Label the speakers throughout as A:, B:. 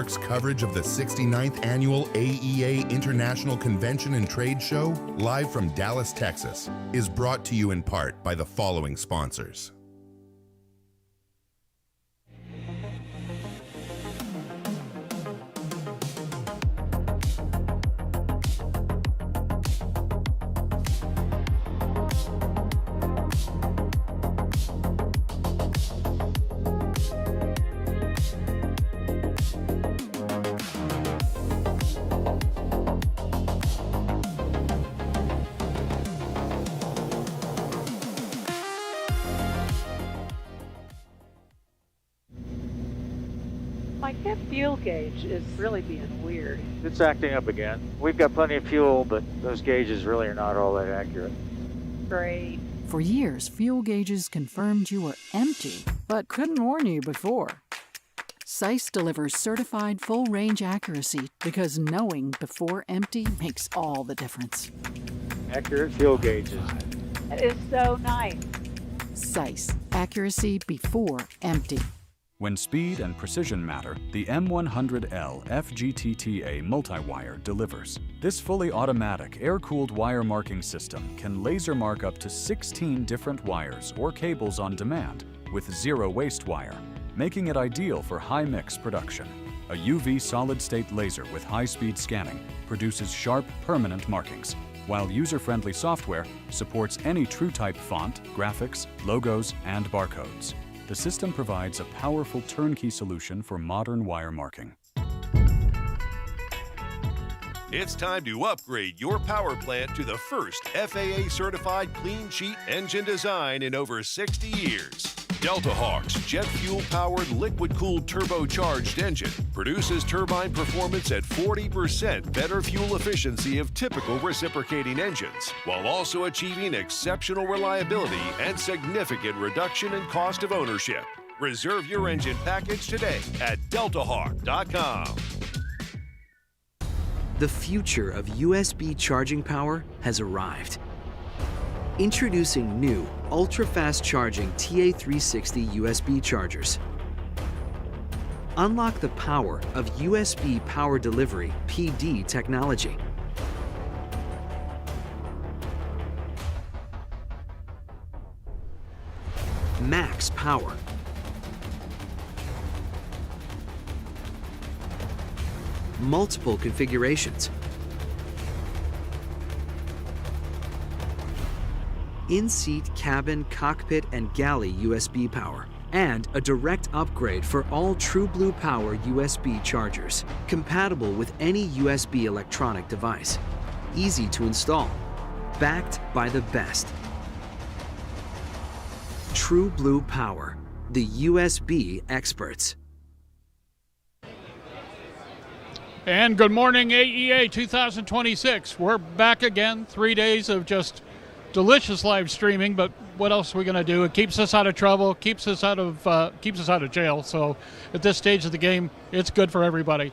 A: Network's coverage of the 69th Annual AEA International Convention and Trade Show, live from Dallas, Texas, is brought to you in part by the following sponsors.
B: My hip fuel gauge is really being weird.
C: It's acting up again. We've got plenty of fuel, but those gauges really are not all that accurate.
B: Great.
D: For years, fuel gauges confirmed you were empty, but couldn't warn you before. SAIS delivers certified full-range accuracy because knowing before empty makes all the difference.
C: Accurate fuel gauges.
B: That is so nice.
D: SAIS, accuracy before empty.
E: When speed and precision matter, the M100L FGTTA multi-wire delivers. This fully automatic air-cooled wire marking system can laser mark up to 16 different wires or cables on demand with zero waste wire, making it ideal for high-mix production. A UV solid-state laser with high-speed scanning produces sharp, permanent markings, while user-friendly software supports any TrueType font, graphics, logos, and barcodes. The system provides a powerful turnkey solution for modern wire marking.
F: It's time to upgrade your power plant to the first FAA-certified clean sheet engine design in over 60 years. Delta Hawk's jet fuel-powered liquid-cooled turbocharged engine produces turbine performance at 40% better fuel efficiency of typical reciprocating engines, while also achieving exceptional reliability and significant reduction in cost of ownership. Reserve your engine package today at deltahawk.com.
G: The future of USB charging power has arrived. Introducing new, ultra-fast charging TA360 USB chargers. Unlock the power of USB Power Delivery PD technology. Max power. Multiple configurations. In-seat cabin, cockpit, and galley USB power, and a direct upgrade for all TrueBlue Power USB chargers, compatible with any USB electronic device. Easy to install, backed by the best. TrueBlue Power, the USB experts.
H: And good morning, AEA 2026. We're back again, 3 days of just delicious live streaming, but what else are we going to do? It keeps us out of trouble, keeps us out of jail. So at this stage of the game, it's good for everybody.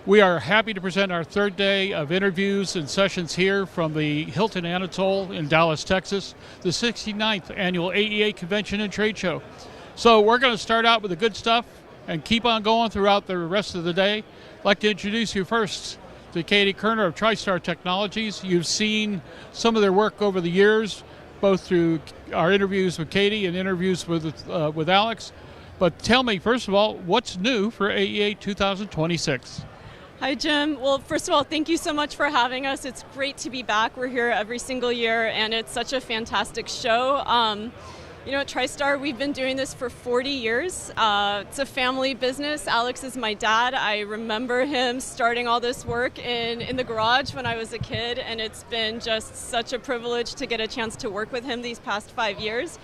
H: We are happy to present our third day of interviews and sessions here from the Hilton Anatole in Dallas, Texas, the 69th Annual AEA Convention and Trade Show. So we're going to start out with the good stuff and keep on going throughout the rest of the day. I'd like to introduce you first to Katie Kerner of TriStar Technologies. You've seen some of their work over the years, both through our interviews with Katie and interviews with Alex. But tell me, first of all, what's new for AEA 2026?
I: Hi, Jim. Well, first of all, thank you so much for having us. It's great to be back. We're here every single year, and it's such a fantastic show. You know, at TriStar, we've been doing this for 40 years. It's a family business. Alex is my dad. I remember him starting all this work in the garage when I was a kid, and it's been just such a privilege to get a chance to work with him these past 5 years.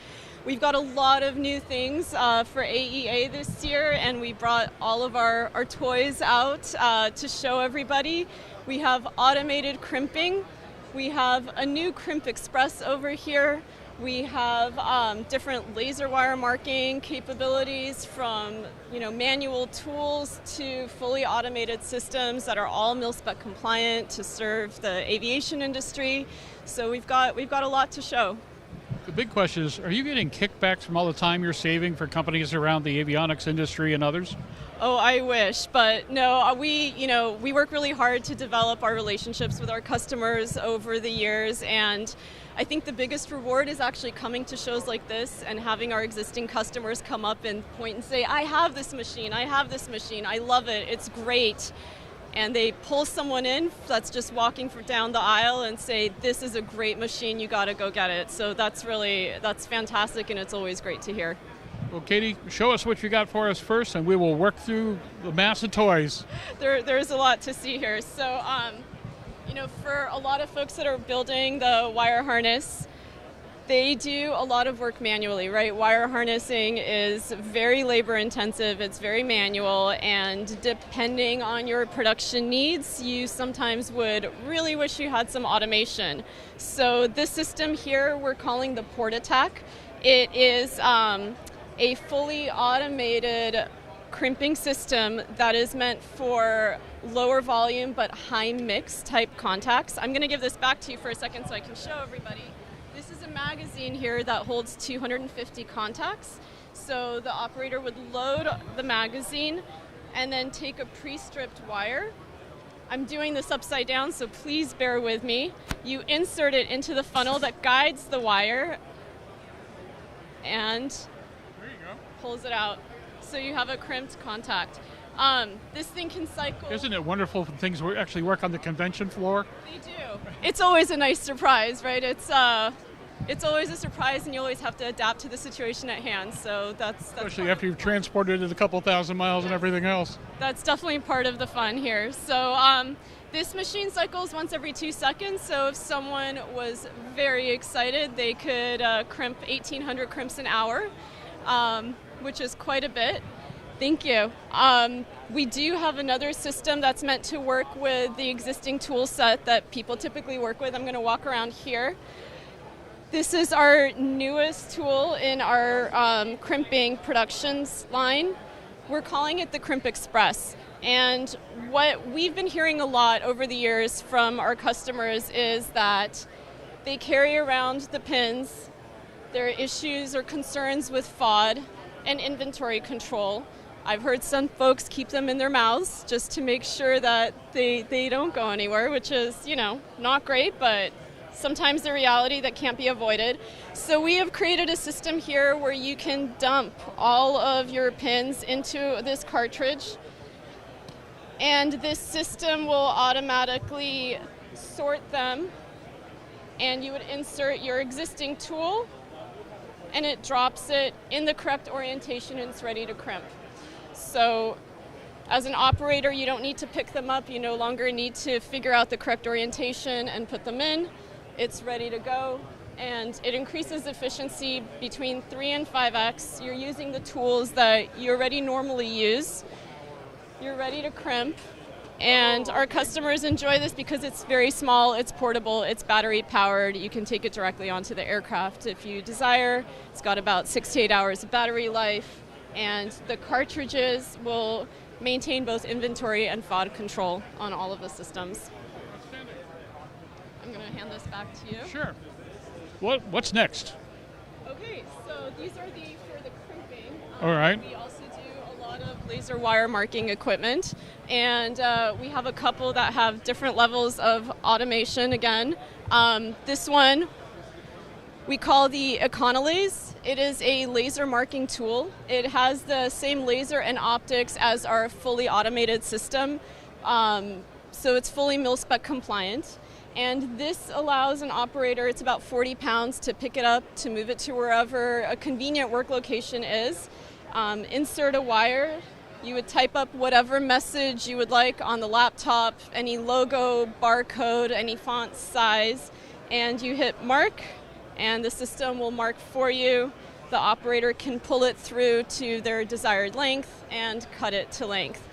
I: We've got a lot of new things for AEA this year, and we brought all of our toys out to show everybody. We have automated crimping. We have a new Crimp Express over here. We have different laser wire marking capabilities, from manual tools to fully automated systems that are all mil-spec compliant to serve the aviation industry. So we've got a lot to show.
H: The big question is, are you getting kickbacks from all the time you're saving for companies around the avionics industry and others?
I: Oh, I wish, but no, we work really hard to develop our relationships with our customers over the years, and I think the biggest reward is actually coming to shows like this and having our existing customers come up and point and say, I have this machine, I love it, it's great. And they pull someone in that's just walking down the aisle and say, this is a great machine, you gotta go get it. So that's fantastic, and it's always great to hear.
H: Well, Katie, show us what you got for us first, and we will work through the mass of toys.
I: There's a lot to see here. So, for a lot of folks that are building the wire harness, they do a lot of work manually, right? Wire harnessing is very labor intensive, it's very manual, and depending on your production needs, you sometimes would really wish you had some automation. So this system here, we're calling the Port Attack. It is a fully automated crimping system that is meant for lower volume but high mix type contacts. I'm going to give this back to you for a second so I can show everybody. This is a magazine here that holds 250 contacts. So the operator would load the magazine and then take a pre-stripped wire. I'm doing this upside down, so please bear with me. You insert it into the funnel that guides the wire and
H: There you go.
I: pulls it out. So you have a crimped contact. This thing can cycle.
H: Isn't it wonderful when things actually work on the convention floor?
I: They do. It's always a nice surprise, right? It's always a surprise, and you always have to adapt to the situation at hand. So that's
H: Especially after you've transported it a couple thousand miles and everything else.
I: That's definitely part of the fun here. So this machine cycles once every 2 seconds. So if someone was very excited, they could crimp 1,800 crimps an hour, which is quite a bit. Thank you. We do have another system that's meant to work with the existing tool set that people typically work with. I'm going to walk around here. This is our newest tool in our crimping productions line. We're calling it the Crimp Express. And what we've been hearing a lot over the years from our customers is that they carry around the pins, their issues or concerns with FOD and inventory control. I've heard some folks keep them in their mouths just to make sure that they don't go anywhere, which is, not great, but sometimes the reality that can't be avoided. So we have created a system here where you can dump all of your pins into this cartridge, and this system will automatically sort them, and you would insert your existing tool, and it drops it in the correct orientation, and it's ready to crimp. So as an operator, you don't need to pick them up. You no longer need to figure out the correct orientation and put them in. It's ready to go, and it increases efficiency between 3 and 5x. You're using the tools that you already normally use. You're ready to crimp, and our customers enjoy this because it's very small, it's portable, it's battery powered. You can take it directly onto the aircraft if you desire. It's got about 6 to 8 hours of battery life, and the cartridges will maintain both inventory and FOD control on all of the systems. I'm going to hand this back to you.
H: Sure. What's next?
I: Okay, so these are for the crimping.
H: All right.
I: We also do a lot of laser wire marking equipment, and we have a couple that have different levels of automation again. This one we call the Econolaser. It is a laser marking tool. It has the same laser and optics as our fully automated system, so it's fully mil-spec compliant. And this allows an operator, it's about 40 pounds, to pick it up, to move it to wherever a convenient work location is. Insert a wire. You would type up whatever message you would like on the laptop, any logo, barcode, any font size, and you hit mark, and the system will mark for you. The operator can pull it through to their desired length and cut it to length.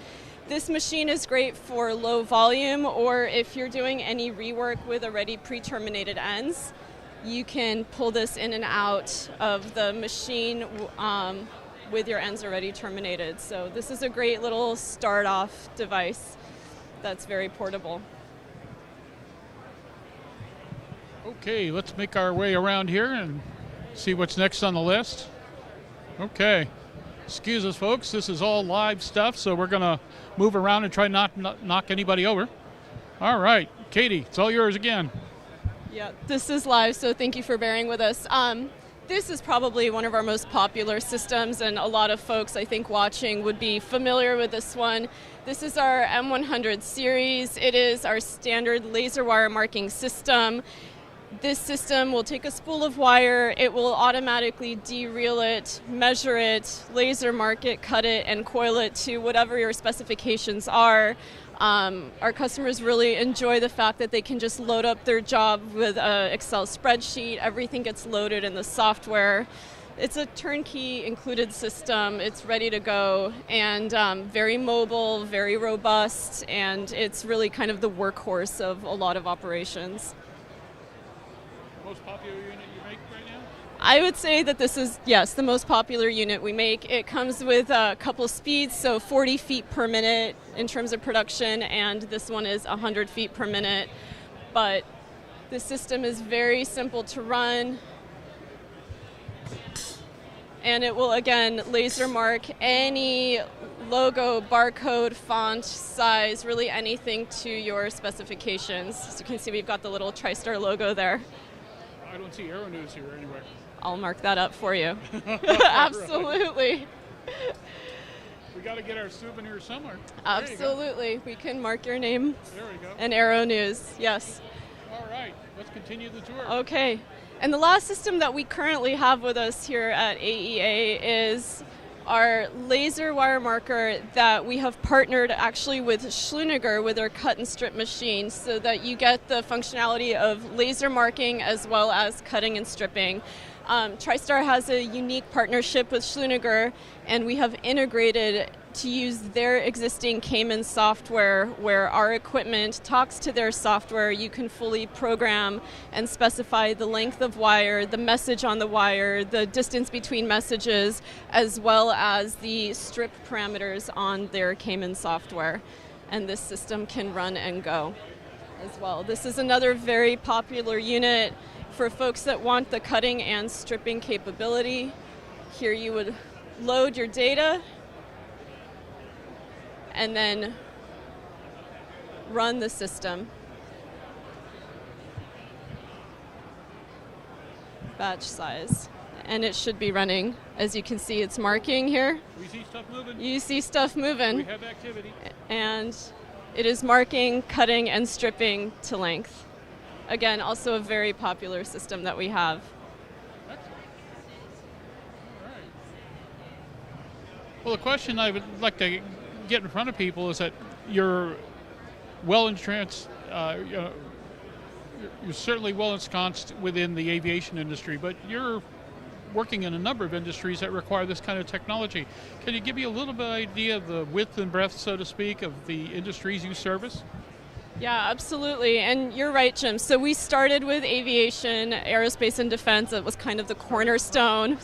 I: This machine is great for low volume, or if you're doing any rework with already pre-terminated ends, you can pull this in and out of the machine with your ends already terminated. So this is a great little start-off device that's very portable.
H: Okay, let's make our way around here and See what's next on the list. Okay. Excuse us, folks. This is all live stuff, so we're going to move around and try not knock anybody over. All right. Katie, it's all yours again.
I: Yeah, this is live, so thank you for bearing with us. This is probably one of our most popular systems, and a lot of folks, I think, watching would be familiar with this one. This is our M100 series. It is our standard laser wire marking system. This system will take a spool of wire, it will automatically dereel it, measure it, laser mark it, cut it, and coil it to whatever your specifications are. Our customers really enjoy the fact that they can just load up their job with an Excel spreadsheet. Everything gets loaded in the software. It's a turnkey included system. It's ready to go, and very mobile, very robust, and it's really kind of the workhorse of a lot of operations.
H: Most popular unit you make right now?
I: I would say that this is, yes, the most popular unit we make. It comes with a couple speeds, so 40 feet per minute in terms of production, and this one is 100 feet per minute. But the system is very simple to run, and it will, again, laser mark any logo, barcode, font, size, really anything to your specifications. As you can see, we've got the little TriStar logo there.
H: I don't see Aero-News here anywhere.
I: I'll mark that up for you. Absolutely.
H: We got to get our souvenir somewhere.
I: Absolutely. We can mark your name.
H: There we go.
I: And Aero-News, yes.
H: All right, let's continue the tour.
I: Okay. And the last system that we currently have with us here at AEA is our laser wire marker that we have partnered actually with Schluniger with their cut and strip machine, so that you get the functionality of laser marking as well as cutting and stripping. TriStar has a unique partnership with Schluniger, and we have integrated to use their existing Cayman software where our equipment talks to their software. You can fully program and specify the length of wire, the message on the wire, the distance between messages, as well as the strip parameters on their Cayman software. And this system can run and go as well. This is another very popular unit for folks that want the cutting and stripping capability. Here you would load your data and then run the system. Batch size. And it should be running. As you can see, it's marking here.
H: We see stuff moving.
I: You see stuff moving.
H: We have activity.
I: And it is marking, cutting, and stripping to length. Again, also a very popular system that we have.
H: Excellent. All right. Well, the question I would like to get in front of people is that you're well entrenched, you're certainly well ensconced within the aviation industry, but you're working in a number of industries that require this kind of technology. Can you give me a little bit of idea of the width and breadth, so to speak, of the industries you service?
I: Yeah, absolutely. And you're right, Jim. So we started with aviation, aerospace, and defense. It was kind of the cornerstone,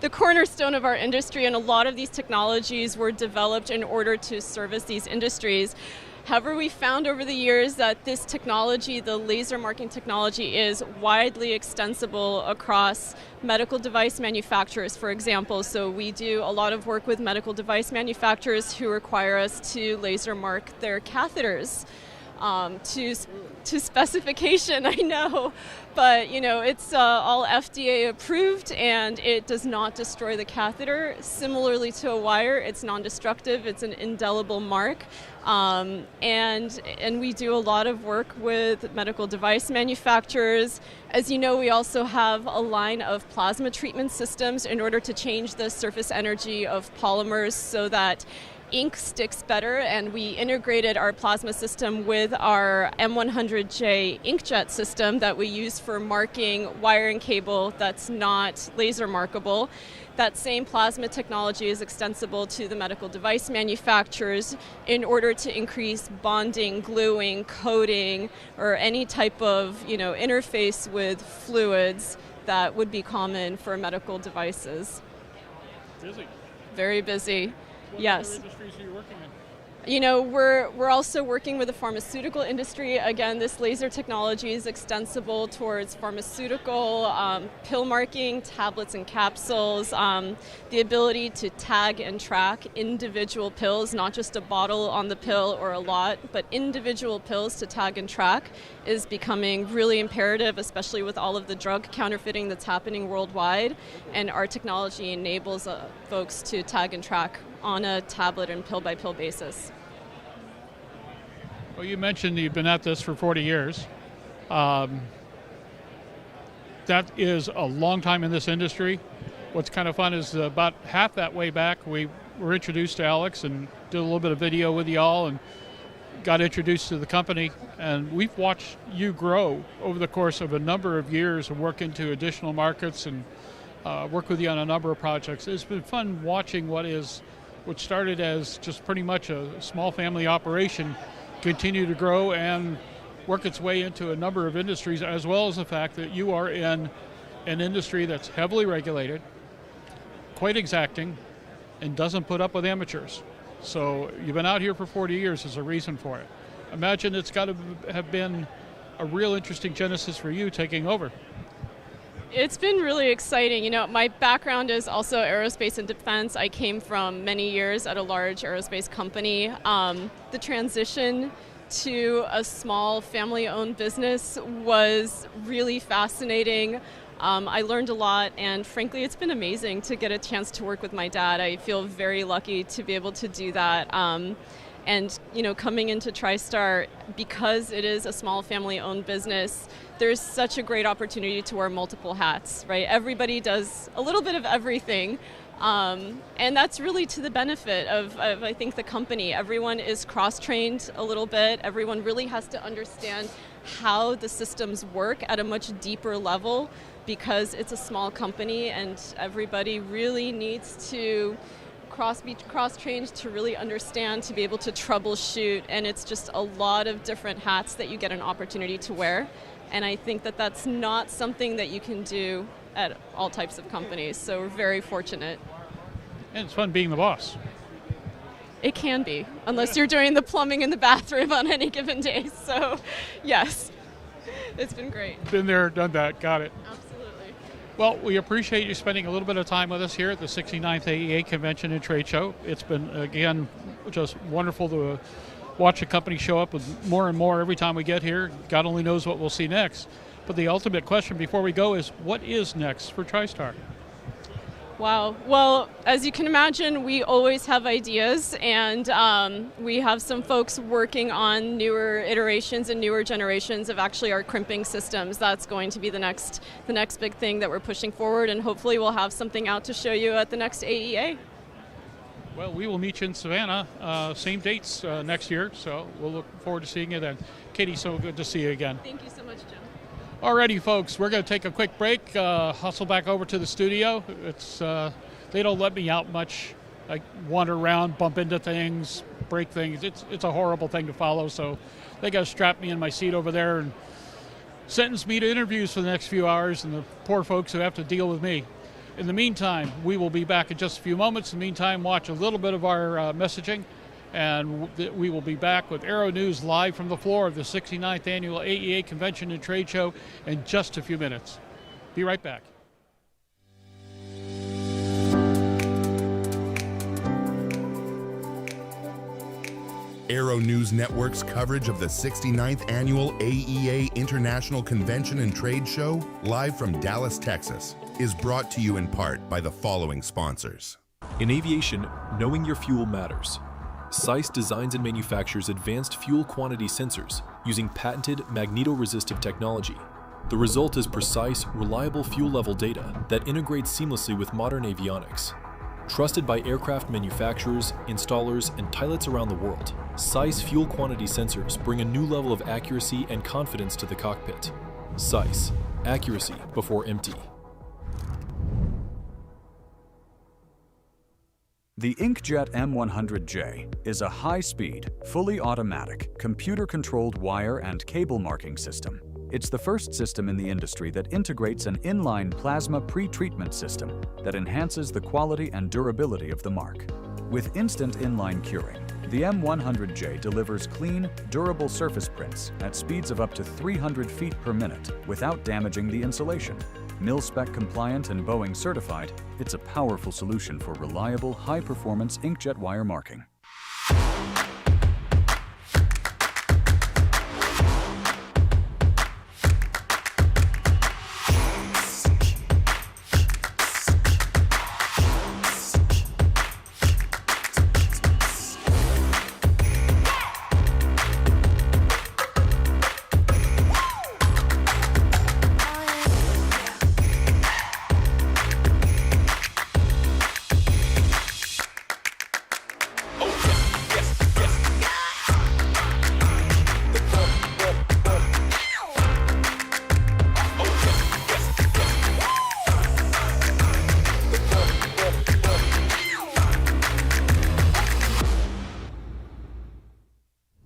I: the cornerstone of our industry. And a lot of these technologies were developed in order to service these industries. However, we found over the years that this technology, the laser marking technology, is widely extensible across medical device manufacturers, for example. So we do a lot of work with medical device manufacturers who require us to laser mark their catheters. To specification, I know, but it's all FDA approved, and it does not destroy the catheter. Similarly to a wire, it's non-destructive. It's an indelible mark, and we do a lot of work with medical device manufacturers. As you know, we also have a line of plasma treatment systems in order to change the surface energy of polymers so that ink sticks better, and we integrated our plasma system with our M100J inkjet system that we use for marking wire and cable that's not laser markable. That same plasma technology is extensible to the medical device manufacturers in order to increase bonding, gluing, coating, or any type of interface with fluids that would be common for medical devices.
H: Busy.
I: Very busy.
H: What
I: yes.
H: other industries are you working in?
I: You know, we're also working with the pharmaceutical industry. Again, this laser technology is extensible towards pharmaceutical, pill marking, tablets and capsules, the ability to tag and track individual pills, not just a bottle on the pill or a lot, but individual pills to tag and track is becoming really imperative, especially with all of the drug counterfeiting that's happening worldwide. And our technology enables folks to tag and track on a tablet and pill-by-pill basis.
H: Well, you mentioned you've been at this for 40 years. That is a long time in this industry. What's kind of fun is about half that way back, we were introduced to Alex and did a little bit of video with y'all and got introduced to the company. And we've watched you grow over the course of a number of years and work into additional markets and work with you on a number of projects. It's been fun watching what started as just pretty much a small family operation continue to grow and work its way into a number of industries, as well as the fact that you are in an industry that's heavily regulated, quite exacting, and doesn't put up with amateurs. So you've been out here for 40 years, there's a reason for it. Imagine it's got to have been a real interesting genesis for you taking over.
I: It's been really exciting. You know, my background is also aerospace and defense. I came from many years at a large aerospace company. The transition to a small family-owned business was really fascinating. I learned a lot, and frankly, it's been amazing to get a chance to work with my dad. I feel very lucky to be able to do that. And you know, coming into TriStar, because it is a small family-owned business, there's such a great opportunity to wear multiple hats, right? Everybody does a little bit of everything, and that's really to the benefit of I think, the company. Everyone is cross-trained a little bit. Everyone really has to understand how the systems work at a much deeper level because it's a small company, and everybody really needs to be cross-trained to really understand, to be able to troubleshoot, and it's just a lot of different hats that you get an opportunity to wear. And I think that that's not something that you can do at all types of companies, so we're very fortunate.
H: And it's fun being the boss.
I: It can be, unless you're doing the plumbing in the bathroom on any given day, so yes, it's been great.
H: Been there, done that, got it.
I: Absolutely.
H: Well, we appreciate you spending a little bit of time with us here at the 69th AEA Convention and Trade Show. It's been, again, just wonderful to watch a company show up with more and more every time we get here. God only knows what we'll see next. But the ultimate question before we go is, what is next for TriStar?
I: Wow. Well, as you can imagine, we always have ideas, and we have some folks working on newer iterations and newer generations of actually our crimping systems. That's going to be the next big thing that we're pushing forward, and hopefully we'll have something out to show you at the next AEA.
H: Well, we will meet you in Savannah, same dates next year, so we'll look forward to seeing you then. Katie, so good to see you again.
I: Thank you so much, Jim.
H: Alrighty, folks, we're going to take a quick break, hustle back over to the studio. It's they don't let me out much. I wander around, bump into things, break things. It's a horrible thing to follow, so they got to strap me in my seat over there and sentence me to interviews for the next few hours, and the poor folks who have to deal with me. In the meantime, we will be back in just a few moments. In the meantime, watch a little bit of our messaging, and we will be back with Aero-News live from the floor of the 69th Annual AEA Convention and Trade Show in just a few minutes. Be right back.
A: Aero-News Network's coverage of the 69th Annual AEA International Convention and Trade Show, live from Dallas, Texas, is brought to you in part by the following sponsors.
J: In aviation, knowing your fuel matters. SAIS designs and manufactures advanced fuel quantity sensors using patented magnetoresistive technology. The result is precise, reliable fuel level data that integrates seamlessly with modern avionics. Trusted by aircraft manufacturers, installers, and pilots around the world, SAIS fuel quantity sensors bring a new level of accuracy and confidence to the cockpit. SAIS, accuracy before empty.
E: The Inkjet M100J is a high-speed, fully automatic, computer-controlled wire and cable marking system. It's the first system in the industry that integrates an inline plasma pre-treatment system that enhances the quality and durability of the mark. With instant inline curing, The M100J delivers clean, durable surface prints at speeds of up to 300 feet per minute without damaging the insulation. Mil-spec compliant and Boeing certified, it's a powerful solution for reliable, high-performance inkjet wire marking.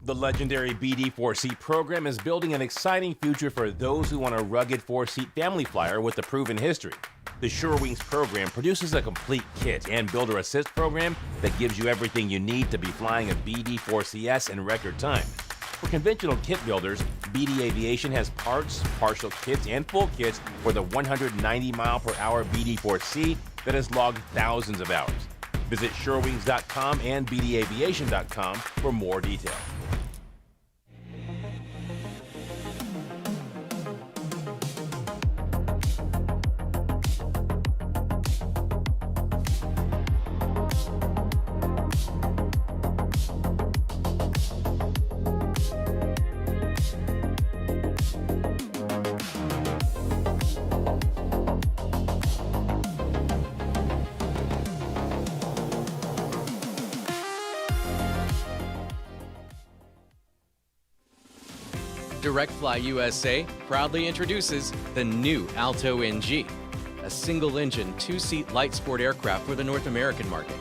K: The legendary BD4-seat program is building an exciting future for those who want a rugged 4-seat family flyer with a proven history. The SureWings program produces a complete kit and builder assist program that gives you everything you need to be flying a BD4CS in record time. For conventional kit builders, BD Aviation has parts, partial kits, and full kits for the 190-mile-per-hour BD4C that has logged thousands of hours. Visit SureWings.com and BDAviation.com for more details.
L: Direct Fly USA proudly introduces the new Alto NG, a single-engine, two-seat light sport aircraft for the North American market.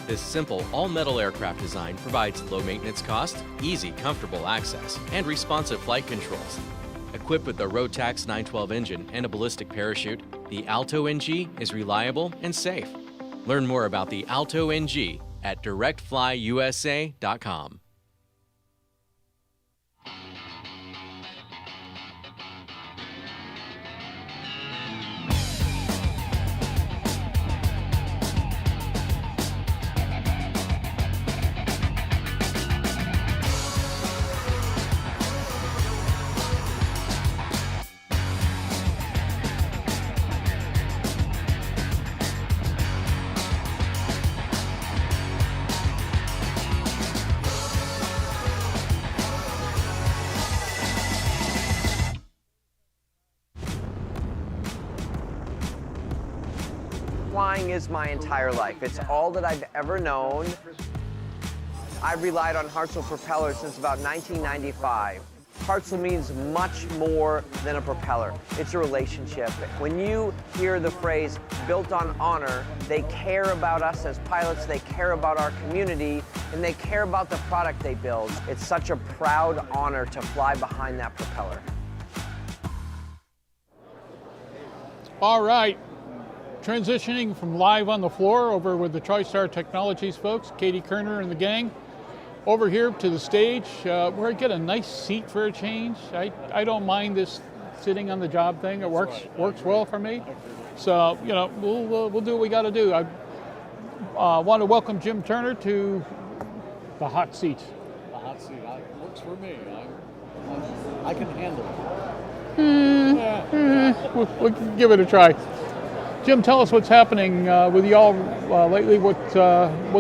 L: This simple, all-metal aircraft design provides low maintenance cost, easy, comfortable access, and responsive flight controls. Equipped with the Rotax 912 engine and a ballistic parachute, the Alto NG is reliable and safe. Learn more about the Alto NG at directflyusa.com.
M: Flying is my entire life. It's all that I've ever known. I've relied on Hartzell propellers since about 1995. Hartzell means much more than a propeller. It's a relationship. When you hear the phrase built on honor, they care about us as pilots, they care about our community, and they care about the product they build. It's such a proud honor to fly behind that propeller.
H: All right. Transitioning from live on the floor over with the TriStar Technologies folks, Katie Kerner and the gang, over here to the stage where I get a nice seat for a change. I don't mind this sitting on the job thing. It works well for me. So, you know, we'll do what we got to do. I want to welcome Jim Turner to the hot seat.
N: The hot seat works for me. I can handle it.
H: We'll give it a try. Jim, tell us what's happening with y'all lately. What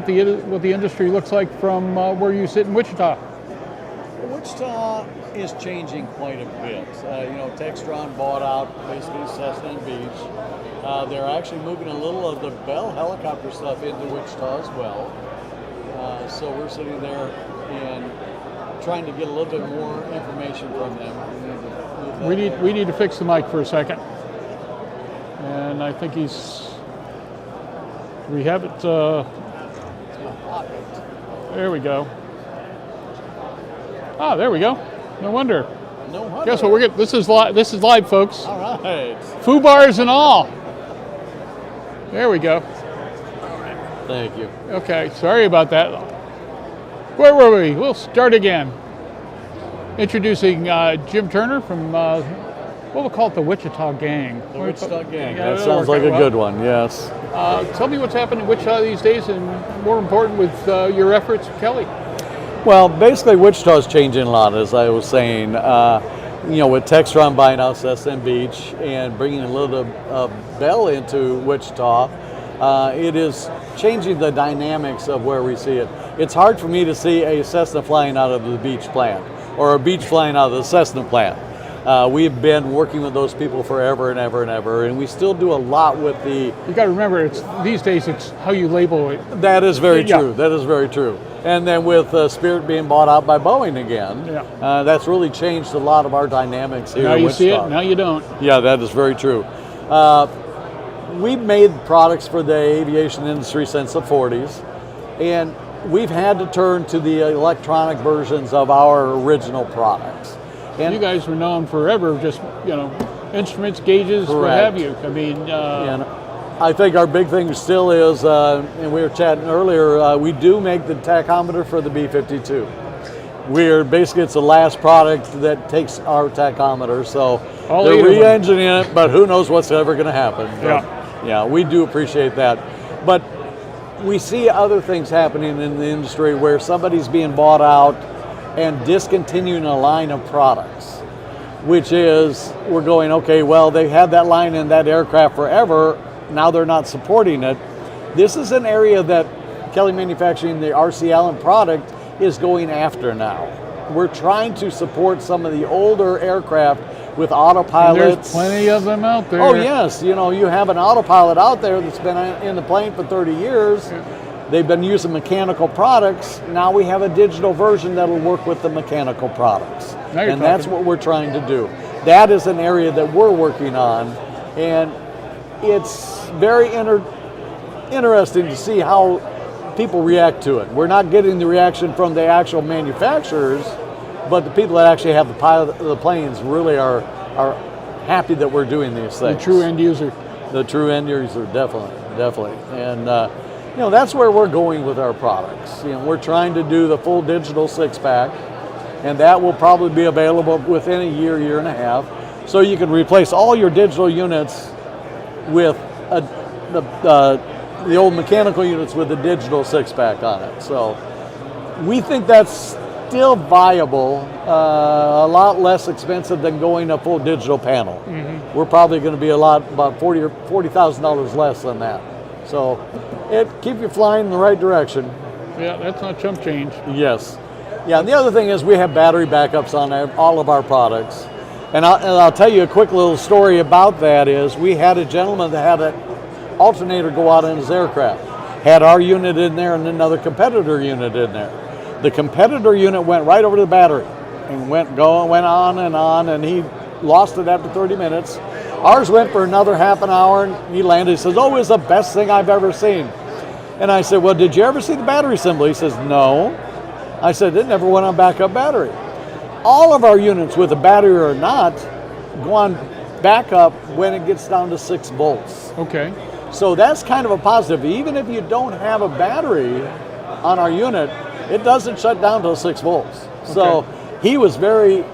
H: the industry looks like from where you sit in Wichita.
N: Wichita is changing quite a bit. Textron bought out basically Cessna and Beach. They're actually moving a little of the Bell helicopter stuff into Wichita as well. So we're sitting there and trying to get a little bit more information from them.
H: We need to fix the mic for a second. And I think he's. We have it. There we go. Ah, there we go. No wonder.
N: No wonder.
H: Guess what? We're getting. This is live. This is live, folks.
N: All right.
H: Foo bars and all. There we go.
N: All right. Thank you.
H: Okay. Sorry about that. Where were we? We'll start again. Introducing Jim Turner from, what we'll call it, the Wichita Gang.
N: The Wichita Gang.
H: Yeah,
N: that sounds like a good one, yes.
H: Tell me what's happening in Wichita these days, and more important with your efforts, Kelly.
N: Well, basically Wichita's changing a lot, as I was saying. With Textron buying out Cessna Beach and bringing a little bit of Bell into Wichita, it is changing the dynamics of where we see it. It's hard for me to see a Cessna flying out of the Beach plant or a Beach flying out of the Cessna plant. We've been working with those people forever and ever and ever, and we still do a lot with the...
H: You got to remember, these days it's how you label it.
N: That is very true. That is very true. And then with Spirit being bought out by Boeing again, that's really changed a lot of our dynamics here.
H: Now you
N: Wichita.
H: see it, now you don't.
N: Yeah, that is very true. We've made products for the aviation industry since the 40s, and we've had to turn to the electronic versions of our original products.
H: And you guys were known forever, just, instruments, gauges, what have you. I mean,
N: and I think our big thing still is, and we were chatting earlier, we do make the tachometer for the B-52. Basically, it's the last product that takes our tachometer, so they're re-engineering it, but who knows what's ever going to happen. Yeah, we do appreciate that. But we see other things happening in the industry where somebody's being bought out and discontinuing a line of products, which is, we're going, okay, well, they had that line in that aircraft forever, now they're not supporting it. This is an area that Kelly Manufacturing, the RC Allen product, is going after now. We're trying to support some of the older aircraft with autopilots.
H: There's plenty of them out there.
N: Oh yes, you have an autopilot out there that's been in the plane for 30 years. They've been using mechanical products. Now we have a digital version that'll work with the mechanical products. And that's what we're trying to do. That is an area that we're working on, and it's very interesting to see how people react to it. We're not getting the reaction from the actual manufacturers, but the people that actually have the planes really are happy that we're doing these things.
H: The true end user.
N: The true end user, definitely. And that's where we're going with our products. We're trying to do the full digital 6-pack, and that will probably be available within a year and a half. So you can replace all your digital units with the old mechanical units with the digital 6-pack on it. So we think that's still viable, a lot less expensive than going a full digital panel. We're probably going to be about $40,000 less than that. So keep you flying in the right direction.
H: Yeah, that's not chump change.
N: Yes. Yeah, and the other thing is we have battery backups on all of our products. And I'll tell you a quick little story about that is we had a gentleman that had an alternator go out in his aircraft, had our unit in there and another competitor unit in there. The competitor unit went right over to the battery and went on, and he lost it after 30 minutes. Ours went for another half an hour, and he landed. He says, "Oh, it was the best thing I've ever seen." And I said, "Well, did you ever see the battery symbol?" He says, "No." I said, "It never went on backup battery." All of our units, with a battery or not, go on backup when it gets down to 6 volts.
H: Okay.
N: So that's kind of a positive. Even if you don't have a battery on our unit, it doesn't shut down till 6 volts. Okay. So he was very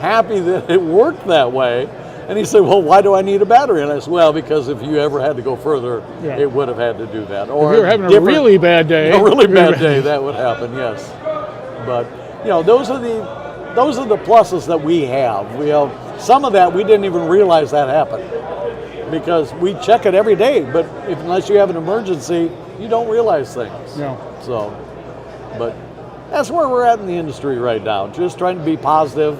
N: happy that it worked that way. And he said, "Well, why do I need a battery?" And I said, "Well, because if you ever had to go further, it would have had to do that." Or
H: if you're having a really bad day.
N: A really bad day, that would happen, yes. But, those are the pluses that we have. Some of that we didn't even realize that happened, because we check it every day, but unless you have an emergency, you don't realize things.
H: No.
N: So, but that's where we're at in the industry right now, just trying to be positive,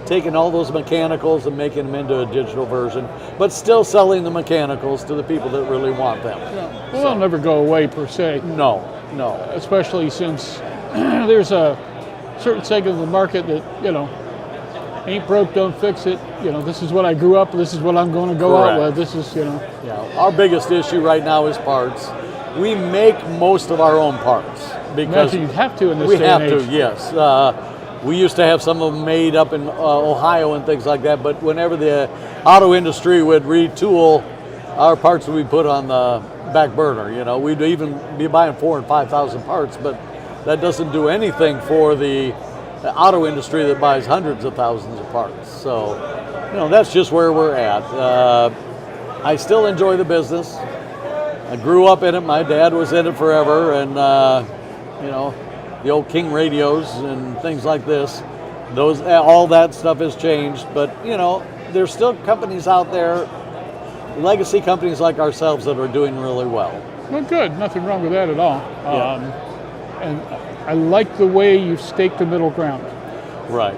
N: taking all those mechanicals and making them into a digital version, but still selling the mechanicals to the people that really want them.
H: Yeah. Well, they'll never go away per se.
N: No.
H: Especially since there's a certain segment of the market that, ain't broke, don't fix it. This is what I grew up, this is what I'm going to go out with. This is,
N: Yeah, our biggest issue right now is parts. We make most of our own parts because
H: you have to in this
N: day
H: and age.
N: We have to, yes. We used to have some of them made up in Ohio and things like that, but whenever the auto industry would retool, our parts would be put on the back burner. We'd even be buying 4,000 and 5,000 parts, but that doesn't do anything for the auto industry that buys hundreds of thousands of parts. So, that's just where we're at. I still enjoy the business. I grew up in it. My dad was in it forever, and the old King radios and things like this. All that stuff has changed, but there's still companies out there, legacy companies like ourselves, that are doing really well.
H: Well, good. Nothing wrong with that at all. And I like the way you've staked the middle ground.
N: Right.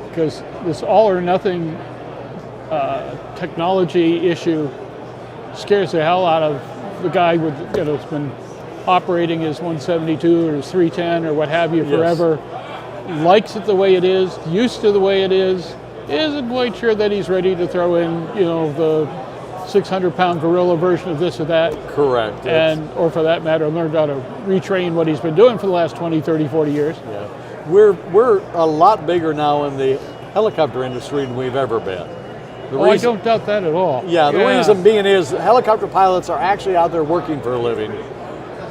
H: Because this all or nothing technology issue scares the hell out of the guy with, has been operating his 172 or his 310 or what have you forever. Likes it the way it is, used to the way it is, isn't quite sure that he's ready to throw in, the 600-pound gorilla version of this or that.
N: Correct.
H: Or for that matter, learned how to retrain what he's been doing for the last 20, 30, 40 years.
N: Yeah. We're a lot bigger now in the helicopter industry than we've ever been.
H: I don't doubt that at all.
N: Yeah, the reason being is helicopter pilots are actually out there working for a living.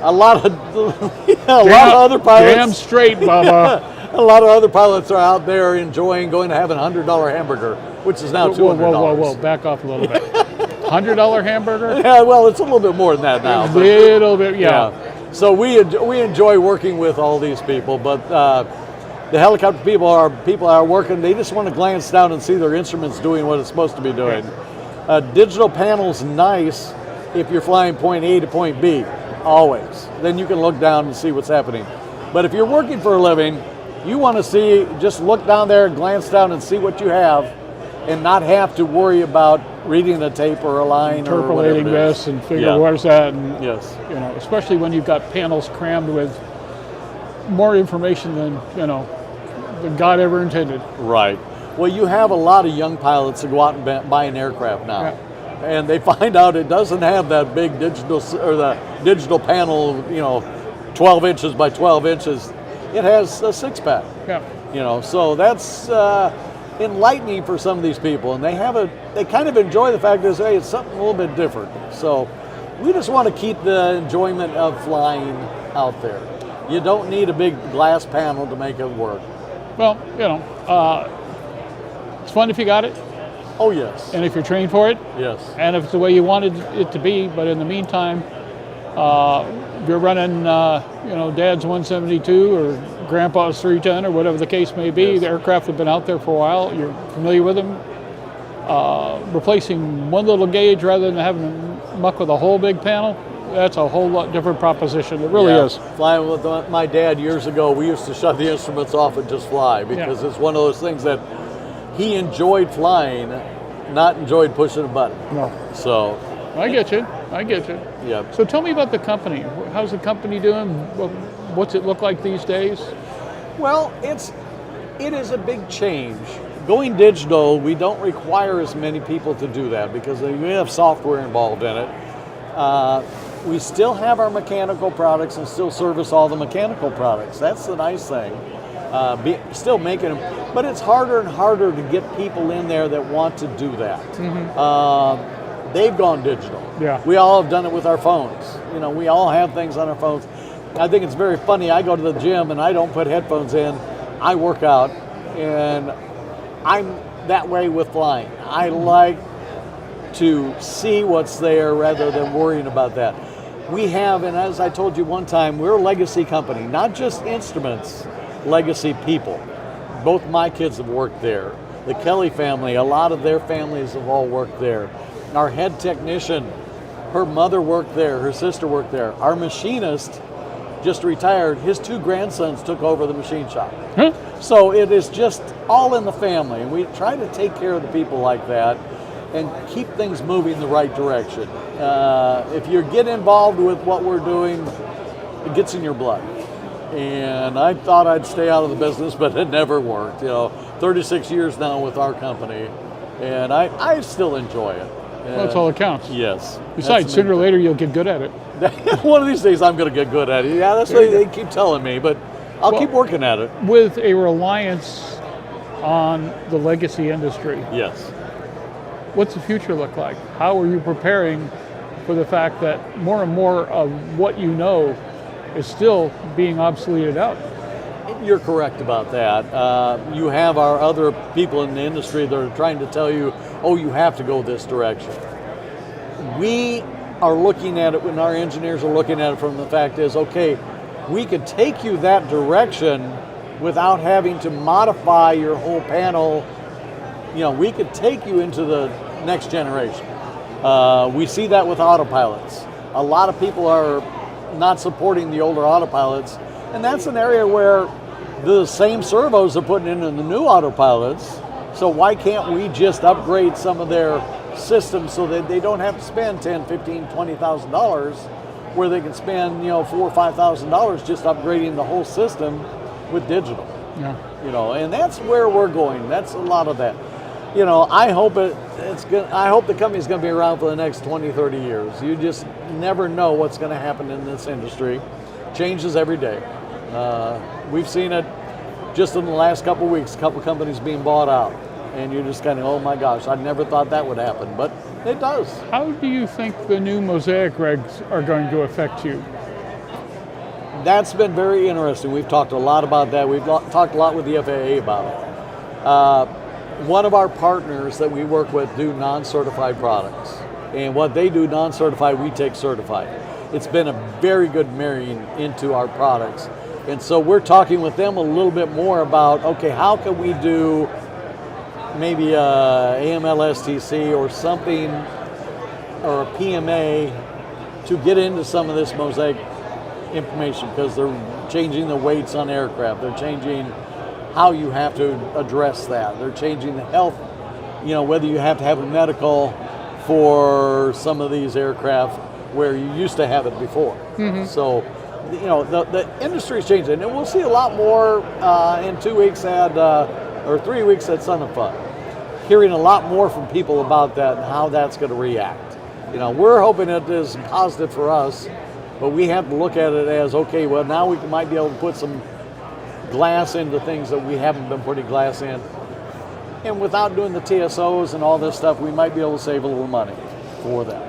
N: A lot of other pilots.
H: Damn straight, Bubba.
N: A lot of other pilots are out there enjoying going to have a $100 hamburger, which is now $200.
H: Whoa, back off a little bit. $100 hamburger?
N: Yeah, well, it's a little bit more than that now.
H: A little bit, yeah.
N: So we enjoy working with all these people, but the helicopter people are working. They just want to glance down and see their instruments doing what it's supposed to be doing. Digital panel's nice if you're flying point A to point B, always. Then you can look down and see what's happening. But if you're working for a living, you want to just look down there, glance down and see what you have, and not have to worry about reading a tape or a line or whatever.
H: Interpolating this and figure where's that, and
N: yes,
H: especially when you've got panels crammed with more information than than God ever intended.
N: Right. Well, you have a lot of young pilots that go out and buy an aircraft now, and they find out it doesn't have that big digital digital panel, 12 inches by 12 inches. It has a 6-pack.
H: Yeah.
N: So that's enlightening for some of these people, and they kind of enjoy the fact that it's something a little bit different. So we just want to keep the enjoyment of flying out there. You don't need a big glass panel to make it work.
H: Well, it's fun if you got it.
N: Oh yes.
H: And if you're trained for it.
N: Yes.
H: And if it's the way you wanted it to be, but in the meantime, if you're running, Dad's 172 or Grandpa's 310 or whatever the case may be, the aircraft have been out there for a while. You're familiar with them. Replacing one little gauge rather than having to muck with a whole big panel, that's a whole lot different proposition. It really is.
N: Flying with my dad years ago, we used to shut the instruments off and just fly because it's one of those things that he enjoyed flying, not enjoyed pushing a button.
H: No.
N: So.
H: I get you.
N: Yeah.
H: So tell me about the company. How's the company doing? What's it look like these days?
N: Well, it is a big change. Going digital, we don't require as many people to do that because we have software involved in it. We still have our mechanical products and still service all the mechanical products. That's the nice thing. Still making them, but it's harder and harder to get people in there that want to do that. Mm-hmm. They've gone digital.
H: Yeah.
N: We all have done it with our phones. We all have things on our phones. I think it's very funny. I go to the gym and I don't put headphones in. I work out, and I'm that way with flying. I like to see what's there rather than worrying about that. We have, and as I told you one time, we're a legacy company, not just instruments, legacy people. Both my kids have worked there. The Kelly family, a lot of their families have all worked there. Our head technician, her mother worked there, her sister worked there. Our machinist just retired. His 2 grandsons took over the machine shop.
H: Huh?
N: So it is just all in the family. And we try to take care of the people like that and keep things moving the right direction. If you get involved with what we're doing, it gets in your blood. And I thought I'd stay out of the business, but it never worked. 36 years now with our company, and I still enjoy it.
H: That's all that counts.
N: Yes.
H: Besides, sooner or later you'll get good at it.
N: One of these days I'm going to get good at it. Yeah, that's what they keep telling me, but I'll keep working at it.
H: With a reliance on the legacy industry.
N: Yes.
H: What's the future look like? How are you preparing for the fact that more and more of what you know is still being obsoleted out.
N: You're correct about that. You have our other people in the industry that are trying to tell you, oh, you have to go this direction. We are looking at it when our engineers are looking at it from the fact is, okay, we could take you that direction without having to modify your whole panel. You know, we could take you into the next generation. We see that with autopilots. A lot of people are not supporting the older autopilots, and that's an area where the same servos are putting in the new autopilots. So why can't we just upgrade some of their systems so that they don't have to spend $10,000, $15,000, $20,000, where they can spend $4,000 or $5,000 just upgrading the whole system with digital.
H: Yeah.
N: And that's where we're going. That's a lot of that. I hope it's good. I hope the company's going to be around for the next 20, 30 years. You just never know what's going to happen in this industry. Changes every day. We've seen it just in the last couple of weeks, a couple of companies being bought out. And you're just kind of, oh my gosh, I never thought that would happen, but it does.
H: How do you think the new Mosaic regs are going to affect you?
N: That's been very interesting. We've talked a lot about that. We've talked a lot with the FAA about it. One of our partners that we work with do non-certified products. And what they do non-certified, we take certified. It's been a very good marrying into our products. And so we're talking with them a little bit more about, okay, how can we do maybe a AML-STC or something, or a PMA to get into some of this Mosaic information, because they're changing the weights on aircraft. They're changing how you have to address that. They're changing the health, whether you have to have a medical for some of these aircraft where you used to have it before.
H: Mm-hmm.
N: So, the industry is changing, and we'll see a lot more in 2 weeks or 3 weeks at Sun and Fun. Hearing a lot more from people about that and how that's going to react. We're hoping it is positive for us, but we have to look at it as, okay, well, now we might be able to put some glass into things that we haven't been putting glass in. And without doing the TSOs and all this stuff, we might be able to save a little money for that.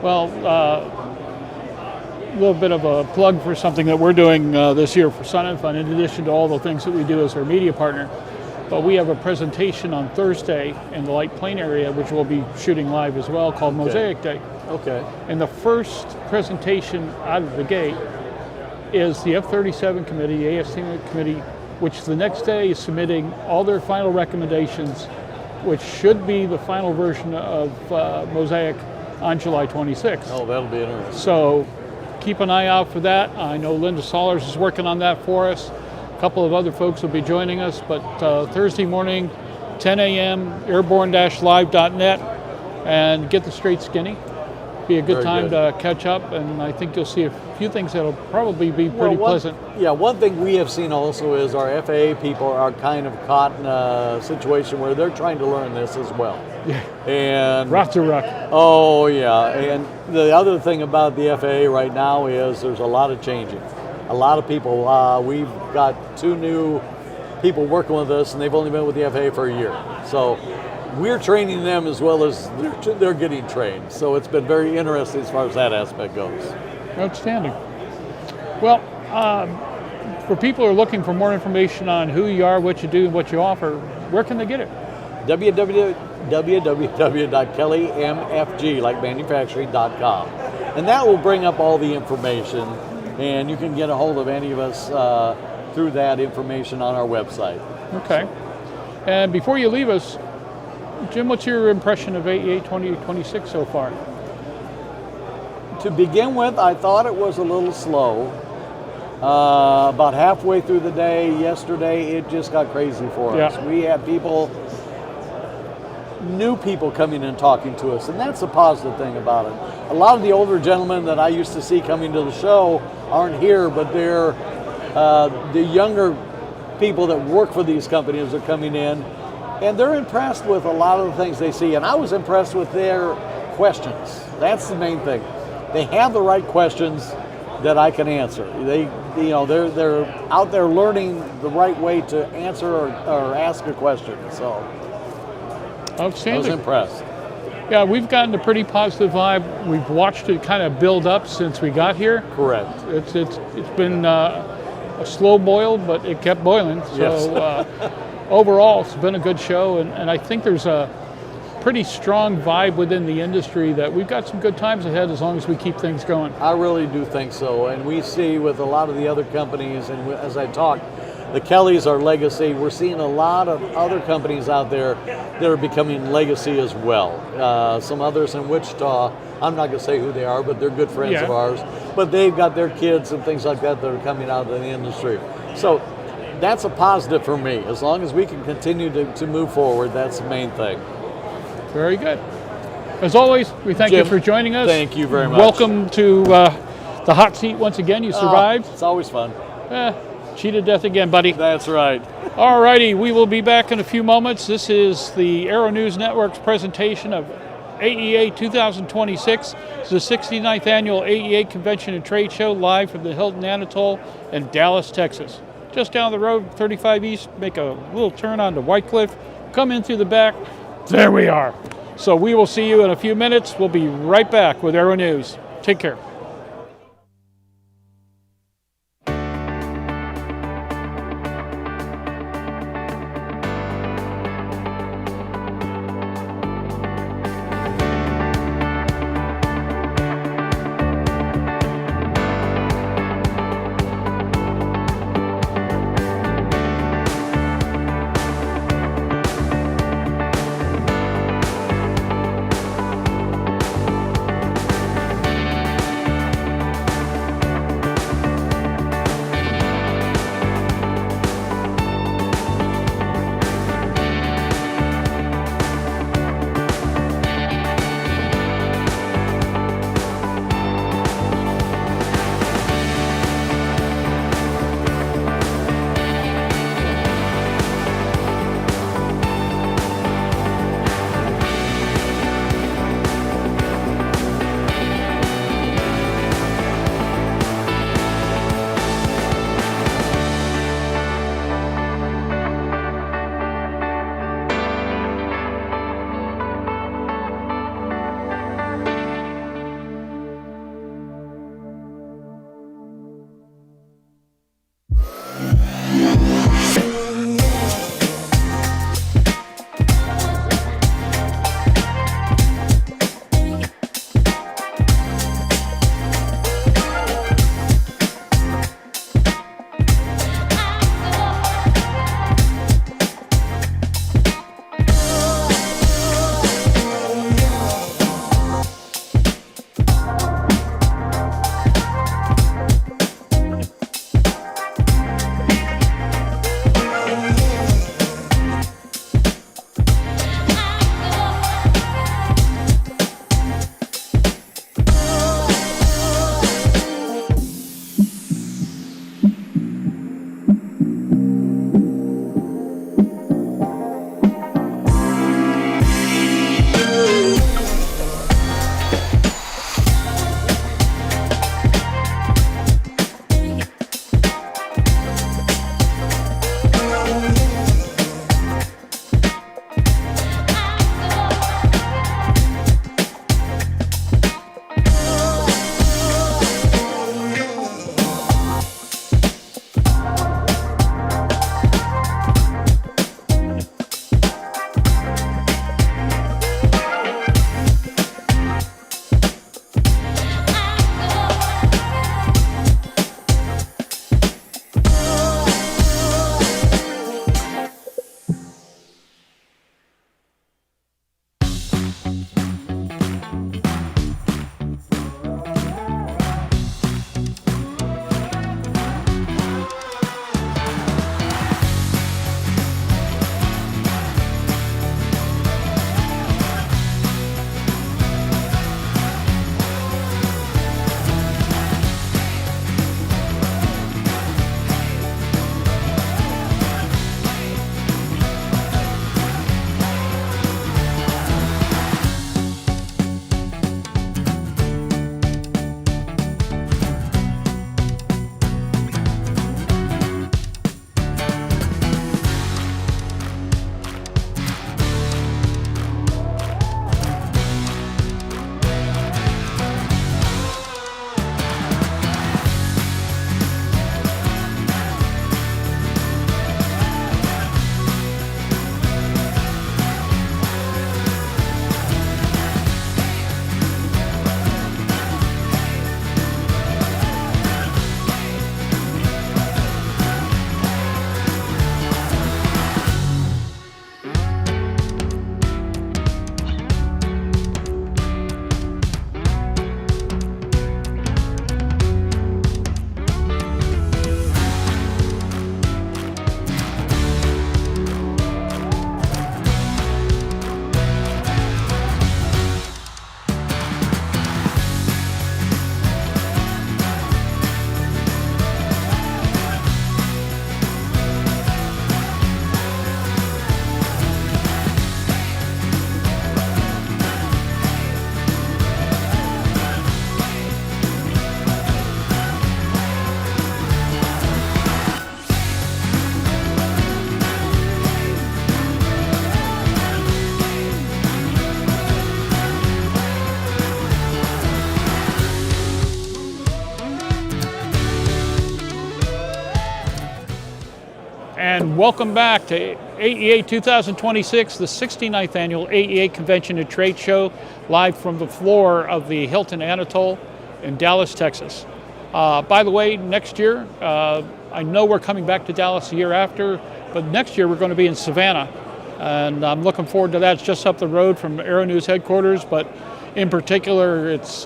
H: Well, a little bit of a plug for something that we're doing this year for Sun and Fun, in addition to all the things that we do as our media partner. But we have a presentation on Thursday in the light plane area, which we'll be shooting live as well, called Mosaic Day.
N: Okay.
H: And the first presentation out of the gate is the F-37 committee, the AST committee, which the next day is submitting all their final recommendations, which should be the final version of Mosaic on July 26th.
N: Oh, that'll be interesting.
H: So keep an eye out for that. I know Linda Sollers is working on that for us. A couple of other folks will be joining us, but Thursday morning, 10 a.m., airborne-live.net, and get the straight skinny. Be a good time to catch up, and I think you'll see a few things that'll probably be pretty pleasant.
N: Yeah, one thing we have seen also is our FAA people are kind of caught in a situation where they're trying to learn this as well.
H: Yeah.
N: And
H: rock to rock.
N: Oh yeah, and the other thing about the FAA right now is there's a lot of changing. A lot of people, we've got 2 new people working with us, and they've only been with the FAA for a year. So we're training them as well as they're getting trained. So it's been very interesting as far as that aspect goes.
H: Outstanding. Well, for people who are looking for more information on who you are, what you do, and what you offer, where can they get it?
N: www.kellymfg, like manufacturing.com. And that will bring up all the information, and you can get a hold of any of us through that information on our website.
H: Okay. And before you leave us, Jim, what's your impression of AEA 2026 so far?
N: To begin with, I thought it was a little slow. About halfway through the day yesterday, it just got crazy for us. We had new people coming and talking to us, and that's a positive thing about it. A lot of the older gentlemen that I used to see coming to the show aren't here, but they're the younger people that work for these companies are coming in, and they're impressed with a lot of the things they see, and I was impressed with their questions. That's the main thing. They have the right questions that I can answer. They're out there learning the right way to answer or ask a question. So
H: outstanding.
N: I was impressed.
H: Yeah, we've gotten a pretty positive vibe. We've watched it kind of build up since we got here.
N: Correct.
H: It's been a slow boil, but it kept boiling. So
N: Yes.
H: overall, it's been a good show, and I think there's a pretty strong vibe within the industry that we've got some good times ahead as long as we keep things going.
N: I really do think so, and we see with a lot of the other companies, and as I talk, the Kellys are legacy. We're seeing a lot of other companies out there that are becoming legacy as well. Some others in Wichita, I'm not going to say who they are, but they're good friends of ours. But they've got their kids and things like that that are coming out of the industry. So that's a positive for me. As long as we can continue to move forward, that's the main thing.
H: Very good. As always, we thank you
N: Jim,
H: for joining us.
N: thank you very much.
H: Welcome to the hot seat once again. You survived.
N: It's always fun.
H: Cheated death again, buddy.
N: That's right.
H: All righty, we will be back in a few moments. This is the Aero-News Network's presentation of AEA 2026. It's the 69th annual AEA Convention and Trade Show, live from the Hilton Anatole in Dallas, Texas. Just down the road, 35 East, make a little turn onto White Cliff, come in through the back. There we are. So we will see you in a few minutes. We'll be right back with Aero-News. Take care. and welcome back to AEA 2026, the 69th Annual AEA Convention and Trade Show, live from the floor of the Hilton Anatole in Dallas, Texas. By the way, next year, I know we're coming back to Dallas the year after, but next year we're going to be in Savannah, and I'm looking forward to that. It's just up the road from Aero-News headquarters, but in particular, it's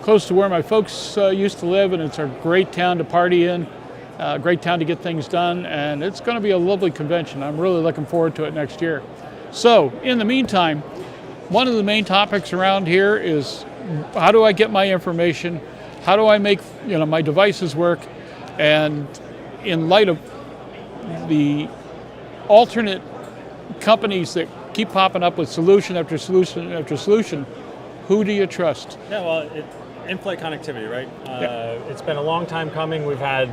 H: close to where my folks used to live, and it's a great town to party in. Great town to get things done, and it's going to be a lovely convention. I'm really looking forward to it next year. So, in the meantime, one of the main topics around here is how do I get my information? How do I make my devices work? And in light of the alternate companies that keep popping up with solution after solution after solution, who do you trust?
O: Yeah, well, in-flight connectivity, right? It's been a long time coming. We've had,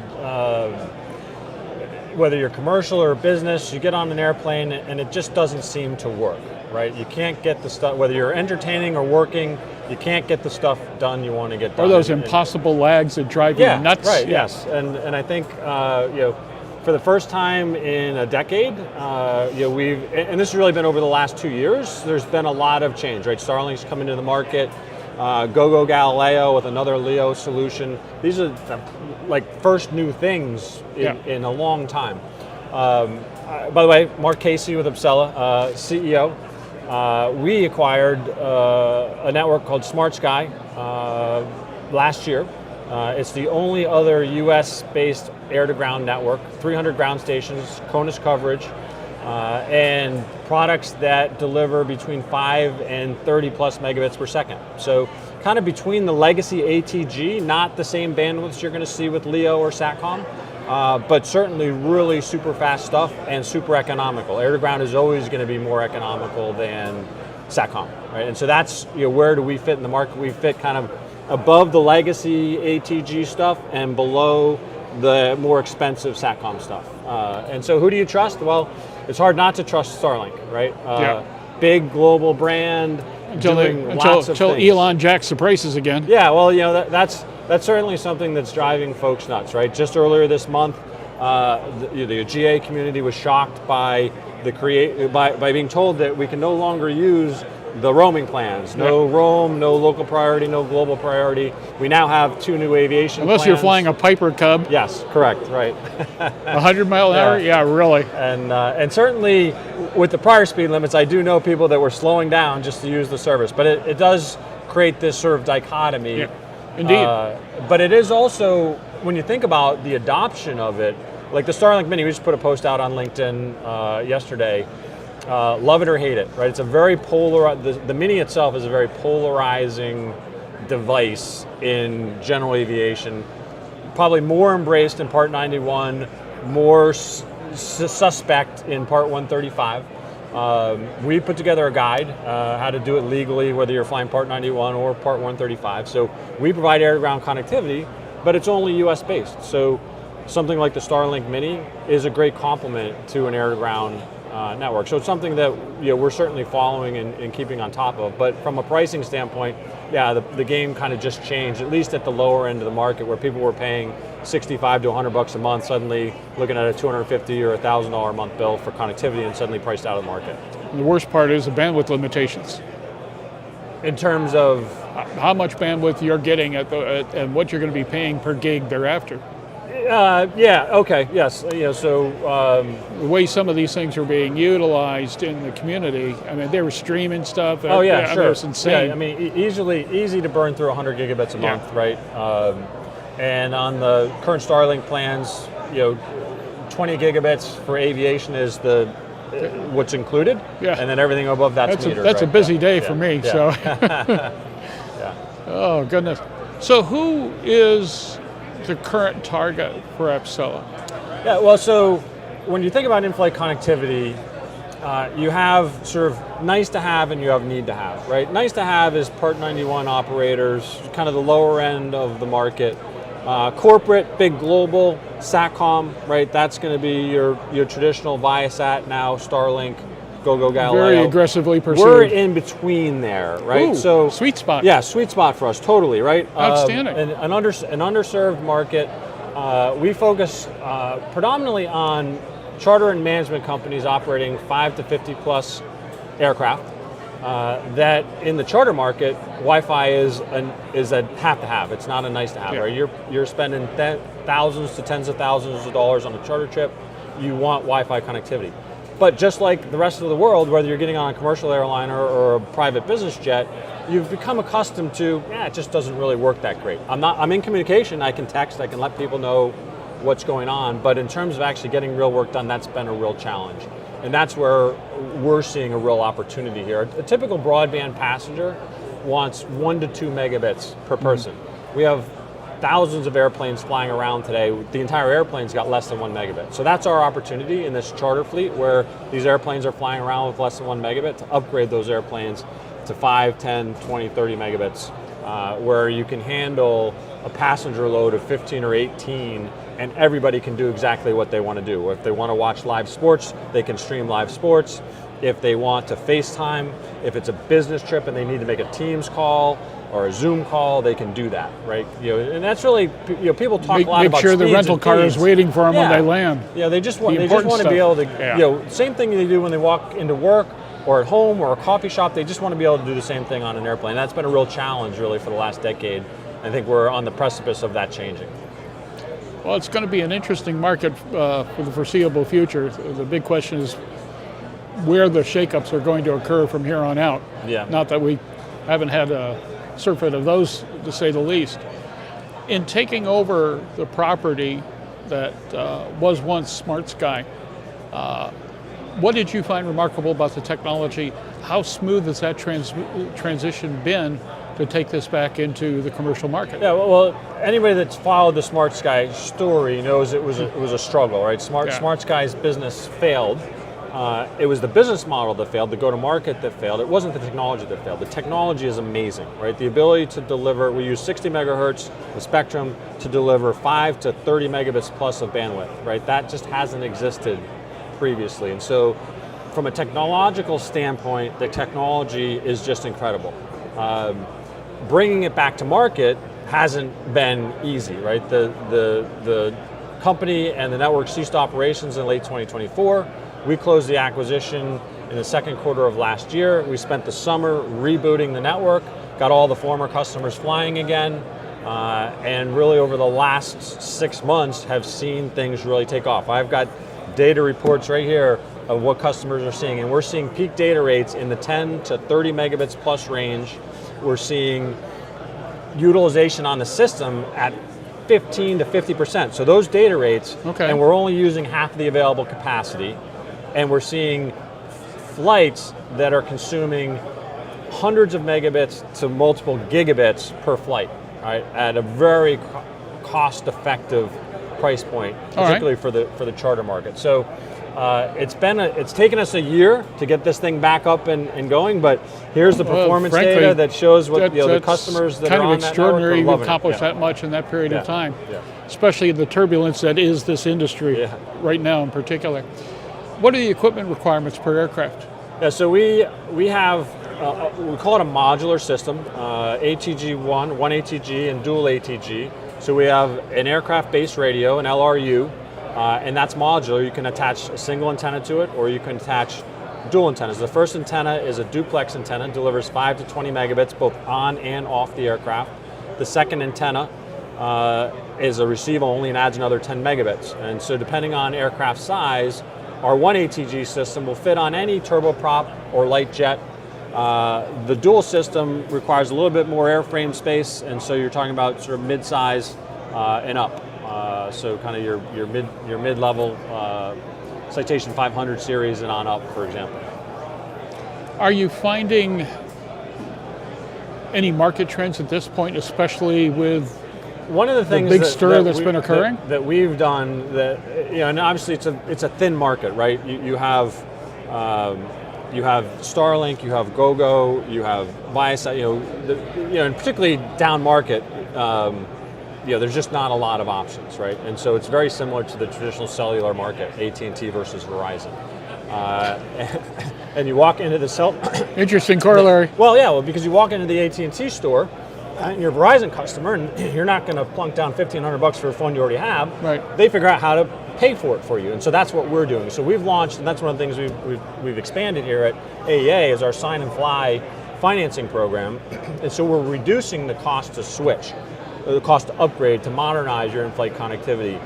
O: whether you're commercial or business, you get on an airplane and it just doesn't seem to work, right? You can't get the stuff, whether you're entertaining or working, you can't get the stuff done you want to get done.
H: Or those impossible lags that drive you nuts.
O: Right, yes. And I think, for the first time in a decade, and this has really been over the last 2 years, there's been a lot of change, right? Starlink's come into the market. Go Galileo with another LEO solution. These are like first new things in a long time. By the way, Mark Casey with Apcela, CEO. We acquired a network called Smart Sky last year. It's the only other US-based air-to-ground network, 300 ground stations, CONUS coverage, and products that deliver between 5 and 30 plus megabits per second. So kind of between the legacy ATG, not the same bandwidths you're going to see with LEO or SATCOM, but certainly really super fast stuff and super economical. Air-to-ground is always going to be more economical than SATCOM, right? And so that's, where do we fit in the market? We fit kind of above the legacy ATG stuff and below the more expensive SATCOM stuff. And so who do you trust? Well, it's hard not to trust Starlink, right? Big global brand,
H: until Elon jacks the prices again.
O: Yeah, well, that's certainly something that's driving folks nuts, right? Just earlier this month, the GA community was shocked by by being told that we can no longer use the roaming plans. No roam, no local priority, no global priority. We now have 2 new aviation
H: Unless
O: plans.
H: you're flying a Piper Cub.
O: Yes, correct, right.
H: 100 mile an hour? Yeah, really.
O: And certainly with the prior speed limits, I do know people that were slowing down just to use the service. But it does create this sort of dichotomy.
H: Yeah, indeed.
O: But it is also, when you think about the adoption of it, like the Starlink Mini, we just put a post out on LinkedIn yesterday. Love it or hate it, right? It's a very the Mini itself is a very polarizing device in general aviation. Probably more embraced in Part 91, more suspect in Part 135. We put together a guide how to do it legally, whether you're flying Part 91 or Part 135. So we provide air-to-ground connectivity, but it's only US based. So something like the Starlink Mini is a great complement to an air-to-ground network. So it's something that we're certainly following and keeping on top of. But from a pricing standpoint, the game kind of just changed, at least at the lower end of the market, where people were paying $65 to $100 a month, suddenly looking at a $250 or $1,000 a month bill for connectivity and suddenly priced out of the market.
H: The worst part is the bandwidth limitations.
O: In terms of
H: how much bandwidth you're getting and what you're going to be paying per gig thereafter.
O: Okay, yes.
H: The way some of these things are being utilized in the community, I mean, they were streaming stuff.
O: Sure.
H: It's insane.
O: Yeah, I mean, easy to burn through 100 gigabits a month, right? And on the current Starlink plans, 20 gigabits for aviation is what's included, and then everything above that's metered.
H: That's a busy day for me. So, oh goodness. So who is the current target for Apcela?
O: Yeah, well, so when you think about in-flight connectivity, you have sort of nice to have and you have need to have, right? Nice to have is Part 91 operators, kind of the lower end of the market. Corporate, big global, SATCOM, right? That's going to be your traditional Viasat now, Starlink, Go Galileo.
H: Very aggressively pursued.
O: We're in between there, right?
H: Ooh,
O: so
H: sweet spot.
O: Yeah, sweet spot for us, totally, right?
H: Outstanding.
O: An underserved market. We focus predominantly on charter and management companies operating 5 to 50 plus aircraft. That in the charter market, Wi-Fi is a have to have. It's not a nice to have. Right? You're spending thousands to tens of thousands of dollars on a charter trip. You want Wi-Fi connectivity. But just like the rest of the world, whether you're getting on a commercial airliner or a private business jet, you've become accustomed to, it just doesn't really work that great. I'm in communication, I can text, I can let people know what's going on, but in terms of actually getting real work done, that's been a real challenge. And that's where we're seeing a real opportunity here. A typical broadband passenger wants 1 to 2 megabits per person. We have thousands of airplanes flying around today. The entire airplane's got less than 1 megabit. So that's our opportunity in this charter fleet where these airplanes are flying around with less than 1 megabit to upgrade those airplanes to 5, 10, 20, 30 megabits, where you can handle a passenger load of 15 or 18 and everybody can do exactly what they want to do. If they want to watch live sports, they can stream live sports. If they want to FaceTime, if it's a business trip and they need to make a Teams call or a Zoom call, they can do that, right? And that's really, people talk a lot about
H: make sure the rental car is waiting for them when they land.
O: Yeah, they just want to be able to, same thing they do when they walk into work or at home or a coffee shop. They just want to be able to do the same thing on an airplane. That's been a real challenge, really, for the last decade. I think we're on the precipice of that changing.
H: Well, it's going to be an interesting market for the foreseeable future. The big question is where the shakeups are going to occur from here on out.
O: Yeah.
H: Not that we haven't had a surfeit of those, to say the least. In taking over the property that was once Smart Sky, what did you find remarkable about the technology? How smooth has that transition been to take this back into the commercial market?
O: Yeah, well, anybody that's followed the Smart Sky story knows it was a struggle, right? Smart Sky's business failed. It was the business model that failed, the go-to-market that failed. It wasn't the technology that failed. The technology is amazing, right? The ability to deliver, we use 60 megahertz, the spectrum, to deliver 5 to 30 megabits plus of bandwidth, right? That just hasn't existed previously. And so from a technological standpoint, the technology is just incredible. Bringing it back to market hasn't been easy, right? The company and the network ceased operations in late 2024. We closed the acquisition in the second quarter of last year. We spent the summer rebooting the network, got all the former customers flying again, and really over the last 6 months have seen things really take off. I've got data reports right here of what customers are seeing, and we're seeing peak data rates in the 10 to 30 megabits plus range. We're seeing utilization on the system at 15 to 50%. So those data rates, and we're only using half the available capacity, and we're seeing flights that are consuming hundreds of megabits to multiple gigabits per flight, right? At a very cost-effective price point, particularly for the charter market. So it's taken us a year to get this thing back up and going, but here's the performance data that shows what the customers that are on that network are loving it.
H: Kind of extraordinary you've accomplished that much in that period of time, especially the turbulence that is this industry right now in particular. What are the equipment requirements per aircraft?
O: Yeah, so we have, we call it a modular system, ATG 1 ATG and dual ATG. So we have an aircraft-based radio, an LRU, and that's modular. You can attach a single antenna to it, or you can attach dual antennas. The first antenna is a duplex antenna, delivers 5 to 20 megabits both on and off the aircraft. The second antenna is a receive only and adds another 10 megabits. And so depending on aircraft size, our 1 ATG system will fit on any turboprop or light jet. The dual system requires a little bit more airframe space, and so you're talking about sort of mid-size and up. So kind of your mid-level Citation 500 series and on up, for example.
H: Are you finding any market trends at this point, especially with
O: one of the things
H: big stir that's been occurring
O: that we've done? That and obviously it's a thin market, right? You have Starlink, you have GoGo, you have Viasat. And particularly down market. There's just not a lot of options, right? And so it's very similar to the traditional cellular market, AT&T versus Verizon. And you walk into the
H: Interesting corollary.
O: Well, because you walk into the AT&T store, and you're a Verizon customer, and you're not going to plunk down $1,500 for a phone you already have.
H: Right.
O: They figure out how to pay for it for you, and so that's what we're doing. So we've launched, and that's one of the things we've expanded here at AEA is our Sign and Fly financing program, and so we're reducing the cost to switch, the cost to upgrade, to modernize your in-flight connectivity,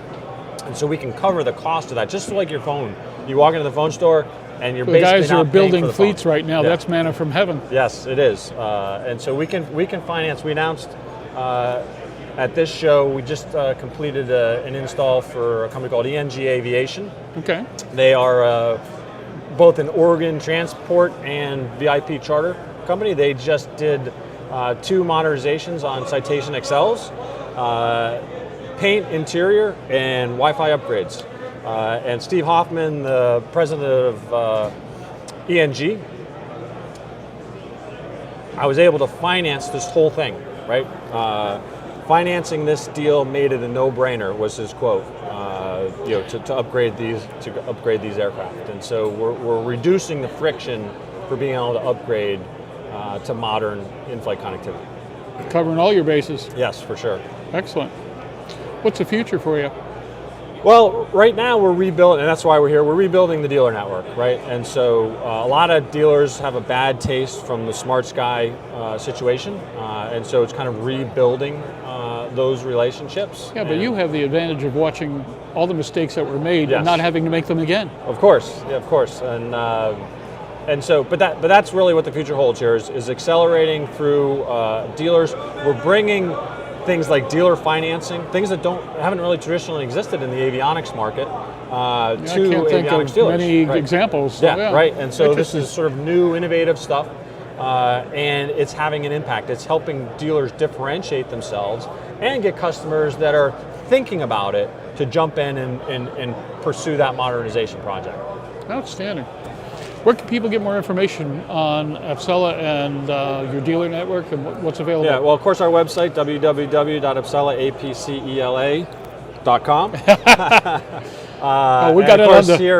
O: and so we can cover the cost of that, just like your phone. You walk into the phone store, and you're
H: the
O: basically
H: guys who
O: not
H: are building
O: paying for the
H: fleets
O: phone.
H: right now,
O: Yeah.
H: that's manna from heaven.
O: Yes, it is, and so we can finance. We announced at this show we just completed an install for a company called Duncan Aviation.
H: Okay.
O: They are both an Oregon transport and VIP charter company. They just did 2 modernizations on Citation XLs, paint, interior, and Wi-Fi upgrades. And Steve Hoffman, the president of ENG, I was able to finance this whole thing, right? Financing this deal made it a no-brainer, was his quote. To upgrade these aircraft, and so we're reducing the friction for being able to upgrade to modern in-flight connectivity.
H: Covering all your bases.
O: Yes, for sure.
H: Excellent. What's the future for you?
O: Well, right now we're rebuilding, and that's why we're here. We're rebuilding the dealer network, right? And so a lot of dealers have a bad taste from the Smart Sky situation, and so it's kind of rebuilding those relationships.
H: Yeah, but you have the advantage of watching all the mistakes that were made
O: Yes.
H: and not having to make them again.
O: Of course, yeah, of course, and so, but that's really what the future holds here is accelerating through dealers. We're bringing things like dealer financing, things that haven't really traditionally existed in the avionics market, to
H: I can't think
O: avionics
H: of
O: dealers.
H: many
O: Right.
H: examples. So,
O: Yeah, right. And so this
H: Interesting.
O: is sort of new, innovative stuff, and it's having an impact. It's helping dealers differentiate themselves and get customers that are thinking about it to jump in and pursue that modernization project.
H: Outstanding. Where can people get more information on Apcela and your dealer network and what's available?
O: Yeah, well, of course, our website, www.apcela.com.
H: We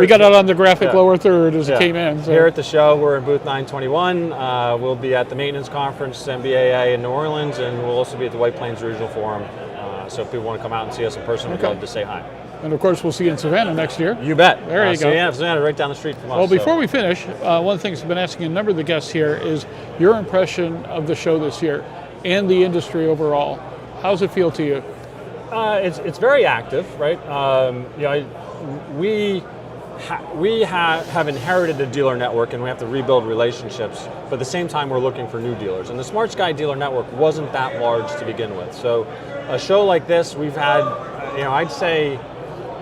H: got it on the graphic lower third as it came in. So.
O: Here at the show, we're in booth 921. We'll be at the maintenance conference, MBAA in New Orleans, and we'll also be at the White Plains Regional Forum. So if people want to come out and see us in person, we'd love to say hi.
H: And of course, we'll see you in Savannah next year.
O: You bet.
H: There you go.
O: Savannah, right down the street from us.
H: Well, before we finish, one of the things I've been asking a number of the guests here is your impression of the show this year and the industry overall. How's it feel to you?
O: It's very active, right? We have inherited a dealer network, and we have to rebuild relationships. But at the same time, we're looking for new dealers, and the Smart Sky dealer network wasn't that large to begin with. So, a show like this, we've had, I'd say,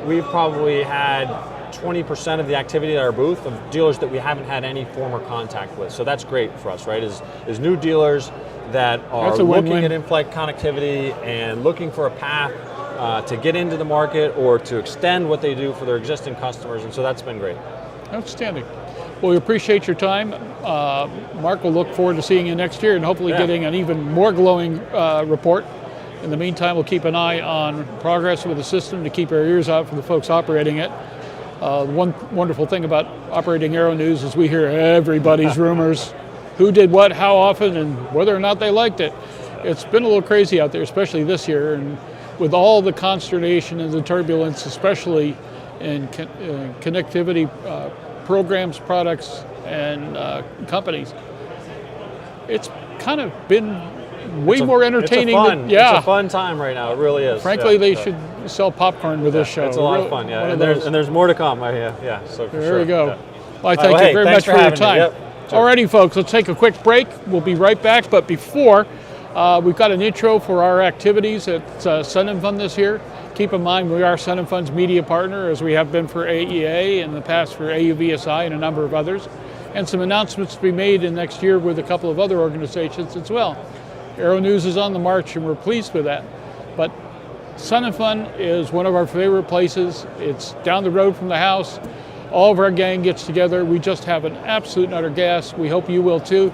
O: we've probably had 20% of the activity at our booth of dealers that we haven't had any former contact with. So that's great for us, right? Is new dealers that are looking at in-flight connectivity and looking for a path to get into the market or to extend what they do for their existing customers, and so that's been great.
H: Outstanding. Well, we appreciate your time. Mark will look forward to seeing you next year and hopefully getting an even more glowing report. In the meantime, we'll keep an eye on progress with the system to keep our ears out for the folks operating it. One wonderful thing about operating Aero-News is we hear everybody's rumors, who did what, how often, and whether or not they liked it. It's been a little crazy out there, especially this year, and with all the consternation and the turbulence, especially in connectivity programs, products, and companies. It's kind of been way more entertaining.
O: It's a fun time right now. It really is.
H: Frankly, they should sell popcorn with this show.
O: It's a lot of fun, and there's more to come. So for
H: there we go.
O: Yeah.
H: Well, I thank you very much for your time.
O: Yep.
H: Alrighty, folks, let's take a quick break. We'll be right back. But before, we've got an intro for our activities at Sun and Fun this year. Keep in mind, we are Sun and Fun's media partner, as we have been for AEA, in the past for AUVSI and a number of others. And some announcements to be made in next year with a couple of other organizations as well. Aero-News is on the march, and we're pleased with that. But Sun and Fun is one of our favorite places. It's down the road from the house. All of our gang gets together. We just have an absolute and utter gas. We hope you will too.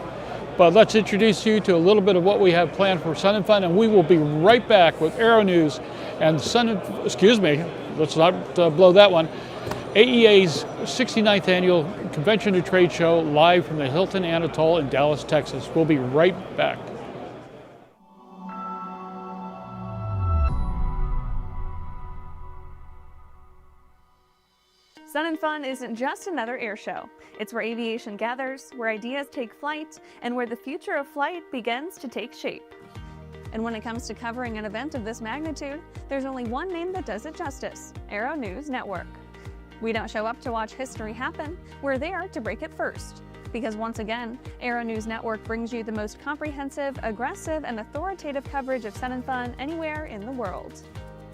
H: But let's introduce you to a little bit of what we have planned for Sun and Fun, and we will be right back with Aero-News and let's not blow that one. AEA's 69th Annual Convention and Trade Show, live from the Hilton Anatole in Dallas, Texas. We'll be right back.
P: Sun & Fun isn't just another air show. It's where aviation gathers, where ideas take flight, and where the future of flight begins to take shape. And when it comes to covering an event of this magnitude, there's only one name that does it justice: Aero-News Network. We don't show up to watch history happen, we're there to break it first. Because once again, Aero-News Network brings you the most comprehensive, aggressive, and authoritative coverage of Sun & Fun anywhere in the world.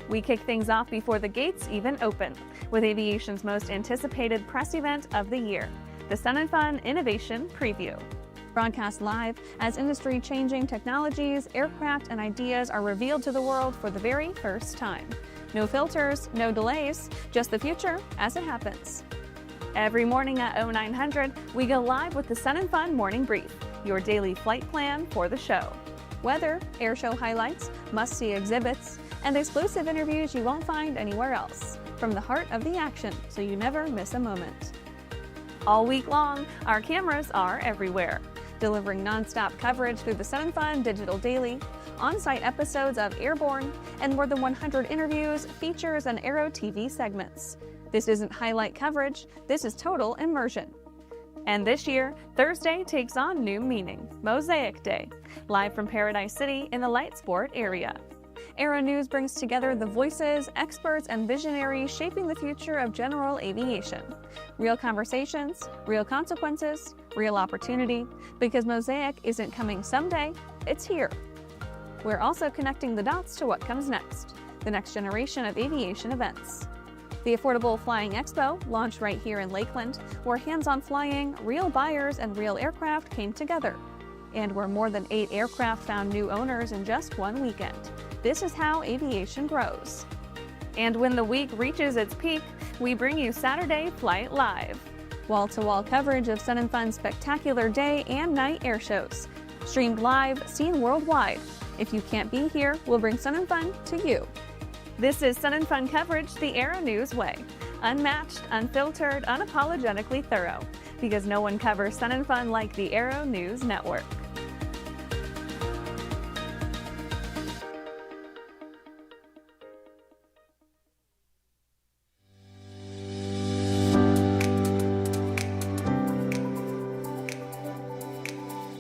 P: We kick things off before the gates even open, with aviation's most anticipated press event of the year, the Sun & Fun Innovation Preview. Broadcast live as industry-changing technologies, aircraft, and ideas are revealed to the world for the very first time. No filters, no delays, just the future as it happens. Every morning at 0900, we go live with the Sun & Fun Morning Brief, your daily flight plan for the show. Weather, airshow highlights, must-see exhibits, and exclusive interviews you won't find anywhere else. From the heart of the action, so you never miss a moment. All week long, our cameras are everywhere, delivering non-stop coverage through the Sun & Fun Digital Daily, on-site episodes of Airborne, and more than 100 interviews, features, and Aero-TV segments. This isn't highlight coverage, this is total immersion. And this year, Thursday takes on new meaning, Mosaic Day, live from Paradise City in the light sport area. Aero-News brings together the voices, experts, and visionaries shaping the future of general aviation. Real conversations, real consequences, real opportunity, because Mosaic isn't coming someday, it's here. We're also connecting the dots to what comes next, the next generation of aviation events. The Affordable Flying Expo launched right here in Lakeland, where hands-on flying, real buyers, and real aircraft came together, and where more than 8 aircraft found new owners in just one weekend. This is how aviation grows. And when the week reaches its peak, we bring you Saturday Flight Live. Wall-to-wall coverage of Sun & Fun's spectacular day and night air shows. Streamed live, seen worldwide. If you can't be here, we'll bring Sun & Fun to you. This is Sun & Fun coverage the Aero-News way. Unmatched, unfiltered, unapologetically thorough. Because no one covers Sun & Fun like the Aero-News Network.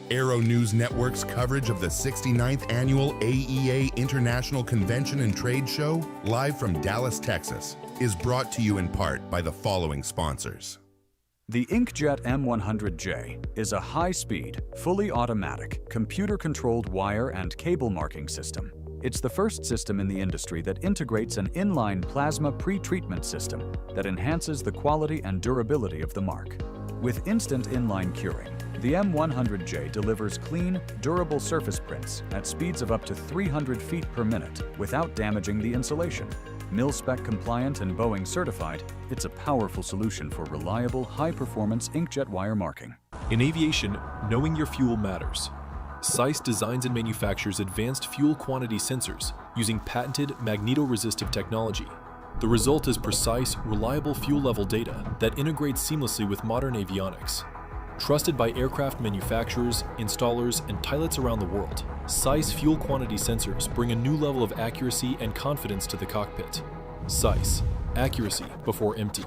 A: Aero-News Network's coverage of the 69th Annual AEA International Convention and Trade Show, live from Dallas, Texas, is brought to you in part by the following sponsors.
E: The Inkjet M100J is a high-speed, fully automatic, computer-controlled wire and cable marking system. It's the first system in the industry that integrates an inline plasma pre-treatment system that enhances the quality and durability of the mark. With instant inline curing, the M100J delivers clean, durable surface prints at speeds of up to 300 feet per minute without damaging the insulation. Mil-spec compliant and Boeing certified, it's a powerful solution for reliable, high-performance inkjet wire marking.
J: In aviation, knowing your fuel matters. SAIS designs and manufactures advanced fuel quantity sensors using patented magneto-resistive technology. The result is precise, reliable fuel level data that integrates seamlessly with modern avionics. Trusted by aircraft manufacturers, installers, and pilots around the world, SAIS fuel quantity sensors bring a new level of accuracy and confidence to the cockpit. SAIS, accuracy before empty.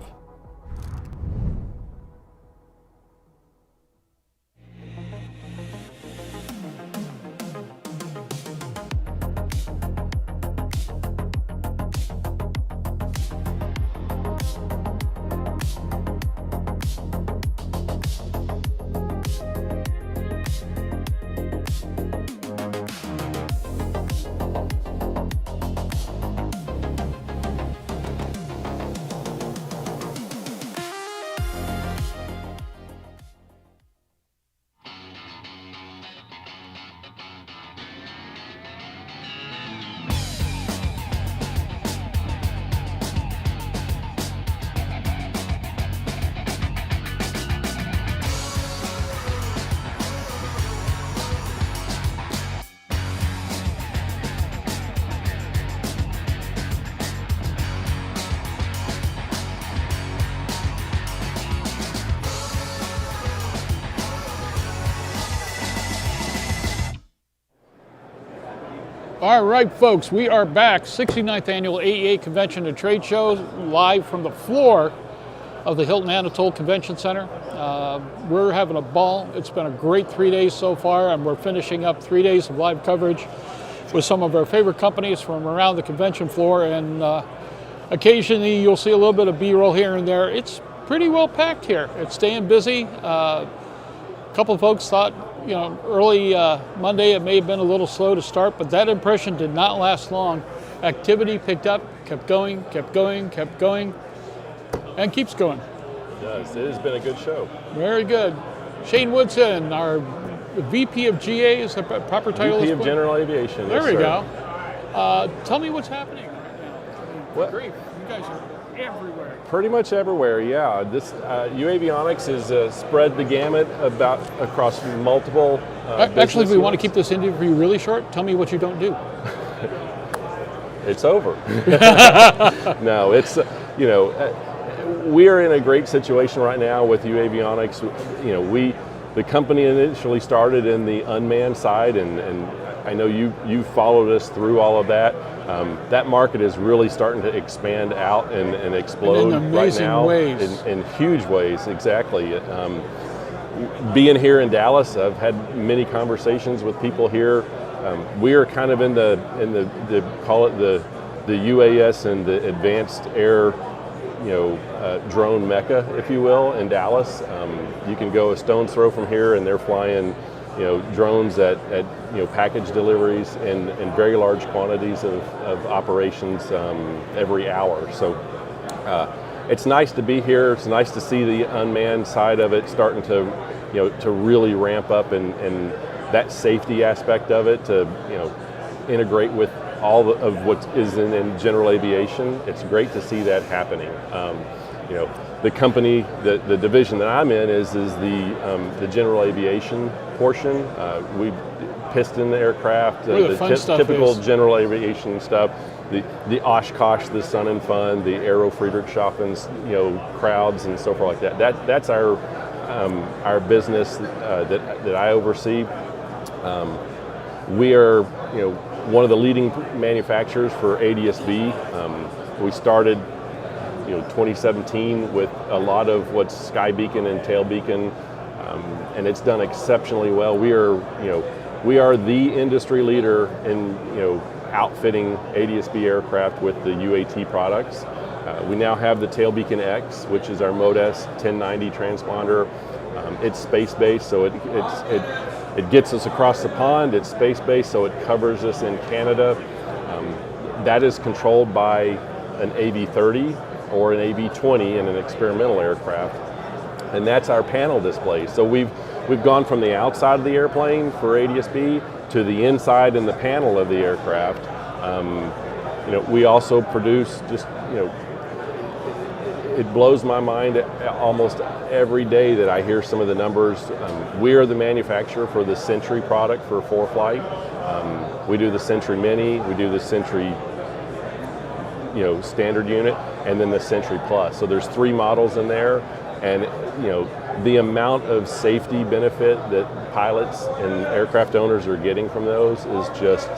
H: All right, folks, we are back. 69th Annual AEA Convention and Trade Show, live from the floor of the Hilton Anatole Convention Center. We're having a ball. It's been a great 3 days so far, and we're finishing up 3 days of live coverage with some of our favorite companies from around the convention floor, and occasionally you'll see a little bit of B-roll here and there. It's pretty well packed here. It's staying busy. A couple of folks thought, early Monday it may have been a little slow to start, but that impression did not last long. Activity picked up, kept going, and keeps going.
Q: It does. It has been a good show.
H: Very good. Shane Woodson, our VP of GA, is the proper title?
Q: VP of General Aviation.
H: There
Q: yes,
H: we
Q: sir.
H: go. Tell me what's happening right now.
Q: What?
H: Great. You guys are everywhere.
Q: Pretty much everywhere, yeah. This UAvionics has spread the gamut across multiple
H: Actually, if we want to keep this interview really short, tell me what you don't do.
Q: It's over. No, it's, we are in a great situation right now with UAvionics. The company initially started in the unmanned side, and I know you followed us through all of that. That market is really starting to expand out and explode right now in huge ways. Exactly. Being here in Dallas, I've had many conversations with people here. We are kind of in the call it the UAS and the advanced air drone mecca, if you will, in Dallas. You can go a stone's throw from here, and they're flying, drones at package deliveries in very large quantities of operations every hour. So it's nice to be here. It's nice to see the unmanned side of it starting to really ramp up, and that safety aspect of it to integrate with all of what is in general aviation. It's great to see that happening. The company, the division that I'm in is the general aviation portion. We piston aircraft, the typical general aviation stuff, the Oshkosh, the Sun and Fun, the Aero Friedrichshafen, crowds and so forth like that. That's our business that I oversee. We are, one of the leading manufacturers for ADS-B. We started, 2017 with a lot of what's sky beacon and tail beacon, and it's done exceptionally well. We are the industry leader in, outfitting ADS-B aircraft with the UAT products. We now have the tail beacon X, which is our Mode S 1090 transponder. It's space-based, so it gets us across the pond. It's space-based, so it covers us in Canada. That is controlled by an AV-30 or an AV-20 in an experimental aircraft, and that's our panel display. So we've gone from the outside of the airplane for ADS-B to the inside in the panel of the aircraft. We also produce just, it blows my mind almost every day that I hear some of the numbers. We are the manufacturer for the Century product for ForeFlight. We do the Century Mini, we do the Century standard unit, and then the Century Plus. So there's 3 models in there, and the amount of safety benefit that pilots and aircraft owners are getting from those is just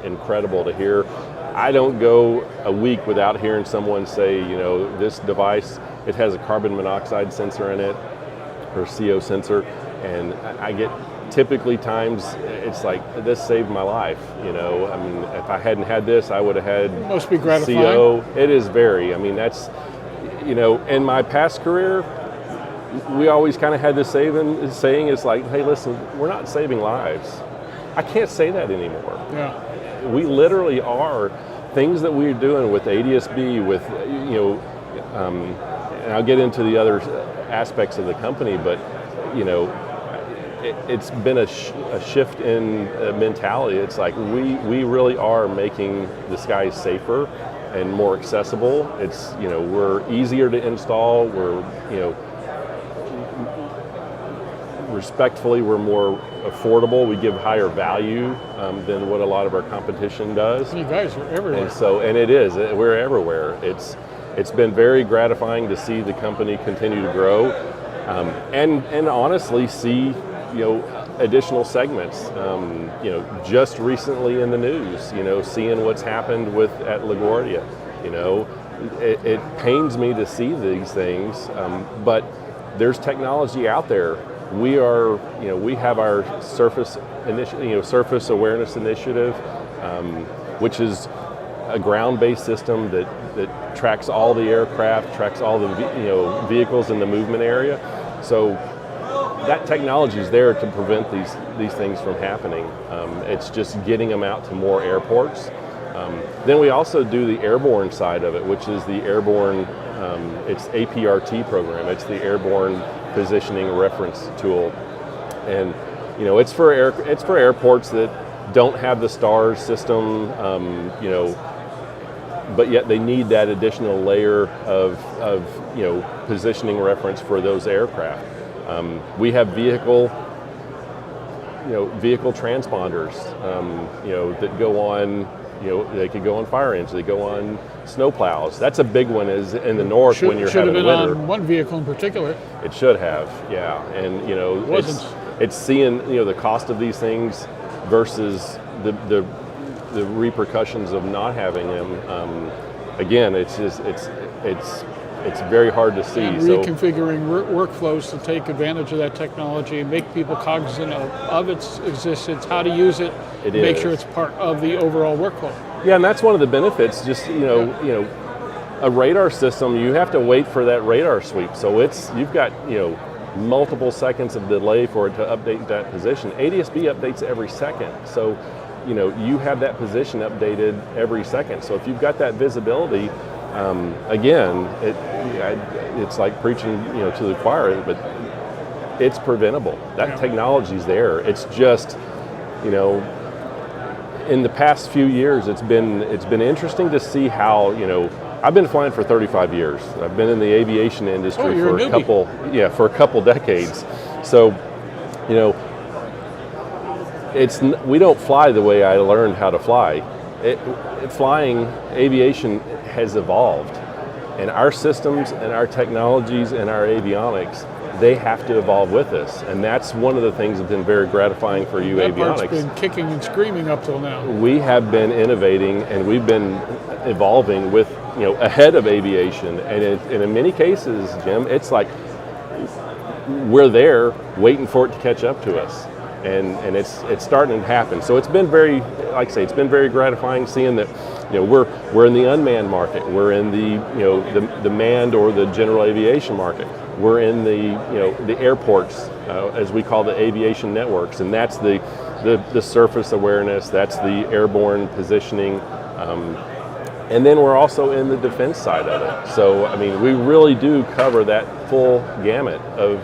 Q: incredible to hear. I don't go a week without hearing someone say, this device, it has a carbon monoxide sensor in it, or CO sensor, and I get typically times it's like, this saved my life. If I hadn't had this, I would have had
H: must be gratifying.
Q: CO. It is very. That's, in my past career, we always kind of had this saying, it's like, hey, listen, we're not saving lives. I can't say that anymore.
H: Yeah.
Q: We literally are. Things that we're doing with ADS-B, with, and I'll get into the other aspects of the company, but, it's been a shift in mentality. It's like we really are making the skies safer and more accessible. It's, we're easier to install. We're, respectfully, we're more affordable. We give higher value than what a lot of our competition does.
H: You guys are everywhere.
Q: And it is. We're everywhere. It's been very gratifying to see the company continue to grow, and honestly see additional segments. Just recently in the news, seeing what's happened at LaGuardia. it pains me to see these things, but there's technology out there. We have our surface awareness initiative, which is a ground-based system that tracks all the aircraft, tracks all the vehicles in the movement area. So that technology is there to prevent these things from happening. It's just getting them out to more airports. Then we also do the airborne side of it, which is the airborne, it's APRT program. It's the Airborne Positioning Reference Tool, and it's for airports that don't have the STARS system, but yet they need that additional layer of positioning reference for those aircraft. We have vehicle transponders, that go on. They could go on fire engines, they go on snow plows. That's a big one is in the north when you're having winter.
H: Should have been on one vehicle in particular.
Q: It should have, yeah. And it's seeing the cost of these things versus the repercussions of not having them. Again, it's very hard to see.
H: And reconfiguring workflows to take advantage of that technology and make people cognizant of its existence, how to use it, make sure it's part of the overall workflow.
Q: Yeah, and that's one of the benefits. Just a radar system, you have to wait for that radar sweep. So you've got multiple seconds of delay for it to update that position. ADS-B updates every second. So you have that position updated every second. So if you've got that visibility, again, it's like preaching, to the choir, but it's preventable. That technology's there. It's just, in the past few years, it's been interesting to see how, I've been flying for 35 years. I've been in the aviation industry for a couple decades. So, we don't fly the way I learned how to fly. Flying aviation has evolved, and our systems and our technologies and our avionics, they have to evolve with us, and that's one of the things that's been very gratifying for UAvionics.
H: That part's been kicking and screaming up till now.
Q: We have been innovating and we've been evolving with ahead of aviation, and in many cases, Jim, it's like we're there waiting for it to catch up to us. And it's starting to happen. So it's been very, like I say, it's been very gratifying seeing that, we're in the unmanned market, we're in the manned or the general aviation market, we're in the airports, as we call the aviation networks, and that's the surface awareness, that's the airborne positioning, and then we're also in the defense side of it. So I mean, we really do cover that full gamut of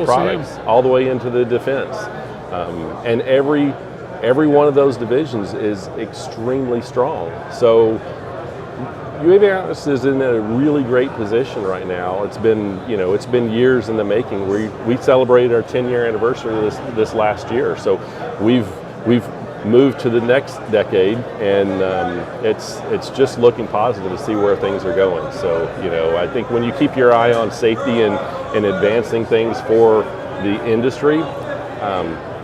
Q: products, all the way into the defense. And every one of those divisions is extremely strong. So UAvionics is in a really great position right now. It's been years in the making. We celebrated our 10-year anniversary this last year. So we've moved to the next decade, and it's just looking positive to see where things are going. So I think when you keep your eye on safety and advancing things for the industry,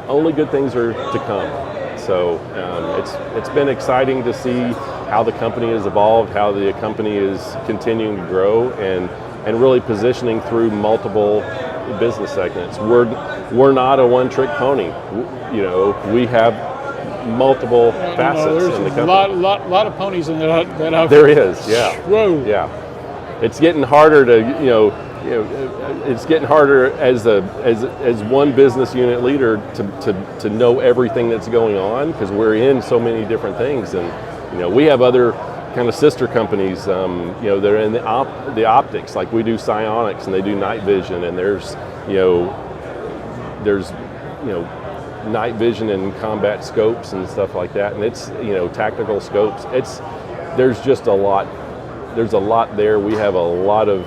Q: only good things are to come. So it's been exciting to see how the company has evolved, how the company is continuing to grow, and really positioning through multiple business segments. We're not a one-trick pony. We have multiple facets in the company.
H: There's a lot of ponies in that outfit.
Q: There is, yeah.
H: Whoa.
Q: Yeah. It's getting harder to, it's getting harder as one business unit leader to know everything that's going on, because we're in so many different things, and we have other kind of sister companies, that are in the optics, like we do psionics and they do night vision, and there's night vision and combat scopes and stuff like that, and it's tactical scopes. There's just a lot. There's a lot there. We have a lot of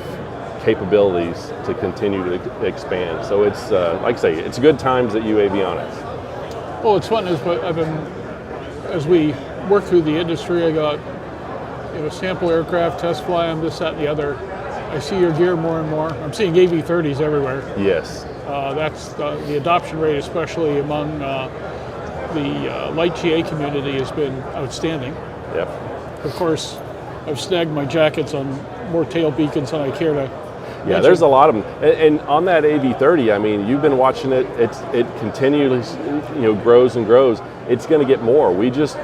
Q: capabilities to continue to expand. So it's like I say, it's good times at UAvionics.
H: Well, it's fun as we work through the industry. I got sample aircraft, test fly them, this, that, and the other. I see your gear more and more. I'm seeing AV-30s everywhere.
Q: Yes.
H: That's the adoption rate, especially among the light GA community, has been outstanding.
Q: Yep.
H: Of course, I've snagged my jackets on more tail beacons than I care to.
Q: Yeah, there's a lot of them. And on that AV30, I mean, you've been watching it. It continually, grows and grows. It's going to get more. We just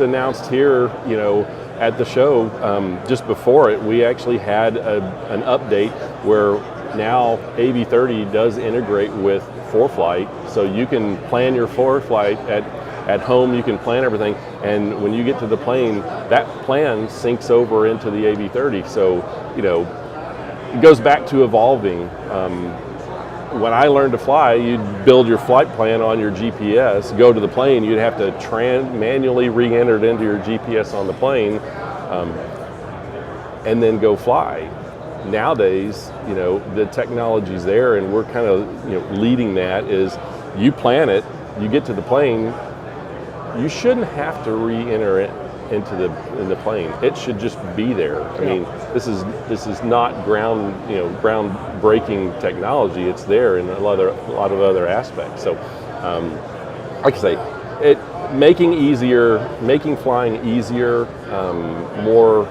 Q: announced here, at the show, just before it, we actually had an update where now AV30 does integrate with ForeFlight, so you can plan your ForeFlight at home. You can plan everything, and when you get to the plane, that plan syncs over into the AV30. So, it goes back to evolving. When I learned to fly, you'd build your flight plan on your GPS, go to the plane, you'd have to manually re-enter it into your GPS on the plane, and then go fly. Nowadays, the technology's there, and we're kind of, leading that. Is you plan it, you get to the plane, you shouldn't have to re-enter it in the plane. It should just be there. I mean, this is not groundbreaking technology. It's there in a lot of other aspects. So, like I say, making flying easier, more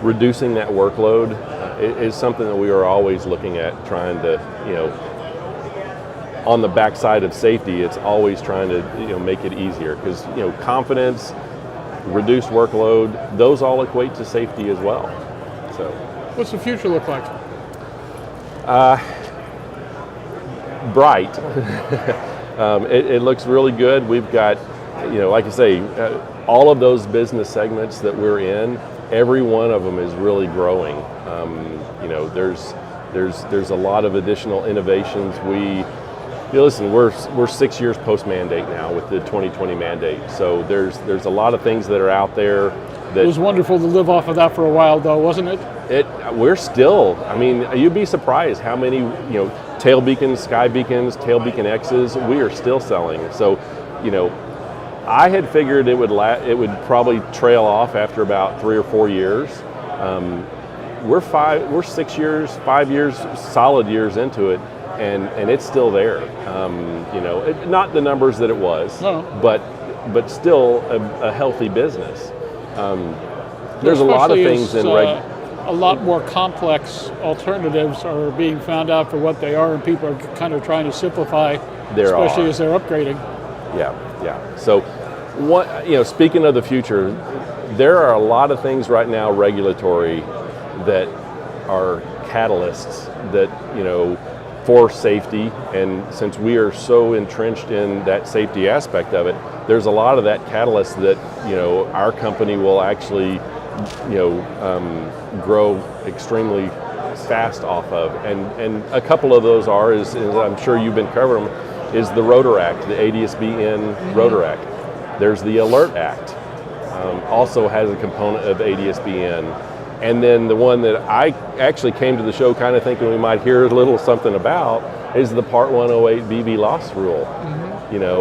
Q: reducing that workload is something that we are always looking at, trying to, on the backside of safety, it's always trying to, make it easier, because, confidence, reduced workload, those all equate to safety as well. So,
H: what's the future look like?
Q: Bright. It looks really good. We've got, like I say, all of those business segments that we're in, every one of them is really growing. There's a lot of additional innovations. Listen, we're 6 years post-mandate now with the 2020 mandate. So there's a lot of things that are out there. That
H: it was wonderful to live off of that for a while, though, wasn't it?
Q: We're still, you'd be surprised how many, tail beacons, sky beacons, tail beacon X's, we are still selling. So, I had figured it would probably trail off after about 3 or 4 years. We're 6 years, 5 years, solid years into it. And it's still there, not the numbers that it was, but still a healthy business. There's a lot of things
H: a lot more complex alternatives are being found out for what they are, and people are kind of trying to simplify, especially as they're upgrading.
Q: Yeah. So, speaking of the future, there are a lot of things right now regulatory that are catalysts that for safety, and since we are so entrenched in that safety aspect of it, there's a lot of that catalyst that our company will actually grow extremely fast off of, and a couple of those is I'm sure you've been covering them, is the Rotor Act, the ADS-BN Rotor Act. There's the Alert Act, also has a component of ADS-BN. And then the one that I actually came to the show kind of thinking we might hear a little something about is the Part 108 BB loss rule.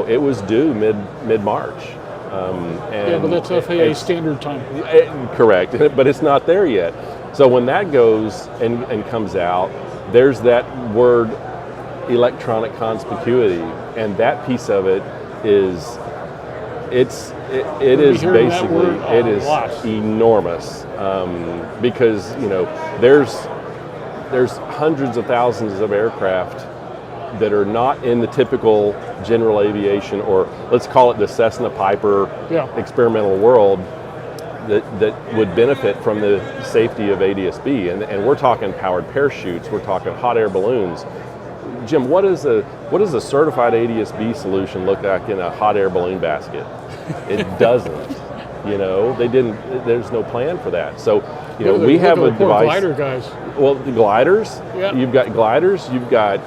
Q: It was due mid-March.
H: But that's FAA standard time.
Q: Correct, but it's not there yet. So when that goes and comes out, there's that word electronic conspicuity, and that piece of it is it is basically enormous, because there's hundreds of thousands of aircraft that are not in the typical general aviation, or let's call it the Cessna Piper experimental world, that would benefit from the safety of ADS-B, and we're talking powered parachutes, we're talking hot air balloons. Jim, what does a certified ADS-B solution look like in a hot air balloon basket? It doesn't. They didn't. There's no plan for that. So, we have a device.
H: Glider guys.
Q: Well, the gliders.
H: Yeah.
Q: You've got gliders. You've got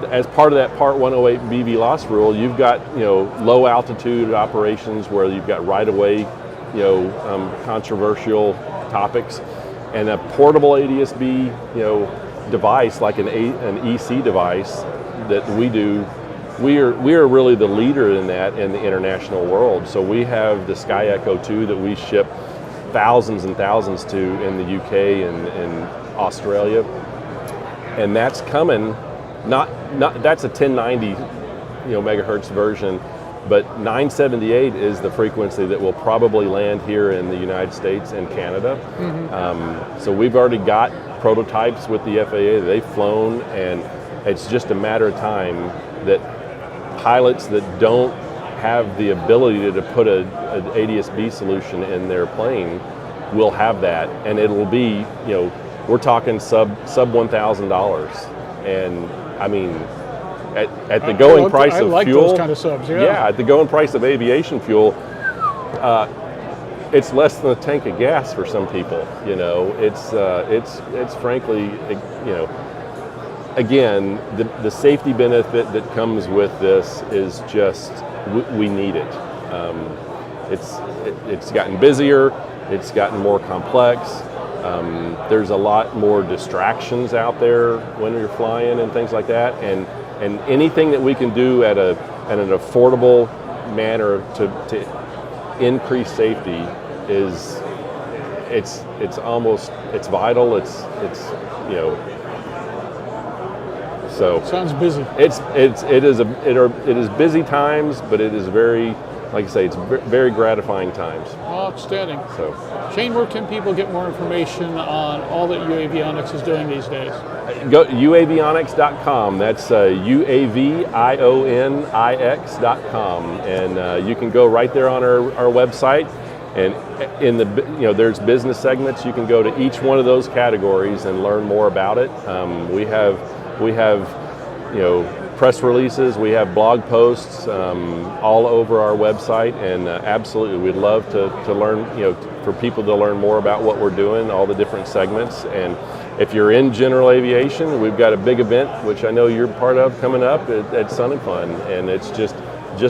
Q: as part of that Part 108 BB loss rule, you've got low altitude operations where you've got right of way, controversial topics, and a portable ADS-B, device like an EC device that we do. We are really the leader in that in the international world. So we have the Sky Echo 2 that we ship thousands and thousands to in the UK and Australia, and that's coming. Not that's a 1090 megahertz version. But 978 is the frequency that will probably land here in the United States and Canada. So we've already got prototypes with the FAA. They've flown, and it's just a matter of time that pilots that don't have the ability to put an ADS-B solution in their plane will have that, and it'll be, we're talking sub $1,000, and I mean, at the going price of
H: like
Q: fuel,
H: those kind of subs,
Q: at the going price of aviation fuel, it's less than a tank of gas for some people. It's frankly, again, the safety benefit that comes with this is just, we need it. It's gotten busier, it's gotten more complex. There's a lot more distractions out there when you're flying and things like that, and anything that we can do at an affordable manner to increase safety is vital. So
H: sounds busy.
Q: It is busy times, but it is very, like I say, it's very gratifying times.
H: Outstanding.
Q: So,
H: Shane, where can people get more information on all that UAvionics is doing these days?
Q: Go UAvionics.com. That's UAVIONIX.com, and you can go right there on our website. And in there's business segments. You can go to each one of those categories and learn more about it. We have press releases, we have blog posts all over our website, and absolutely we'd love to learn, for people to learn more about what we're doing, all the different segments. And if you're in general aviation, we've got a big event, which I know you're part of, coming up at Sun and Fun, and it's just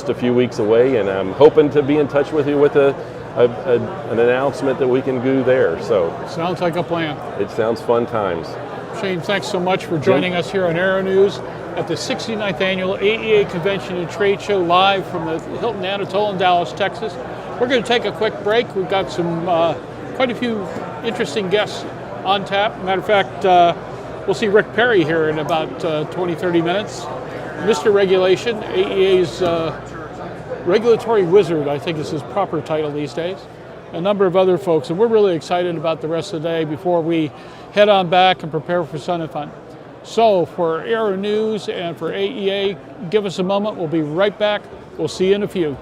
Q: a few weeks away, and I'm hoping to be in touch with you with an announcement that we can do there. So
H: sounds like a plan.
Q: It sounds fun times.
H: Shane, thanks so much for joining us here on Aero-News at the 69th Annual AEA Convention and Trade Show, live from the Hilton Anatole in Dallas, Texas. We're going to take a quick break. We've got some quite a few interesting guests on tap. Matter of fact, we'll see Rick Perry here in about 20-30 minutes. Mr. Regulation, AEA's regulatory wizard, I think is his proper title these days. A number of other folks, and we're really excited about the rest of the day before we head on back and prepare for Sun and Fun. So for Aero-News and for AEA, give us a moment. We'll be right back. We'll see you in a few.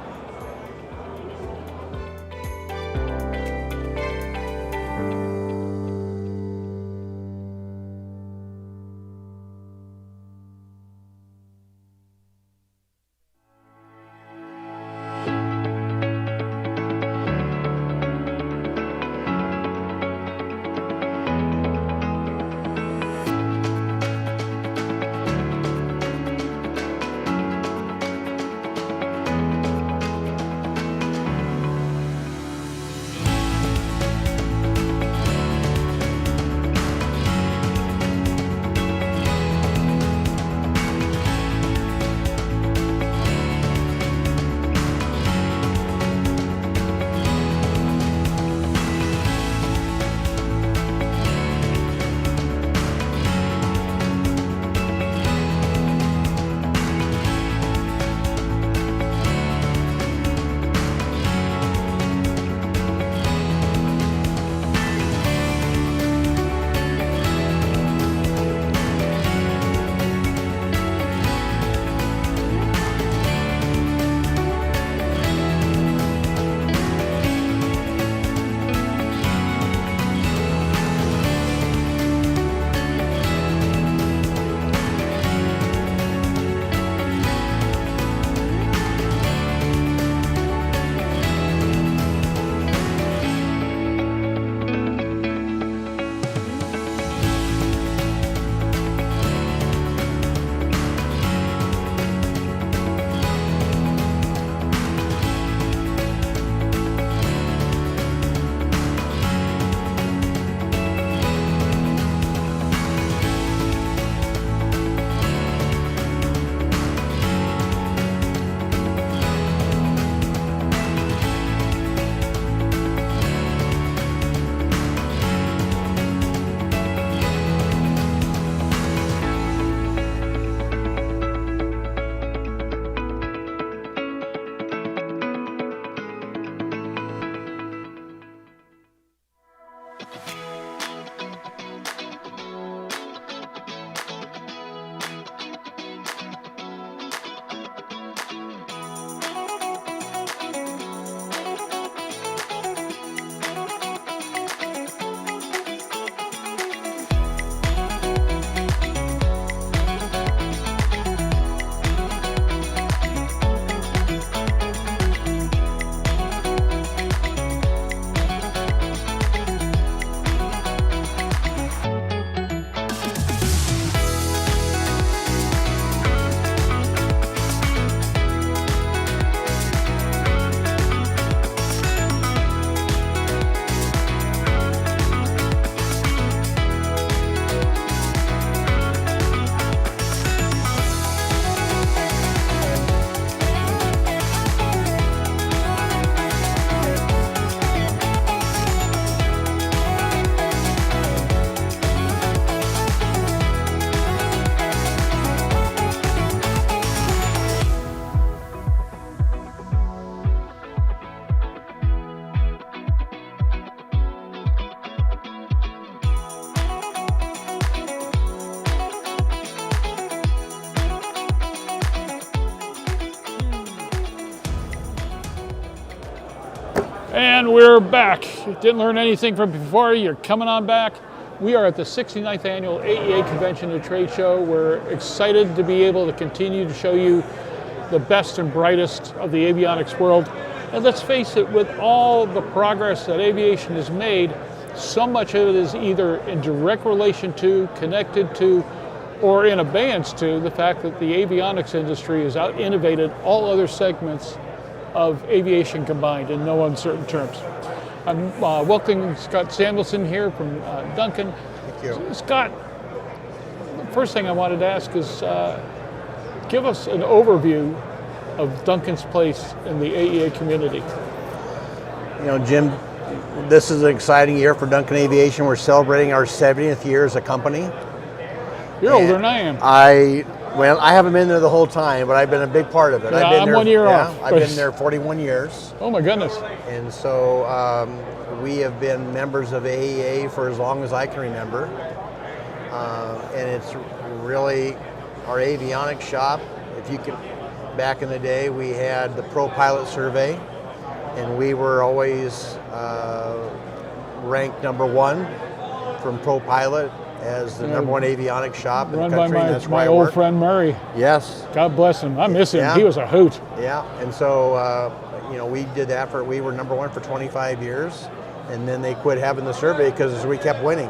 H: And we're back. Didn't learn anything from before. You're coming on back. We are at the 69th Annual AEA Convention and Trade Show. We're excited to be able to continue to show you the best and brightest of the avionics world. And let's face it, with all the progress that aviation has made, so much of it is either in direct relation to, connected to, or in abeyance to the fact that the avionics industry has out-innovated all other segments of aviation combined in no uncertain terms. I'm welcoming Scott Samuelson here from Duncan.
R: Thank you.
H: Scott, the first thing I wanted to ask is give us an overview of Duncan's place in the AEA community.
R: You know, Jim, this is an exciting year for Duncan Aviation. We're celebrating our 70th year as a company.
H: You're older than I am.
R: Well, I haven't been there the whole time, but I've been a big part of it.
H: Yeah,
R: I've been
H: I'm
R: there,
H: 1 year off.
R: I've been there 41 years.
H: Oh my goodness.
R: And so we have been members of AEA for as long as I can remember. And it's really our avionics shop. If you can, back in the day, we had the Pro Pilot Survey, and we were always ranked #1 from Pro Pilot as the #1 avionics shop in the country.
H: Run by
R: That's why
H: my
R: I
H: old
R: work.
H: friend Murray.
R: Yes.
H: God bless him. I miss him.
R: Yeah.
H: He was a hoot.
R: Yeah, and so you know, we did that we were #1 for 25 years, and then they quit having the survey because we kept winning.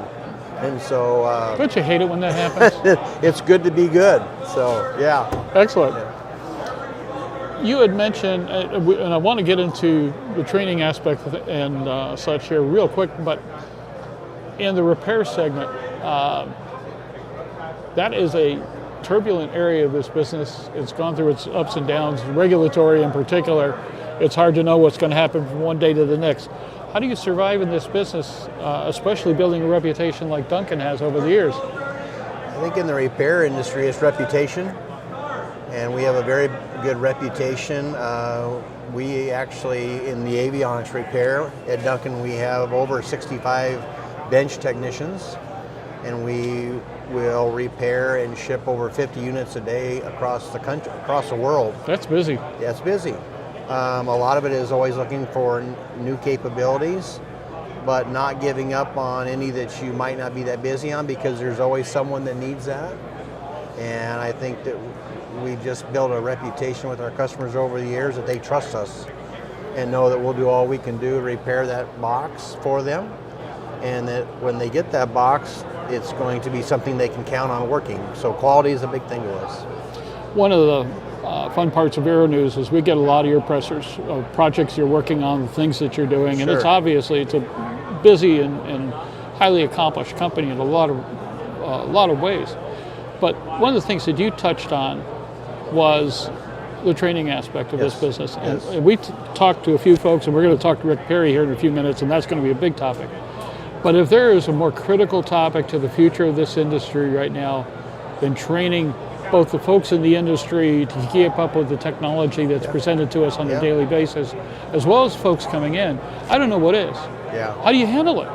R: And so
H: Don't you hate it when that happens?
R: it's good to be good. So yeah.
H: Excellent. You had mentioned, and I want to get into the training aspect and such here real quick, but in the repair segment, that is a turbulent area of this business. It's gone through its ups and downs, regulatory in particular. It's hard to know what's going to happen from one day to the next. How do you survive in this business, especially building a reputation like Duncan has over the years?
R: I think in the repair industry, it's reputation, and we have a very good reputation. We actually, in the avionics repair at Duncan, we have over 65 bench technicians, and we will repair and ship over 50 units a day across the country, across the world.
H: That's busy.
R: Yeah, it's busy. A lot of it is always looking for new capabilities, but not giving up on any that you might not be that busy on, because there's always someone that needs that. And I think that we've just built a reputation with our customers over the years that they trust us and know that we'll do all we can do to repair that box for them, and that when they get that box, it's going to be something they can count on working. So quality is a big thing to us.
H: One of the fun parts of Aero-News is we get a lot of your pressers, projects you're working on, the things that you're doing, and it's obviously it's a busy and highly accomplished company in a lot of ways. But one of the things that you touched on was the training aspect of this business. And we talked to a few folks, and we're going to talk to Rick Perry here in a few minutes, and that's going to be a big topic. But if there is a more critical topic to the future of this industry right now than training both the folks in the industry to keep up with the technology that's presented to us on a daily basis, as well as folks coming in, I don't know what is.
R: Yeah.
H: How do you handle it?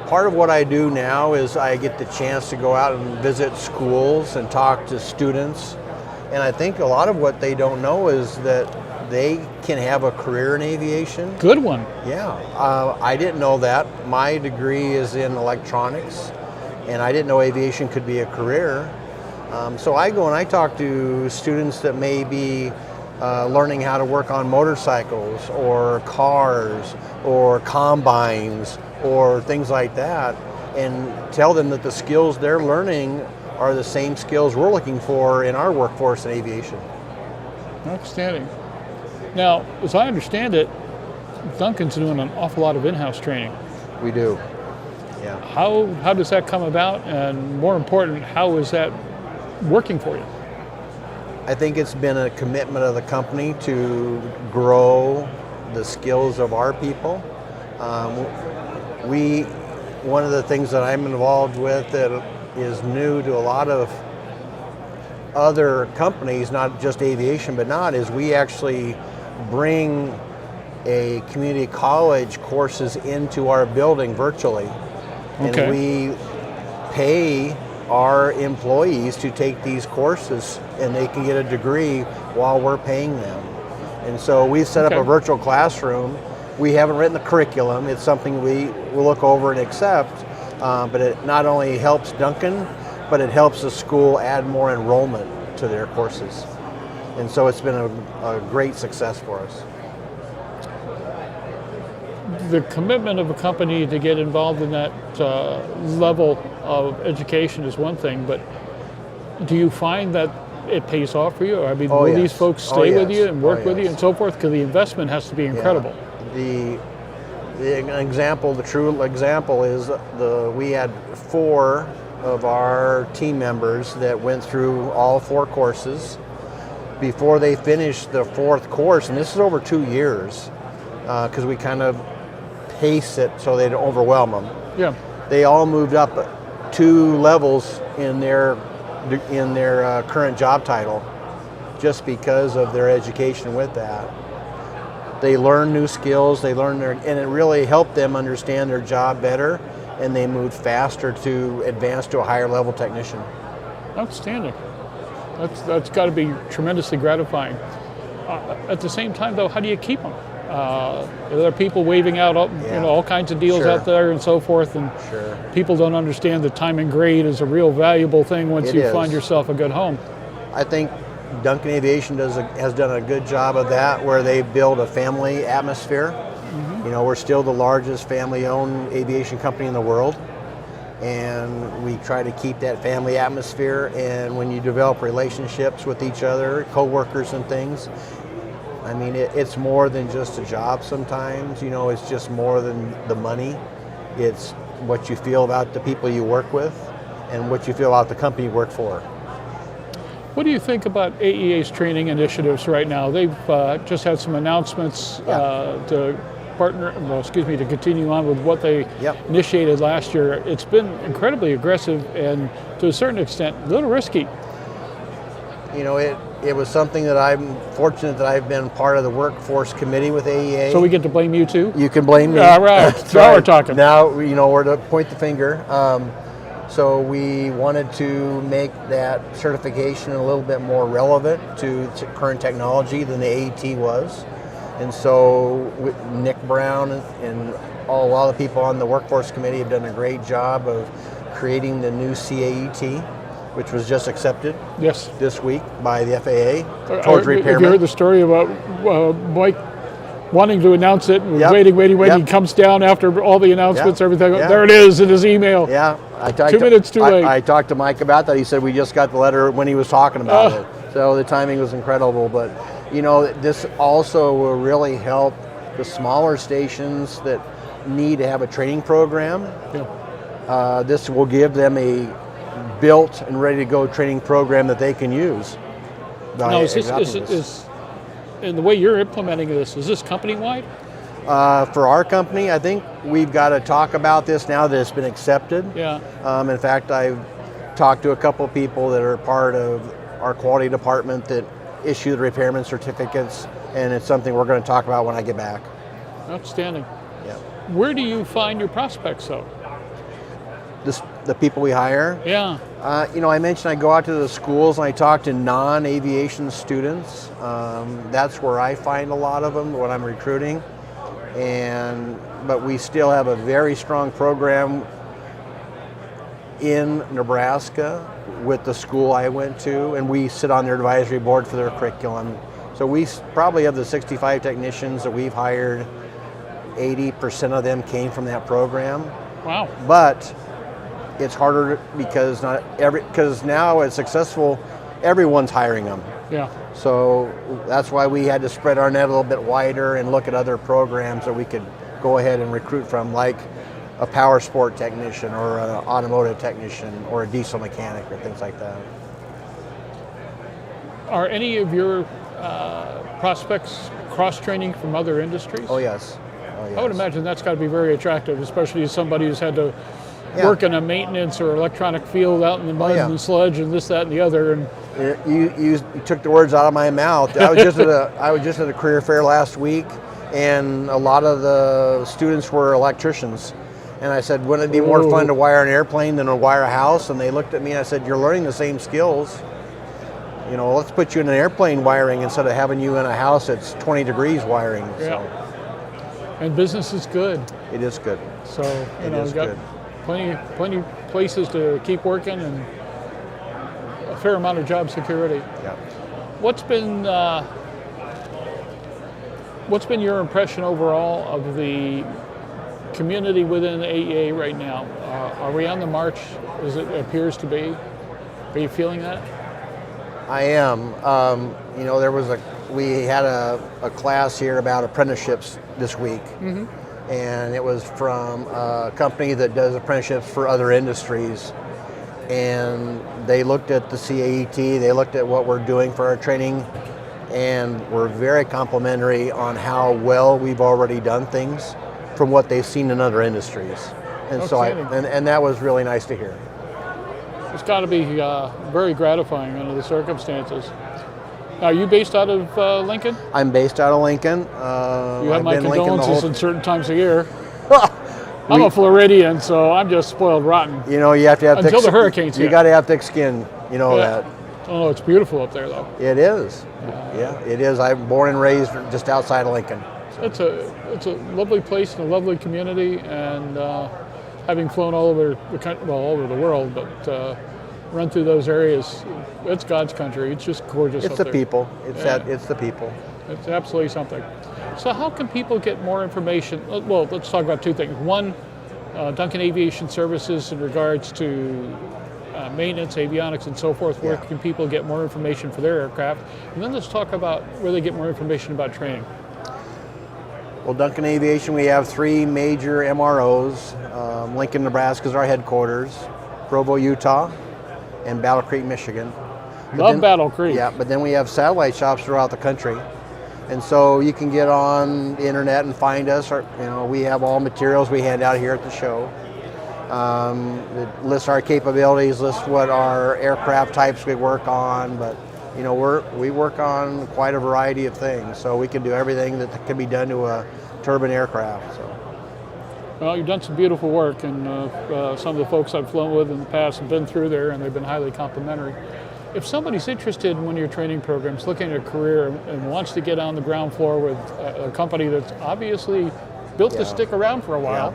R: Part of what I do now is I get the chance to go out and visit schools and talk to students. And I think a lot of what they don't know is that they can have a career in aviation.
H: Good one.
R: Yeah. I didn't know that. My degree is in electronics, and I didn't know aviation could be a career. So I go and I talk to students that may be learning how to work on motorcycles or cars or combines or things like that, and tell them that the skills they're learning are the same skills we're looking for in our workforce in aviation.
H: Outstanding. Now, as I understand it, Duncan's doing an awful lot of in-house training.
R: We do. Yeah.
H: How does that come about, and more important, how is that working for you?
R: I think it's been a commitment of the company to grow the skills of our people. One of the things that I'm involved with that is new to a lot of other companies, not just aviation, but not, is we actually bring a community college courses into our building virtually.
H: Okay.
R: And we pay our employees to take these courses, and they can get a degree while we're paying them. And so we've set up
H: Okay.
R: a virtual classroom. We haven't written the curriculum. It's something we will look over and accept, but it not only helps Duncan, but it helps the school add more enrollment to their courses. And so it's been a great success for us.
H: The commitment of a company to get involved in that level of education is one thing, but do you find that it pays off for you? I mean, will these folks stay with you and work with you and so forth? Because the investment has to be incredible.
R: The true example is we had 4 of our team members that went through all 4 courses. Before they finished the 4th course, and this is over 2 years, because we kind of pace it so they don't overwhelm them.
H: Yeah.
R: They all moved up 2 levels in their current job title, just because of their education with that. They learn new skills. And it really helped them understand their job better, and they moved faster to advance to a higher level technician.
H: Outstanding. That's got to be tremendously gratifying. At the same time, though, how do you keep them? There are people waving out all kinds of deals out there and so forth, and people don't understand that time and grade is a real valuable thing once you find yourself a good home.
R: I think Duncan Aviation has done a good job of that, where they build a family atmosphere. You know, we're still the largest family-owned aviation company in the world, and we try to keep that family atmosphere. And when you develop relationships with each other, co-workers and things, I mean, it's more than just a job sometimes. You know, it's just more than the money. It's what you feel about the people you work with and what you feel about the company you work for.
H: What do you think about AEA's training initiatives right now? They've just had some announcements to continue on with what they initiated last year. It's been incredibly aggressive and, to a certain extent, a little risky.
R: You know, it was something that I'm fortunate that I've been part of the workforce committee with AEA.
H: So we get to blame you too?
R: You can blame me.
H: All right, now we're talking.
R: Now, you know, we're to point the finger. So we wanted to make that certification a little bit more relevant to current technology than the AET was. And so Nick Brown and a lot of the people on the workforce committee have done a great job of creating the new CAET, which was just accepted this week by the FAA towards repairment.
H: Have you heard the story about Mike wanting to announce it, and waiting, he comes down after all the announcements, everything, there it is in his email.
R: Yeah,
H: 2 minutes too late.
R: I talked to Mike about that. He said we just got the letter when he was talking about it. So the timing was incredible. But, you know, this also will really help the smaller stations that need to have a training program. This will give them a built and ready to go training program that they can use.
H: Now, and the way you're implementing this, is this company-wide?
R: For our company, I think we've got to talk about this now that it's been accepted.
H: Yeah.
R: In fact, I've talked to a couple of people that are part of our quality department that issue the repairman certificates, and it's something we're going to talk about when I get back.
H: Outstanding. Yeah. Where do you find your prospects, though?
R: The people we hire?
H: Yeah.
R: You know, I mentioned I go out to the schools and I talk to non-aviation students. That's where I find a lot of them when I'm recruiting. But we still have a very strong program in Nebraska with the school I went to, and we sit on their advisory board for their curriculum. So we probably have the 65 technicians that we've hired, 80% of them came from that program.
H: Wow.
R: But it's harder because now it's successful, everyone's hiring them.
H: Yeah.
R: So that's why we had to spread our net a little bit wider and look at other programs that we could go ahead and recruit from, like a power sport technician or an automotive technician or a diesel mechanic or things like that.
H: Are any of your prospects cross-training from other industries?
R: Oh, yes.
H: I would imagine that's got to be very attractive, especially as somebody who's had to work in a maintenance or electronic field out in the mud and sludge and this, that, and the other. And
R: you took the words out of my mouth. I was just at a career fair last week, and a lot of the students were electricians. And I said, wouldn't it be more fun to wire an airplane than to wire a house? And they looked at me and I said, you're learning the same skills. you know, let's put you in an airplane wiring instead of having you in a house that's 20 degrees wiring.
H: Yeah. And business is good.
R: It is good.
H: So, you know, we've got plenty places to keep working and a fair amount of job security.
R: Yeah.
H: What's been your impression overall of the community within the AEA right now? Are we on the march as it appears to be? Are you feeling that?
R: I am. You know, we had a class here about apprenticeships this week, and it was from a company that does apprenticeships for other industries. And they looked at the CAET, they looked at what we're doing for our training, and we're very complimentary on how well we've already done things from what they've seen in other industries. And so and that was really nice to hear.
H: It's got to be very gratifying under the circumstances. Are you based out of Lincoln?
R: I'm based out of Lincoln.
H: You have my condolences in certain times of year. I'm a Floridian, so I'm just spoiled rotten.
R: You know, you have to have
H: until the hurricanes.
R: You got to have thick skin. You know that.
H: Oh, it's beautiful up there, though.
R: It is. Yeah, it is. I'm born and raised just outside of Lincoln.
H: It's a lovely place and a lovely community, and having flown all over the country, well, all over the world, but run through those areas, it's God's country. It's just gorgeous.
R: It's the people. It's the people.
H: It's absolutely something. So how can people get more information? Well, let's talk about two things. One, Duncan Aviation Services in regards to maintenance, avionics, and so forth. Where can people get more information for their aircraft? And then let's talk about where they get more information about training.
R: Well, Duncan Aviation, we have 3 major MROs. Lincoln, Nebraska is our headquarters, Provo, Utah, and Battle Creek, Michigan.
H: Love Battle Creek.
R: Yeah, but then we have satellite shops throughout the country. And so you can get on the internet and find us. Or, you know, we have all materials we hand out here at the show. It lists our capabilities, lists what our aircraft types we work on, but you know, we work on quite a variety of things, so we can do everything that can be done to a turbine aircraft. So.
H: Well, you've done some beautiful work, and some of the folks I've flown with in the past have been through there, and they've been highly complimentary. If somebody's interested in one of your training programs, looking at a career, and wants to get on the ground floor with a company that's obviously built to stick around for a while,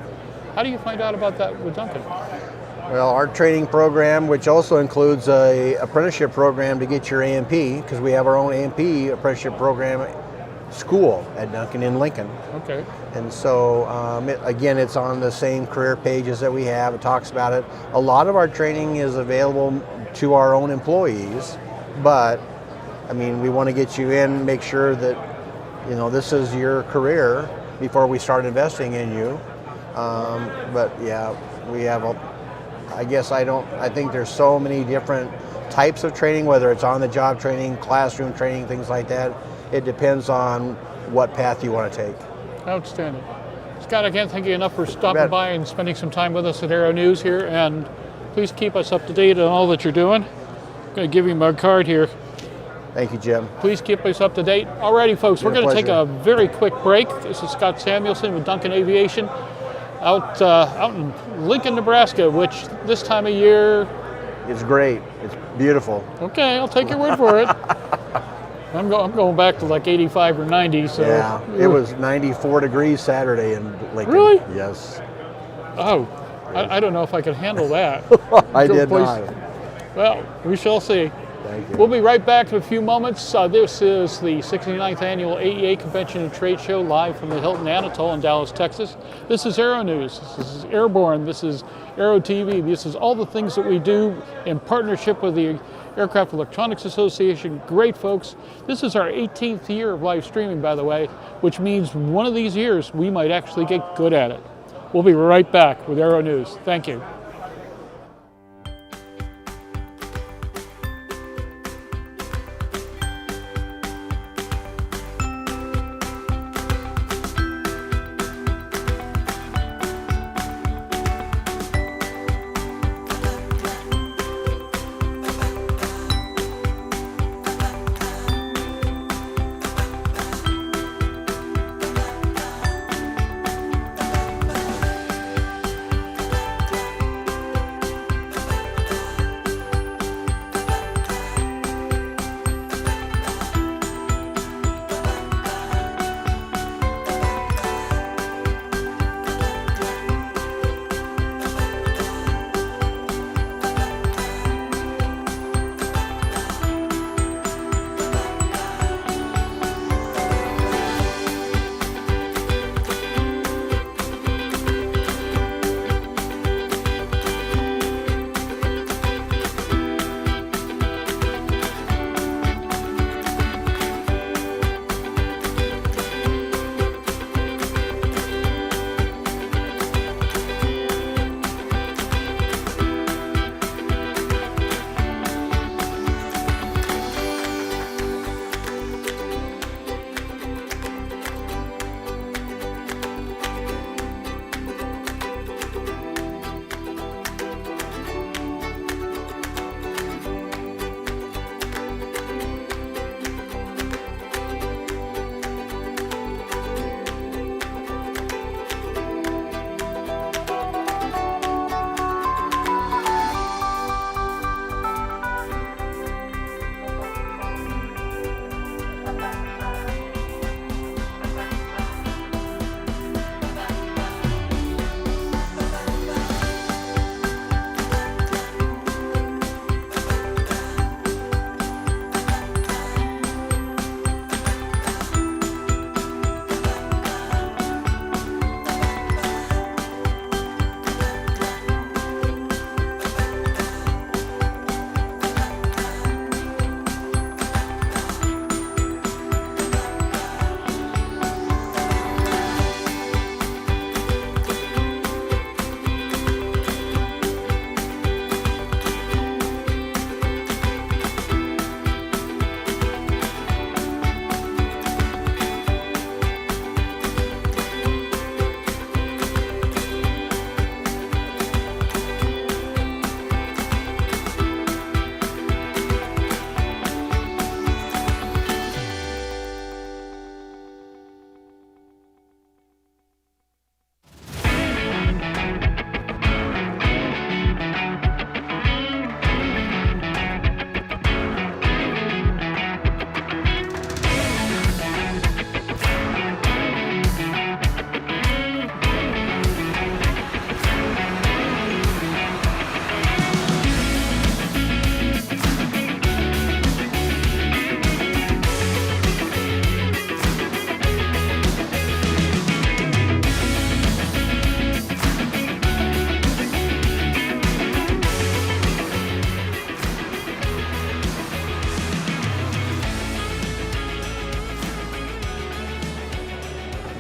H: how do you find out about that with Duncan?
R: Well, our training program, which also includes a apprenticeship program to get your AMP, because we have our own AMP apprenticeship program school at Duncan in Lincoln.
H: Okay.
R: And so, again, it's on the same career pages that we have. It talks about it. A lot of our training is available to our own employees, but, I mean, we want to get you in, make sure that, you know, this is your career before we start investing in you. But, yeah, we have I think there's so many different types of training, whether it's on-the-job training, classroom training, things like that. It depends on what path you want to take.
H: Outstanding. Scott, I can't thank you enough for stopping by and spending some time with us at Aero-News here, and please keep us up to date on all that you're doing. I'm going to give you my card here.
R: Thank you, Jim.
H: Please keep us up to date. Alrighty, folks, we're going to take a very quick break. This is Scott Samuelson with Duncan Aviation out in Lincoln, Nebraska, which this time of year...
R: It's great. It's beautiful.
H: Okay, I'll take your word for it. I'm going back to like 85 or 90, so...
R: Yeah, it was 94 degrees Saturday in Lincoln.
H: Really?
R: Yes.
H: Oh, I don't know if I could handle that.
R: I did not.
H: Well, we shall see.
R: Thank you.
H: We'll be right back in a few moments. This is the 69th Annual AEA Convention and Trade Show, live from the Hilton Anatole in Dallas, Texas. This is Aero-News. This is Airborne. This is Aero-TV. This is all the things that we do in partnership with the Aircraft Electronics Association. Great folks. This is our 18th year of live streaming, by the way, which means one of these years we might actually get good at it. We'll be right back with Aero-News. Thank you.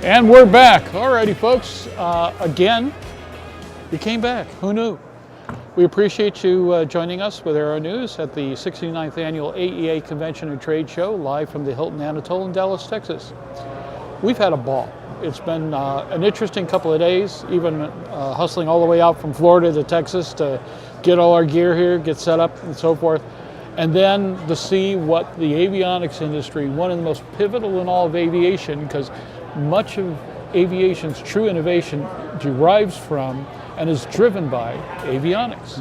H: And we're back. Alrighty, folks. Again, we came back. Who knew? We appreciate you joining us with Aero-News at the 69th Annual AEA Convention and Trade Show, live from the Hilton Anatole in Dallas, Texas. We've had a ball. It's been an interesting couple of days, even hustling all the way out from Florida to Texas to get all our gear here, get set up and so forth. And then to see what the avionics industry, one of the most pivotal in all of aviation, because much of aviation's true innovation derives from and is driven by avionics.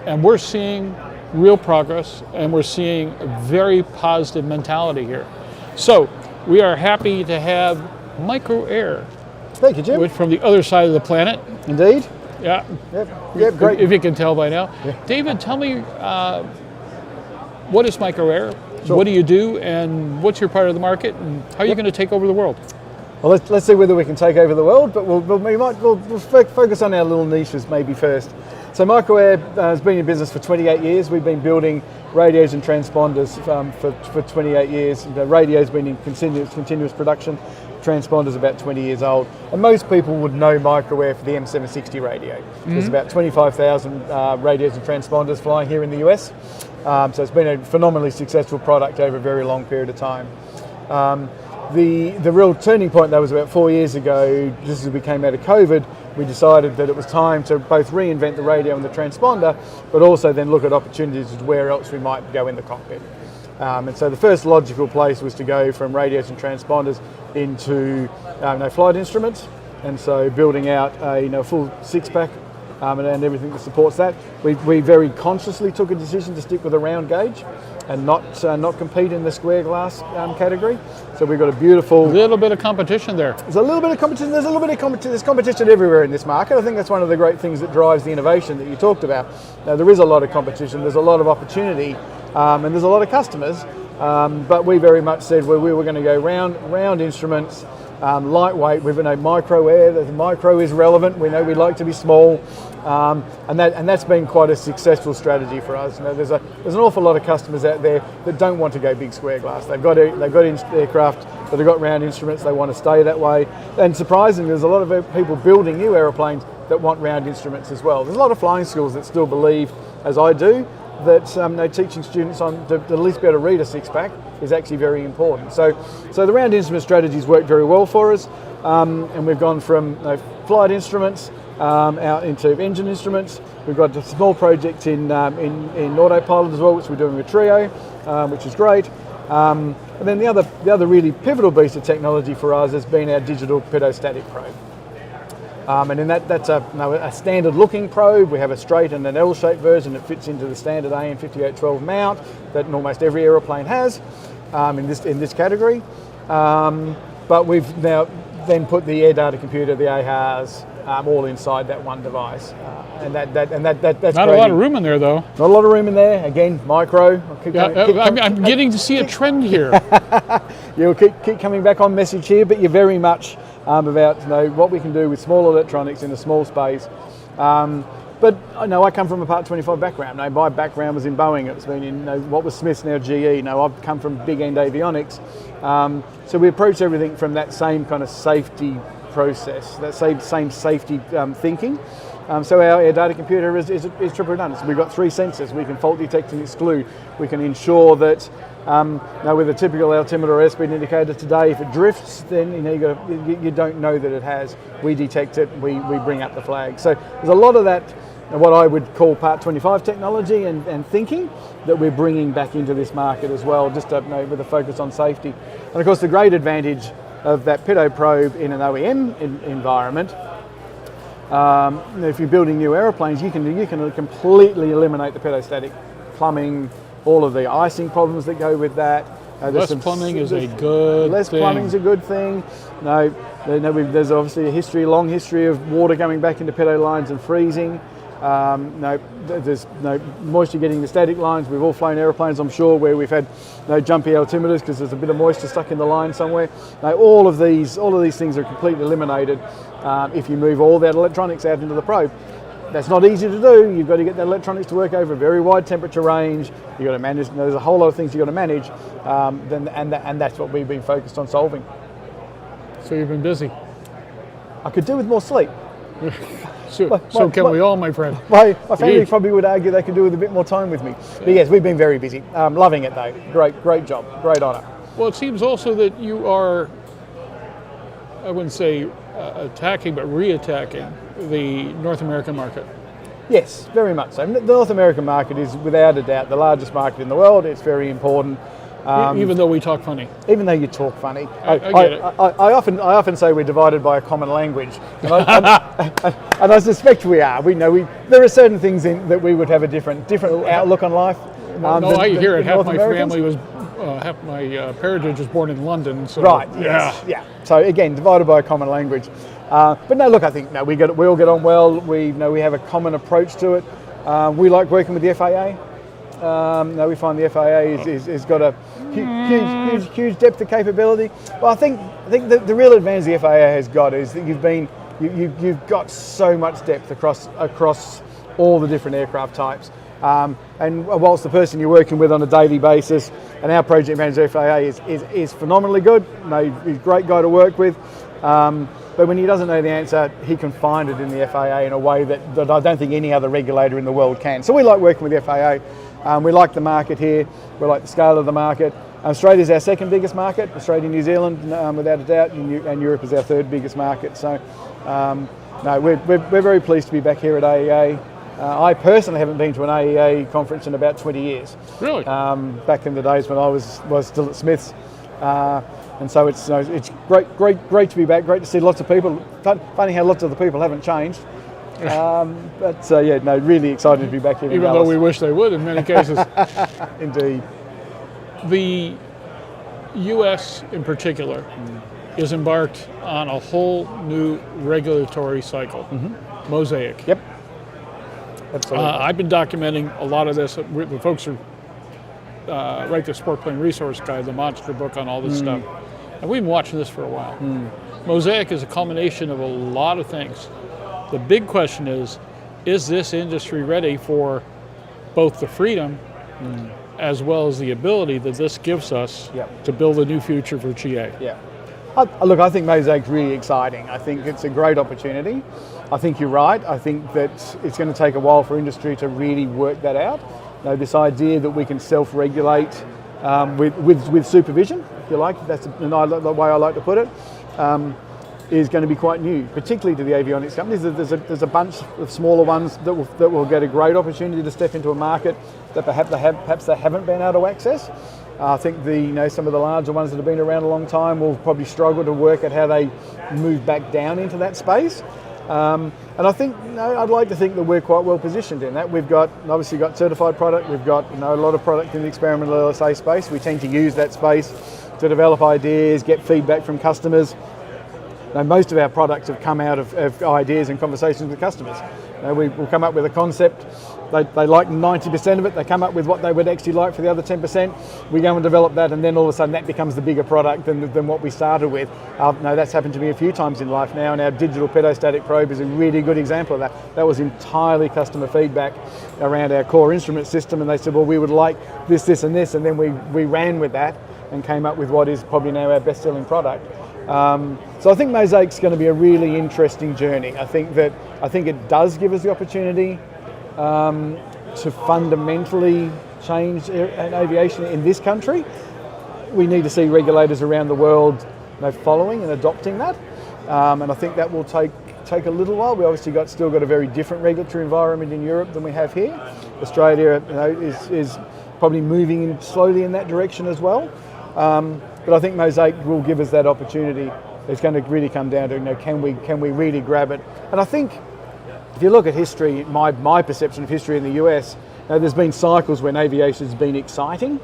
H: And we're seeing real progress, and we're seeing a very positive mentality here. So we are happy to have Micro Air.
S: Thank you, Jim.
H: From the other side of the planet.
S: Indeed.
H: Yeah.
S: Yep, great.
H: If you can tell by now.
S: Yeah.
H: David, tell me, what is Micro Air?
S: Sure.
H: What do you do, and what's your part of the market, and how are you going to take over the world?
S: Well, let's see whether we can take over the world, but we'll focus on our little niches maybe first. So Micro Air has been in business for 28 years. We've been building radios and transponders for 28 years. The radio's been in continuous production. Transponder's about 20 years old. And most people would know Micro Air for the M760 radio. There's about 25,000 radios and transponders flying here in the US. So it's been a phenomenally successful product over a very long period of time. The real turning point, though, was about 4 years ago. Just as we came out of COVID, we decided that it was time to both reinvent the radio and the transponder, but also then look at opportunities as where else we might go in the cockpit. And so the first logical place was to go from radios and transponders into flight instruments, and so building out a full six-pack and everything that supports that. We very consciously took a decision to stick with a round gauge and not compete in the square glass category. So we've got a beautiful
H: little bit of competition there.
S: There's a little bit of competition. There's competition everywhere in this market. I think that's one of the great things that drives the innovation that you talked about. Now, there is a lot of competition. There's a lot of opportunity, and there's a lot of customers. But we very much said we were going to go round instruments. Lightweight. We've been a Micro Air. The micro is relevant. We know we like to be small, and that's been quite a successful strategy for us. There's an awful lot of customers out there that don't want to go big square glass. They've got aircraft that have got round instruments. They want to stay that way. And surprisingly, there's a lot of people building new aeroplanes that want round instruments as well. There's a lot of flying schools that still believe, as I do, that teaching students to at least be able to read a six-pack is actually very important. So the round instrument strategies worked very well for us, and we've gone from flight instruments out into engine instruments. We've got a small project in autopilot as well, which we're doing with Trio, which is great. And then the other really pivotal piece of technology for us has been our digital pedostatic probe. And in that's a standard looking probe. We have a straight and an L-shaped version that fits into the standard AN 5812 mount that almost every aeroplane has in this category. But we've now then put the air data computer, the AHRs, all inside that one device. And that's
H: not a lot of room in there, though.
S: Not a lot of room in there. Again, micro.
H: I'm getting to see a trend here.
S: You'll keep coming back on message here, but you're very much about what we can do with small electronics in a small space. But I come from a Part 25 background. My background was in Boeing. It's been in what was Smith's, now GE. I've come from big end avionics. So we approach everything from that same kind of safety process, that same safety thinking. So our air data computer is triple redundant. So we've got 3 sensors. We can fault detect and exclude. We can ensure that with a typical altimeter or airspeed indicator today, if it drifts, then you don't know that it has. We detect it. We bring up the flag. So there's a lot of that, what I would call Part 25 technology and thinking that we're bringing back into this market as well, just with a focus on safety. And of course, the great advantage of that pedo probe in an OEM environment. If you're building new aeroplanes, you can completely eliminate the pedostatic plumbing, all of the icing problems that go with that.
H: Less plumbing is a good
S: Less
H: thing.
S: plumbing's a good thing. There's obviously a long history of water coming back into pedo lines and freezing. There's no moisture getting the static lines. We've all flown aeroplanes, I'm sure, where we've had jumpy altimeters because there's a bit of moisture stuck in the line somewhere. All of these things are completely eliminated if you move all that electronics out into the probe. That's not easy to do. You've got to get that electronics to work over a very wide temperature range. You've got to manage. There's a whole lot of things you've got to manage, and that's what we've been focused on solving.
H: So you've been busy.
S: I could do with more sleep.
H: So can we all, my friend.
S: My family probably would argue they could do with a bit more time with me. But yes, we've been very busy. Loving it though. Great job. Great honour.
H: Well, it seems also that you are, I wouldn't say attacking, but re-attacking the North American market.
S: Yes, very much so. The North American market is without a doubt the largest market in the world. It's very important.
H: Even though we talk funny.
S: Even though you talk funny.
H: I get it.
S: I often say we're divided by a common language. And I suspect we are. There are certain things that we would have a different outlook on life.
H: I hear it. Half my family was, half my parentage was born in London. So,
S: right, yes, yeah. So again, divided by a common language. But no, look, I think we all get on well. We have a common approach to it. We like working with the FAA. We find the FAA has got a huge depth of capability. Well, I think the real advantage the FAA has got is that you've got so much depth across all the different aircraft types. And whilst the person you're working with on a daily basis, and our project manager FAA is phenomenally good. He's a great guy to work with. But when he doesn't know the answer, he can find it in the FAA in a way that I don't think any other regulator in the world can. So we like working with the FAA. We like the market here. We like the scale of the market. Australia is our second biggest market. Australia and New Zealand, without a doubt, and Europe is our third biggest market. So, we're very pleased to be back here at AEA. I personally haven't been to an AEA conference in about 20 years.
H: Really?
S: Back in the days when I was still at Smith's. And so it's great to be back. Great to see lots of people. Funny how lots of the people haven't changed. Really excited to be back here.
H: Even though we wish they would in many cases.
S: Indeed.
H: The U.S. in particular is embarked on a whole new regulatory cycle.
S: Mm-hmm.
H: Mosaic.
S: Yep. Absolutely.
H: I've been documenting a lot of this. The folks who write the Sport Plane Resource Guide, the monster book on all this stuff. And we've been watching this for a while. Mosaic is a culmination of a lot of things. The big question is this industry ready for both the freedom as well as the ability that this gives us to build a new future for GA?
S: Yeah. Look, I think Mosaic's really exciting. I think it's a great opportunity. I think you're right. I think that it's going to take a while for industry to really work that out. This idea that we can self-regulate with supervision, if you like, that's the way I like to put it, is going to be quite new, particularly to the avionics companies. There's a bunch of smaller ones that will get a great opportunity to step into a market that perhaps they haven't been able to access. I think some of the larger ones that have been around a long time will probably struggle to work at how they move back down into that space. And I think, I'd like to think that we're quite well positioned in that. We've obviously got certified product. We've got a lot of product in the experimental LSA space. We tend to use that space to develop ideas, get feedback from customers. Most of our products have come out of ideas and conversations with customers. We'll come up with a concept. They like 90% of it. They come up with what they would actually like for the other 10%. We go and develop that, and then all of a sudden that becomes the bigger product than what we started with. That's happened to me a few times in life now, and our digital pedostatic probe is a really good example of that. That was entirely customer feedback around our core instrument system, and they said, well, we would like this, this, and this, and then we ran with that and came up with what is probably now our best-selling product. So I think Mosaic's going to be a really interesting journey. I think it does give us the opportunity to fundamentally change aviation in this country. We need to see regulators around the world following and adopting that, and I think that will take a little while. We obviously still got a very different regulatory environment in Europe than we have here. Australia is probably moving slowly in that direction as well. But I think Mosaic will give us that opportunity. It's going to really come down to can we really grab it? And I think if you look at history, my perception of history in the US, there's been cycles when aviation's been exciting,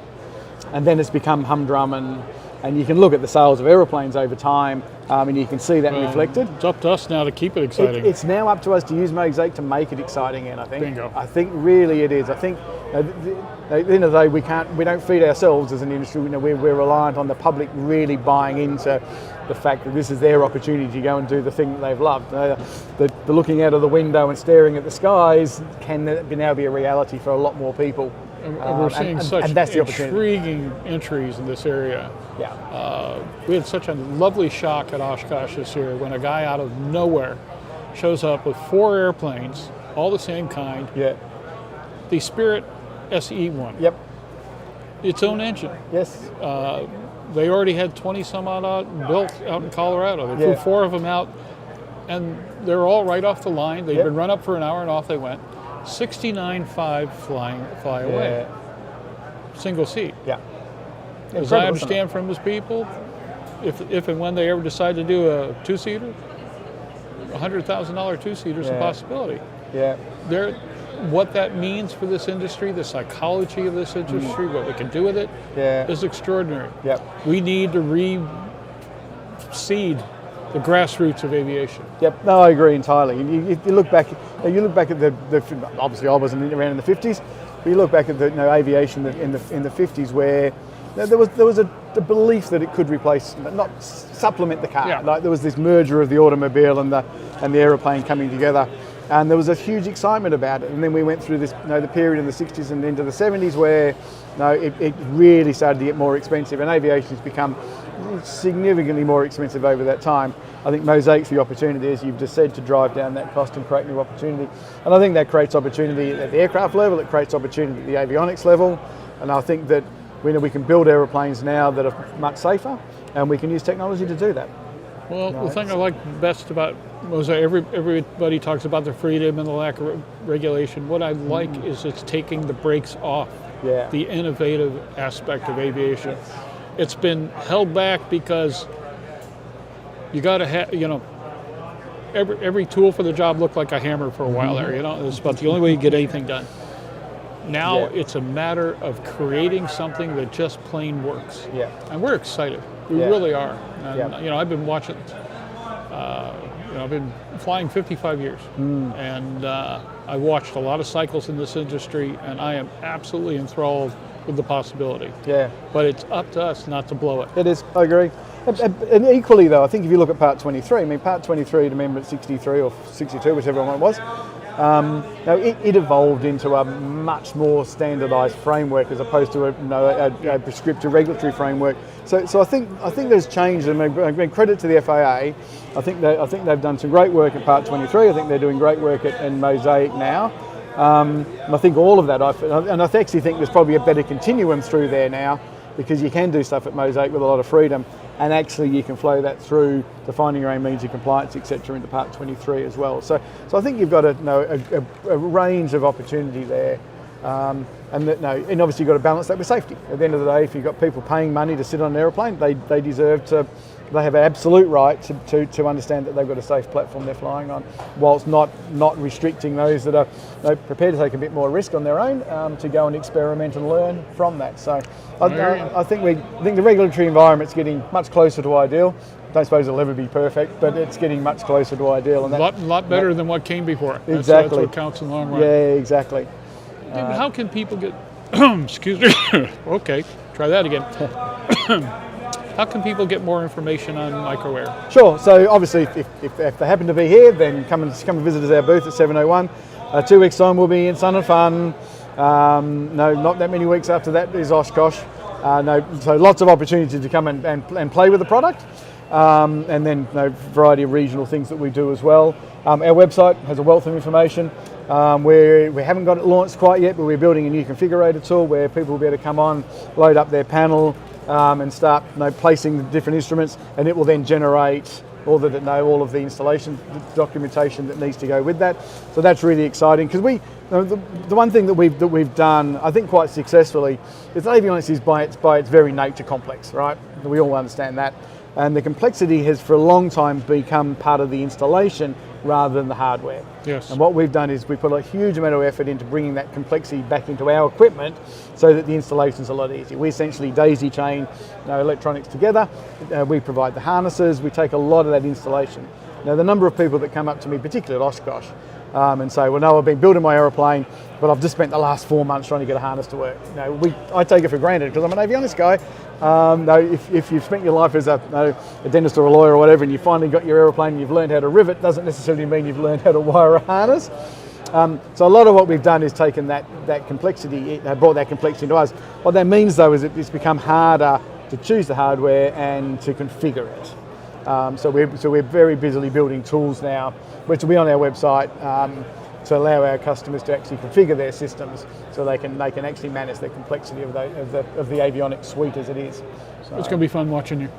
S: and then it's become humdrum, and you can look at the sales of aeroplanes over time, and you can see that reflected.
H: It's up to us now to keep it exciting.
S: It's now up to us to use Mosaic to make it exciting, and I think.
H: Bingo.
S: I think really it is. I think at the end of the day, we don't feed ourselves as an industry. We're reliant on the public really buying into the fact that this is their opportunity to go and do the thing that they've loved. The looking out of the window and staring at the skies can now be a reality for a lot more people.
H: We're seeing such
S: and that's the opportunity.
H: intriguing entries in this area.
S: Yeah.
H: We had such a lovely shock at Oshkosh this year when a guy out of nowhere shows up with 4 airplanes, all the same kind.
S: Yeah.
H: The Spirit SE1.
S: Yep.
H: Its own engine.
S: Yes.
H: They already had 20 some odd out built out in Colorado. They flew 4 of them out, and they're all right off the line. They've been run up for an hour and off they went. 69.5 fly away. Single seat.
S: Yeah.
H: As I understand from his people, if and when they ever decide to do a 2-seater, $100,000 2-seater is a possibility.
S: Yeah.
H: What that means for this industry, the psychology of this industry, what we can do with it, is extraordinary.
S: Yep.
H: We need to reseed the grassroots of aviation.
S: Yep. No, I agree entirely. You look back at the obviously I wasn't around in the 50s, but you look back at the aviation in the 50s where there was a belief that it could replace, not supplement the car.
H: Yeah.
S: Like there was this merger of the automobile and the aeroplane coming together. And there was a huge excitement about it. And then we went through this, the period in the 60s and into the 70s where it really started to get more expensive, and aviation's become significantly more expensive over that time. I think Mosaic's the opportunity, as you've just said, to drive down that cost and create new opportunity. And I think that creates opportunity at the aircraft level, it creates opportunity at the avionics level. And I think that we can build aeroplanes now that are much safer, and we can use technology to do that.
H: Well, the thing I like best about Mosaic, everybody talks about the freedom and the lack of regulation. What I like is it's taking the brakes off the innovative aspect of aviation. It's been held back because you got to have, every tool for the job looked like a hammer for a while there. It's about the only way you get anything done. Now it's a matter of creating something that just plain works.
S: Yeah.
H: And we're excited. We really are. And, I've been watching, I've been flying 55 years. And I watched a lot of cycles in this industry, and I am absolutely enthralled with the possibility. Yeah. But it's up to us not to blow it.
S: It is, I agree. And equally though, I think if you look at Part 23, Part 23 to Amendment 63 or 62, whichever one it was, it evolved into a much more standardised framework as opposed to a prescriptive regulatory framework. So I think there's change, and I mean, credit to the FAA. I think they've done some great work at Part 23. I think they're doing great work in Mosaic now. And I think all of that, I actually think there's probably a better continuum through there now, because you can do stuff at Mosaic with a lot of freedom, and actually you can flow that through to finding your own means of compliance, etc., into Part 23 as well. So I think you've got a range of opportunity there, and obviously you've got to balance that with safety. At the end of the day, if you've got people paying money to sit on an aeroplane, they deserve to. They have an absolute right to understand that they've got a safe platform they're flying on, whilst not restricting those that are prepared to take a bit more risk on their own to go and experiment and learn from that. So I think the regulatory environment's getting much closer to ideal. I don't suppose it'll ever be perfect, but it's getting much closer to ideal. And
H: a lot better than what came before.
S: Exactly.
H: That's what counts in the long run.
S: Yeah, exactly.
H: David, how can people get... excuse me. Okay, try that again. How can people get more information on Micro-Air?
S: Sure. So obviously, if they happen to be here, then come and visit us at our booth at 701. 2 weeks time we'll be in Sun and Fun. Not that many weeks after that is Oshkosh. So lots of opportunity to come and play with the product. And then variety of regional things that we do as well. Our website has a wealth of information. We haven't got it launched quite yet, but we're building a new configurator tool where people will be able to come on, load up their panel, and start placing the different instruments, and it will then generate all of the installation documentation that needs to go with that. So that's really exciting, because the one thing that we've done, I think quite successfully, is avionics is by its very nature complex, right? We all understand that, and the complexity has for a long time become part of the installation rather than the hardware.
H: Yes.
S: And what we've done is we put a huge amount of effort into bringing that complexity back into our equipment so that the installation's a lot easier. We essentially daisy chain electronics together. We provide the harnesses. We take a lot of that installation. Now, the number of people that come up to me, particularly at Oshkosh, and say, well, no, I've been building my aeroplane, but I've just spent the last 4 months trying to get a harness to work. I take it for granted because I'm an avionics guy. If you've spent your life as a dentist or a lawyer or whatever, and you finally got your aeroplane and you've learned how to rivet, doesn't necessarily mean you've learned how to wire a harness. So a lot of what we've done is taken that complexity, brought that complexity to us. What that means though is it's become harder to choose the hardware and to configure it. So we're very busily building tools now, which will be on our website, to allow our customers to actually configure their systems, so they can actually manage the complexity of the avionics suite as it is. So
H: it's going to be fun watching you.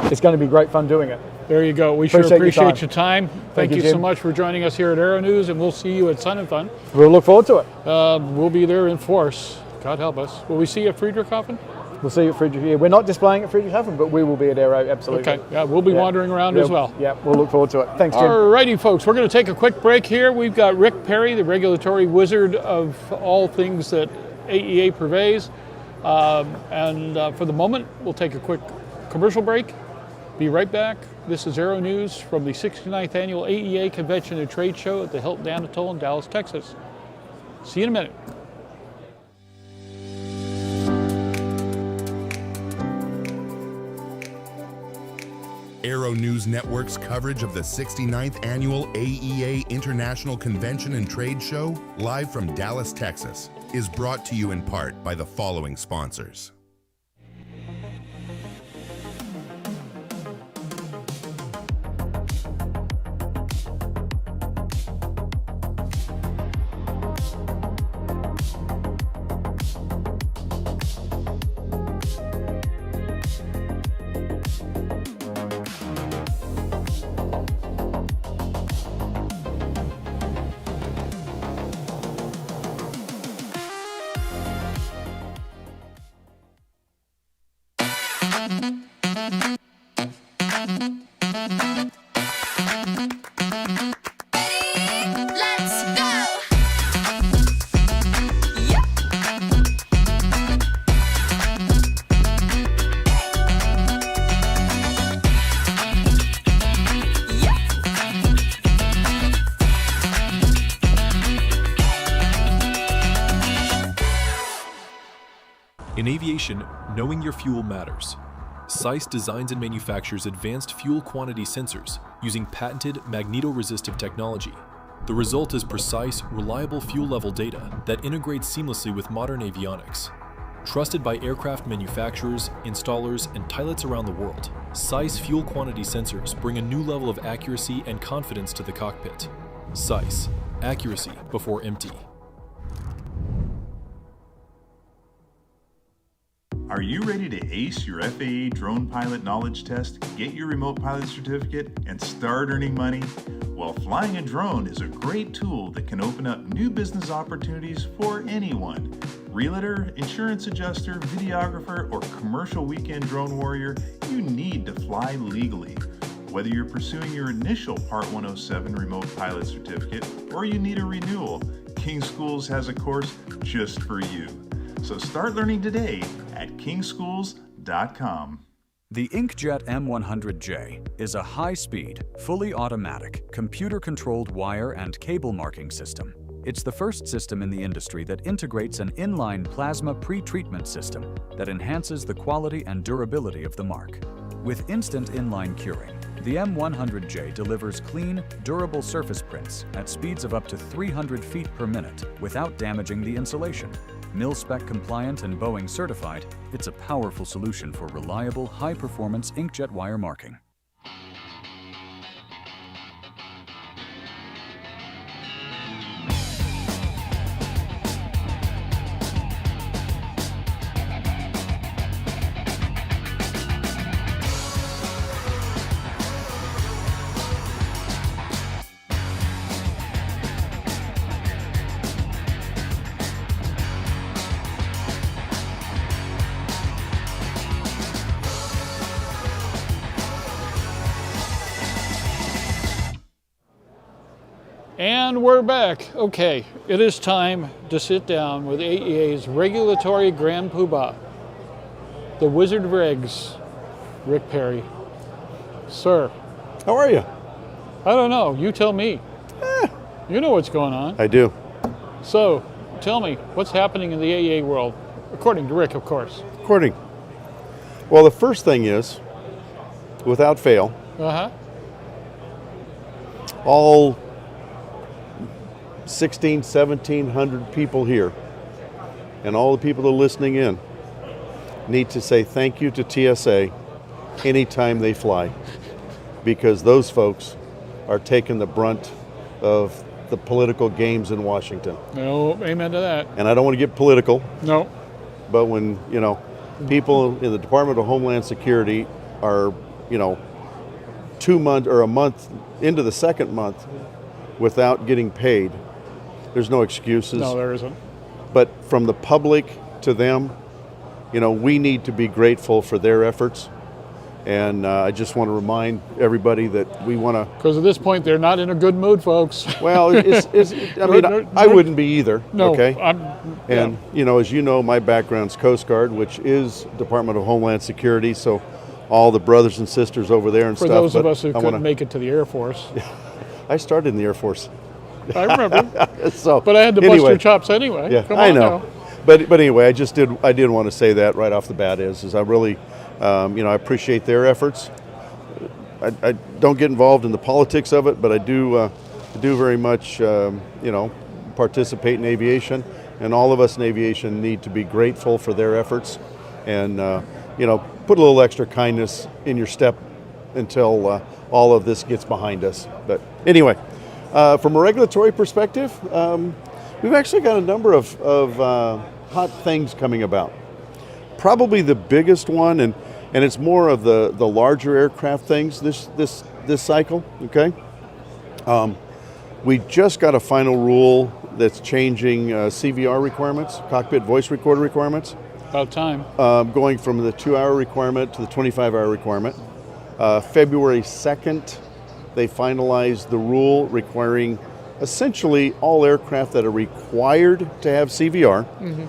S: It's going to be great fun doing it.
H: There you go. We sure appreciate your time. Thank you so much for joining us here at Aero-News, and we'll see you at Sun and Fun.
S: We'll look forward to it.
H: We'll be there in force. God help us. Will we see you at Friedrichshafen?
S: We'll see you at Friedrichshafen. Yeah, we're not displaying at Friedrichshafen, but we will be at Aero, absolutely.
H: Okay, yeah, we'll be wandering around as well.
S: Yeah, we'll look forward to it. Thanks, Jim.
H: All righty, folks. We're going to take a quick break here. We've got Rick Perry, the regulatory wizard of all things that AEA purveys. For the moment, we'll take a quick commercial break. Be right back. This is Aero-News from the 69th Annual AEA Convention and Trade Show at the Hilton Anatole in Dallas, Texas. See you in a minute.
A: Aero-News Network's coverage of the 69th Annual AEA International Convention and Trade Show, live from Dallas, Texas, is brought to you in part by the following sponsors.
J: In aviation, knowing your fuel matters. SAIS designs and manufactures advanced fuel quantity sensors using patented magneto-resistive technology. The result is precise, reliable fuel level data that integrates seamlessly with modern avionics. Trusted by aircraft manufacturers, installers, and pilots around the world, SAIS fuel quantity sensors bring a new level of accuracy and confidence to the cockpit. SAIS, accuracy before empty.
T: Are you ready to ace your FAA drone pilot knowledge test, get your remote pilot certificate, and start earning money? Well, flying a drone is a great tool that can open up new business opportunities for anyone. Realtor, insurance adjuster, videographer, or commercial weekend drone warrior, you need to fly legally. Whether you're pursuing your initial Part 107 remote pilot certificate or you need a renewal, King Schools has a course just for you. So start learning today at kingschools.com.
E: The Inkjet M100J is a high-speed, fully automatic, computer-controlled wire and cable marking system. It's the first system in the industry that integrates an inline plasma pre-treatment system that enhances the quality and durability of the mark. With instant inline curing, the M100J delivers clean, durable surface prints at speeds of up to 300 feet per minute without damaging the insulation. Mil-spec compliant and Boeing certified, it's a powerful solution for reliable, high-performance inkjet wire marking.
H: And we're back. Okay, it is time to sit down with AEA's regulatory grand poobah, the Wizard of Regs, Rick Perry. Sir.
U: How are you?
H: I don't know. You tell me. You know what's going on.
U: I do.
H: So, tell me, what's happening in the AEA world? According to Rick, of course.
U: According. Well, the first thing is, without fail, all 1,700 people here, and all the people that are listening in need to say thank you to TSA anytime they fly, because those folks are taking the brunt of the political games in Washington.
H: No, amen to that.
U: And I don't want to get political.
H: No.
U: But when, people in the Department of Homeland Security are, 2 months or a month into the second month without getting paid, there's no excuses.
H: No, there isn't.
U: But from the public to them, we need to be grateful for their efforts. And I just want to remind everybody that we want to...
H: Because at this point, they're not in a good mood, folks.
U: Well, I wouldn't be either.
H: No,
U: okay? And, as you know, my background's Coast Guard, which is Department of Homeland Security, so all the brothers and sisters over there and
H: for
U: stuff.
H: For those of us who couldn't make it to the Air Force.
U: I started in the Air Force.
H: I remember.
U: But
H: I had to bust your chops anyway.
U: Yeah,
H: Come
U: I
H: on
U: know.
H: Now.
U: But anyway, I did want to say that right off the bat is I really... I appreciate their efforts. I don't get involved in the politics of it, but I do very much, participate in aviation. And all of us in aviation need to be grateful for their efforts, and put a little extra kindness in your step until all of this gets behind us. But anyway, from a regulatory perspective, we've actually got a number of hot things coming about. Probably the biggest one, and it's more of the larger aircraft things this cycle. Okay, we just got a final rule that's changing CVR requirements, cockpit voice recorder requirements.
H: About time.
U: Going from the 2-hour requirement to the 25-hour requirement. February 2nd, they finalized the rule requiring essentially all aircraft that are required to have CVR. Mm-hmm.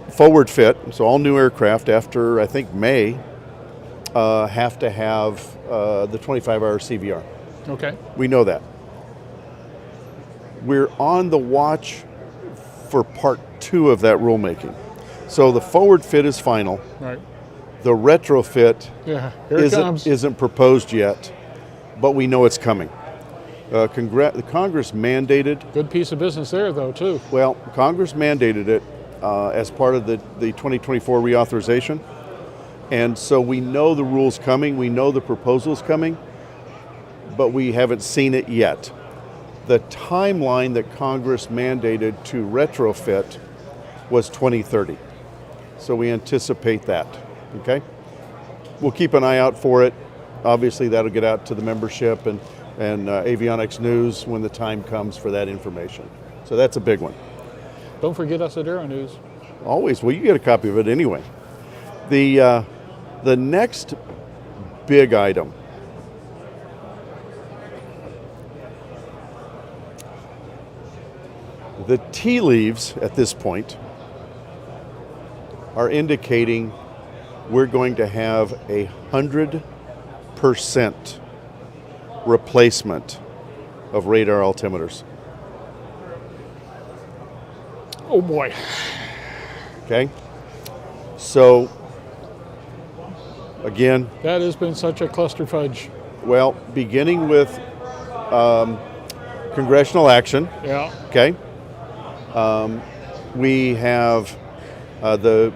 U: Forward fit, so all new aircraft after I think May have to have the 25-hour CVR.
H: Okay.
U: We know that. We're on the watch for part 2 of that rulemaking. So the forward fit is final.
H: Right.
U: The retrofit
H: isn't
U: proposed yet, but we know it's coming. The Congress mandated.
H: Good piece of business there, though, too.
U: Well, Congress mandated it. As part of the 2024 reauthorization. And so we know the rule's coming, we know the proposal's coming, but we haven't seen it yet. The timeline that Congress mandated to retrofit was 2030. So we anticipate that, okay? We'll keep an eye out for it. Obviously that'll get out to the membership and Avionics News when the time comes for that information. So that's a big one.
H: Don't forget us at Aero-News.
U: Always. Well, you get a copy of it anyway. The next big item. The tea leaves at this point are indicating we're going to have 100% replacement of radar altimeters.
H: Oh boy.
U: Okay. So, again.
H: That has been such a clusterfudge.
U: Well, beginning with congressional action.
H: Yeah.
U: Okay. We have the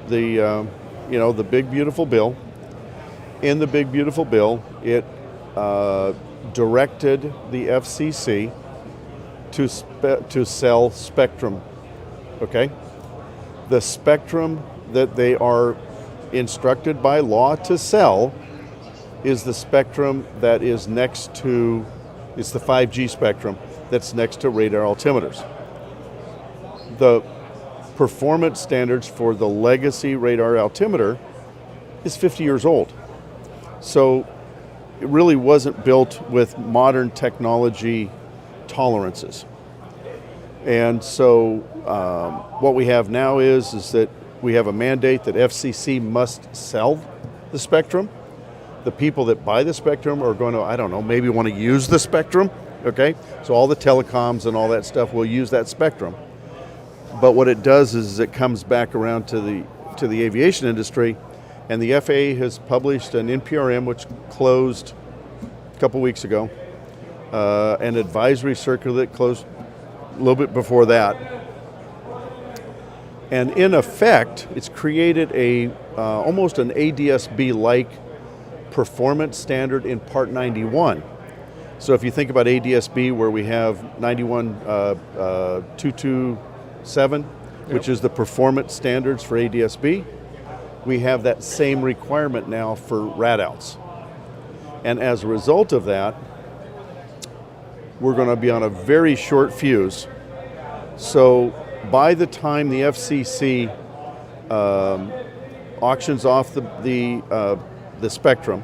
U: big beautiful bill. In the big beautiful bill, it directed the FCC to sell spectrum. Okay, the spectrum that they are instructed by law to sell is the spectrum that is next to, it's the 5G spectrum that's next to radar altimeters. The performance standards for the legacy radar altimeter is 50 years old. So it really wasn't built with modern technology tolerances. And so what we have now is that we have a mandate that FCC must sell the spectrum. The people that buy the spectrum are going to, I don't know, maybe want to use the spectrum, okay? So all the telecoms and all that stuff will use that spectrum. But what it does is it comes back around to the aviation industry, and the FAA has published an NPRM, which closed a couple weeks ago, an advisory circular that closed a little bit before that. And in effect, it's created a almost an ADS-B-like performance standard in Part 91. So if you think about ADS-B, where we have 91.227, which is the performance standards for ADS-B, we have that same requirement now for RADouts. And as a result of that, we're going to be on a very short fuse. So by the time the FCC auctions off the spectrum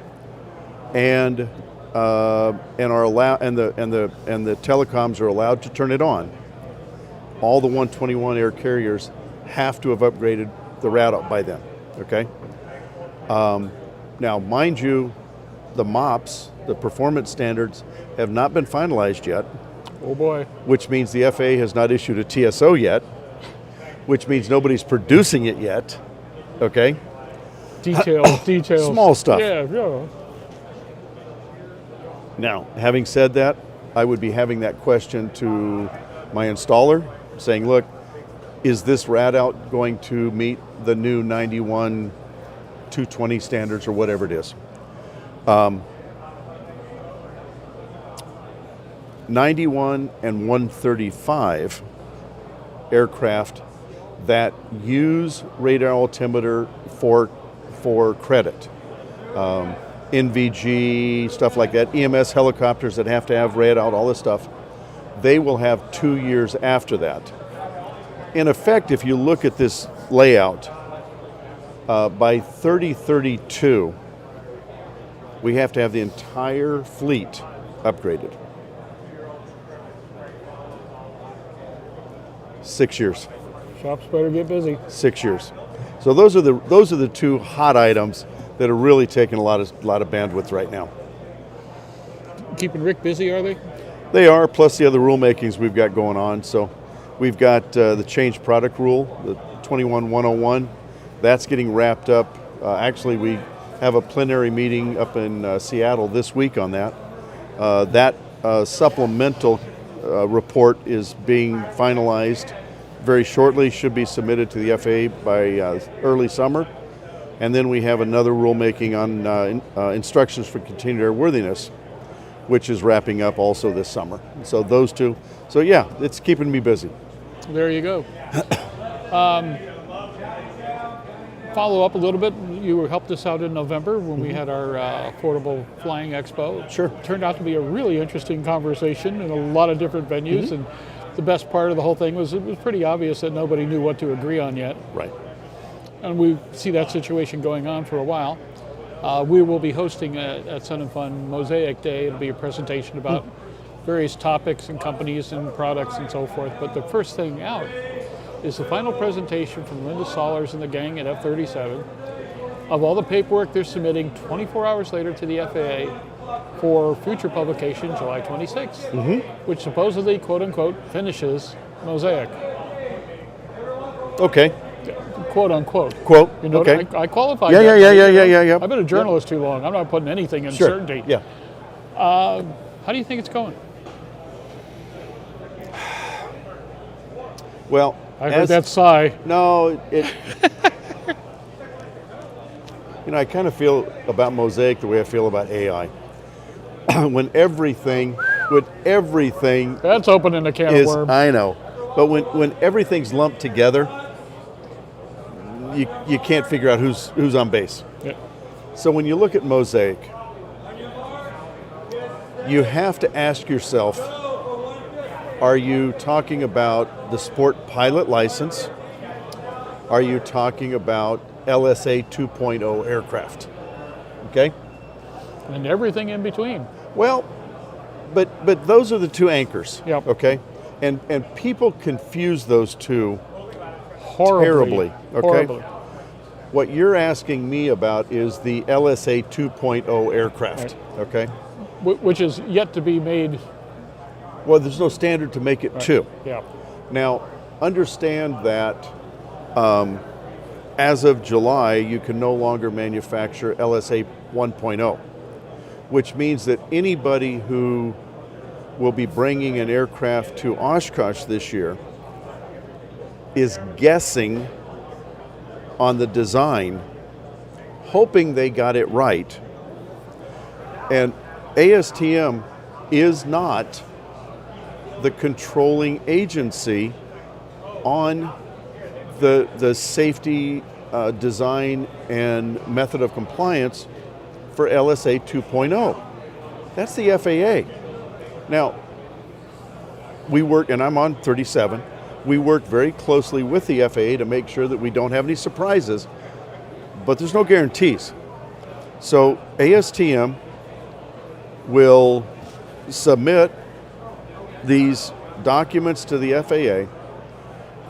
U: and are allowed, and the telecoms are allowed to turn it on, all the 121 air carriers have to have upgraded the RADOut by then. Okay. Now, mind you, the MOPS, the performance standards, have not been finalized yet.
H: Oh boy.
U: Which means the FAA has not issued a TSO yet, which means nobody's producing it yet. Okay.
H: Details.
U: Small stuff.
H: Yeah.
U: Now, having said that, I would be having that question to my installer, saying, look, is this RADOut going to meet the new 91.220 standards or whatever it is? 91 and 135 aircraft that use radar altimeter for credit. NVG, stuff like that, EMS helicopters that have to have RADOut, all this stuff, they will have 2 years after that. In effect, if you look at this layout, by 3032, we have to have the entire fleet upgraded. 6 years.
H: Shops better get busy.
U: 6 years. So those are the two hot items that are really taking a lot of bandwidth right now.
H: Keeping Rick busy, are they?
U: They are, plus the other rulemakings we've got going on. So we've got the change product rule, the 21101. That's getting wrapped up. Actually, we have a plenary meeting up in Seattle this week on that. That supplemental report is being finalized very shortly, should be submitted to the FAA by early summer. And then we have another rulemaking on instructions for continued airworthiness, which is wrapping up also this summer. So those two. So yeah, it's keeping me busy.
H: There you go. Follow up a little bit. You helped us out in November when we had our Affordable Flying Expo.
U: Sure.
H: Turned out to be a really interesting conversation in a lot of different venues. And the best part of the whole thing was it was pretty obvious that nobody knew what to agree on yet.
U: Right.
H: And we see that situation going on for a while. We will be hosting at Sun and Fun Mosaic Day. It'll be a presentation about various topics and companies and products and so forth. But the first thing out is the final presentation from Linda Sollers and the gang at F-37 of all the paperwork they're submitting 24 hours later to the FAA for future publication July 26th, which supposedly, quote unquote, finishes Mosaic.
U: Okay.
H: Quote unquote.
U: Quote.
H: You know,
U: okay.
H: I qualified.
U: Yeah.
H: I've been a journalist too long. I'm not putting anything in certainty.
U: Yeah.
H: How do you think it's going?
U: Well,
H: I heard that sigh.
U: No, it. I kind of feel about Mosaic the way I feel about AI. when everything.
H: That's opening a can of worms.
U: I know, but when everything's lumped together, you can't figure out who's on base.
H: Yeah.
U: So when you look at Mosaic, you have to ask yourself, are you talking about the sport pilot license? Are you talking about LSA 2.0 aircraft? Okay?
H: And everything in between.
U: Well, but those are the two anchors.
H: Yep.
U: Okay? And people confuse those two
H: horribly.
U: Terribly. Okay? What you're asking me about is the LSA 2.0 aircraft.
H: Right.
U: Okay?
H: Which is yet to be made.
U: Well, there's no standard to make it two.
H: Yeah.
U: Now, understand that as of July, you can no longer manufacture LSA 1.0, which means that anybody who will be bringing an aircraft to Oshkosh this year is guessing on the design, hoping they got it right. And ASTM is not the controlling agency on the safety design and method of compliance for LSA 2.0. That's the FAA. Now, we work, and I'm on 37, we work very closely with the FAA to make sure that we don't have any surprises, but there's no guarantees. So ASTM will submit these documents to the FAA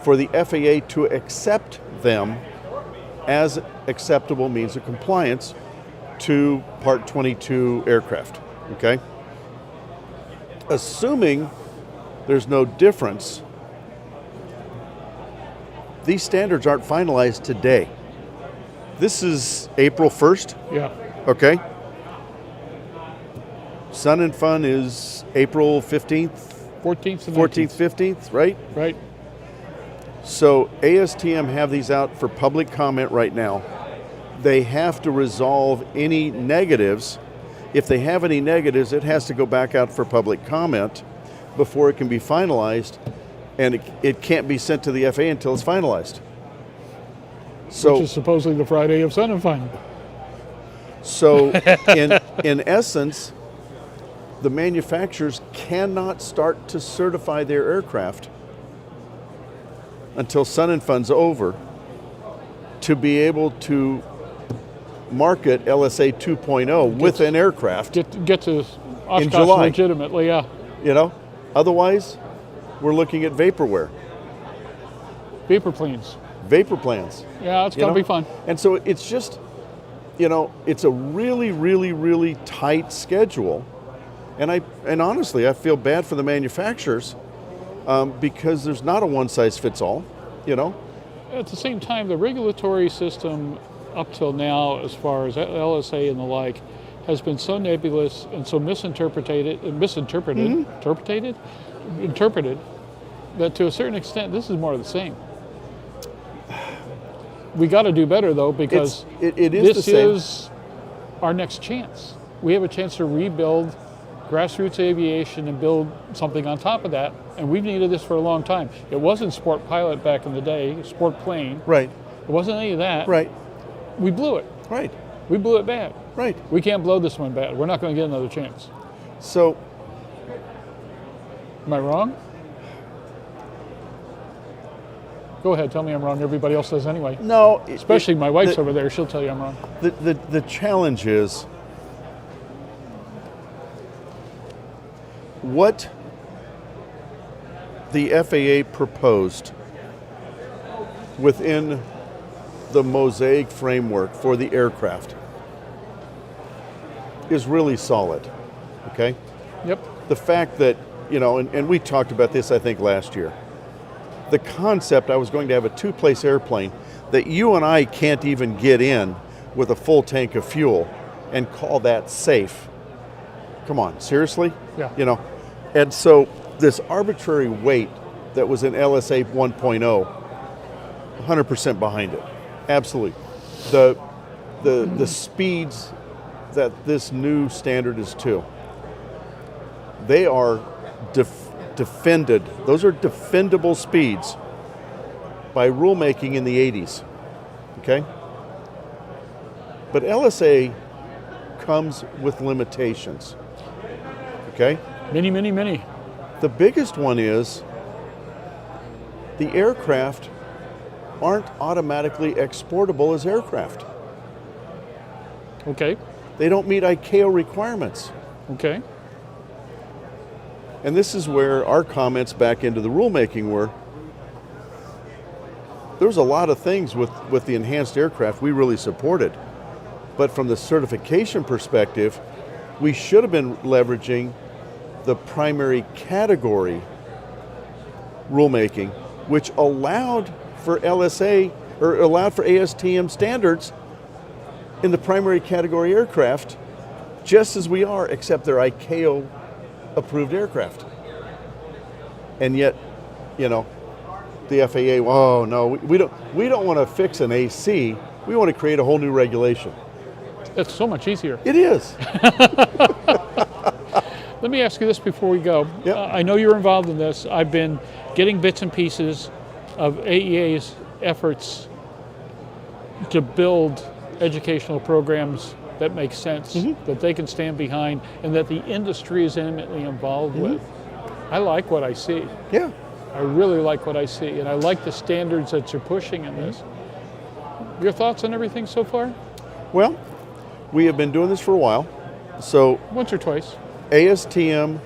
U: for the FAA to accept them as acceptable means of compliance to Part 22 aircraft, okay? Assuming there's no difference, these standards aren't finalized today. This is April 1st.
H: Yeah.
U: Okay. Sun and Fun is April 15th?
H: 14th and
U: 14th, 15th, right?
H: Right.
U: So ASTM have these out for public comment right now. They have to resolve any negatives. If they have any negatives, it has to go back out for public comment before it can be finalized, and it can't be sent to the FAA until it's finalized. So,
H: which is supposedly the Friday of Sun and Fun.
U: So in essence, the manufacturers cannot start to certify their aircraft until Sun and Fun's over to be able to market LSA 2.0 with an aircraft.
H: Get to Oshkosh
U: in July.
H: Legitimately, yeah.
U: You know, otherwise, we're looking at vaporware.
H: Vapor planes.
U: Vapor plans.
H: Yeah, it's going to be fun.
U: And so it's just, it's a really, really, really tight schedule. And honestly, I feel bad for the manufacturers because there's not a one-size-fits-all,
H: At the same time, the regulatory system up till now, as far as LSA and the like, has been so nebulous and so misinterpreted, that to a certain extent, this is more of the same. We got to do better, though, because this is our next chance. We have a chance to rebuild grassroots aviation and build something on top of that, and we've needed this for a long time. It wasn't Sport Pilot back in the day, Sport Plane.
U: Right.
H: It wasn't any of that.
U: Right.
H: We blew it.
U: Right.
H: We blew it bad.
U: Right.
H: We can't blow this one bad. We're not going to get another chance.
U: So,
H: am I wrong? Go ahead, tell me I'm wrong. Everybody else does anyway.
U: No.
H: Especially my wife's over there. She'll tell you I'm wrong.
U: The challenge is what the FAA proposed within the Mosaic framework for the aircraft is really solid, okay?
H: Yep.
U: The fact that, and we talked about this, I think, last year. The concept, I was going to have a two-place airplane that you and I can't even get in with a full tank of fuel and call that safe. Come on, seriously?
H: Yeah.
U: And so this arbitrary weight that was in LSA 1.0, 100% behind it. Absolutely. The speeds that this new standard is to, they are defended. Those are defendable speeds by rulemaking in the 80s, okay? But LSA comes with limitations, okay?
H: Many, many, many.
U: The biggest one is the aircraft aren't automatically exportable as aircraft.
H: Okay.
U: They don't meet ICAO requirements.
H: Okay.
U: And this is where our comments back into the rulemaking were. There was a lot of things with the enhanced aircraft we really supported. But from the certification perspective, we should have been leveraging the primary category rulemaking, which allowed for LSA, or allowed for ASTM standards in the primary category aircraft, just as we are, except they're ICAO approved aircraft. And yet, you know, the FAA, oh no, we don't want to fix an AC. We want to create a whole new regulation.
H: It's so much easier.
U: It is.
H: Let me ask you this before we go.
U: Yep.
H: I know you're involved in this. I've been getting bits and pieces of AEA's efforts to build educational programs that make sense, that they can stand behind, and that the industry is intimately involved with. I like what I see.
U: Yeah.
H: I really like what I see, and I like the standards that you're pushing in this. Your thoughts on everything so far?
U: Well, we have been doing this for a while. So
H: once or twice.
U: ASTM,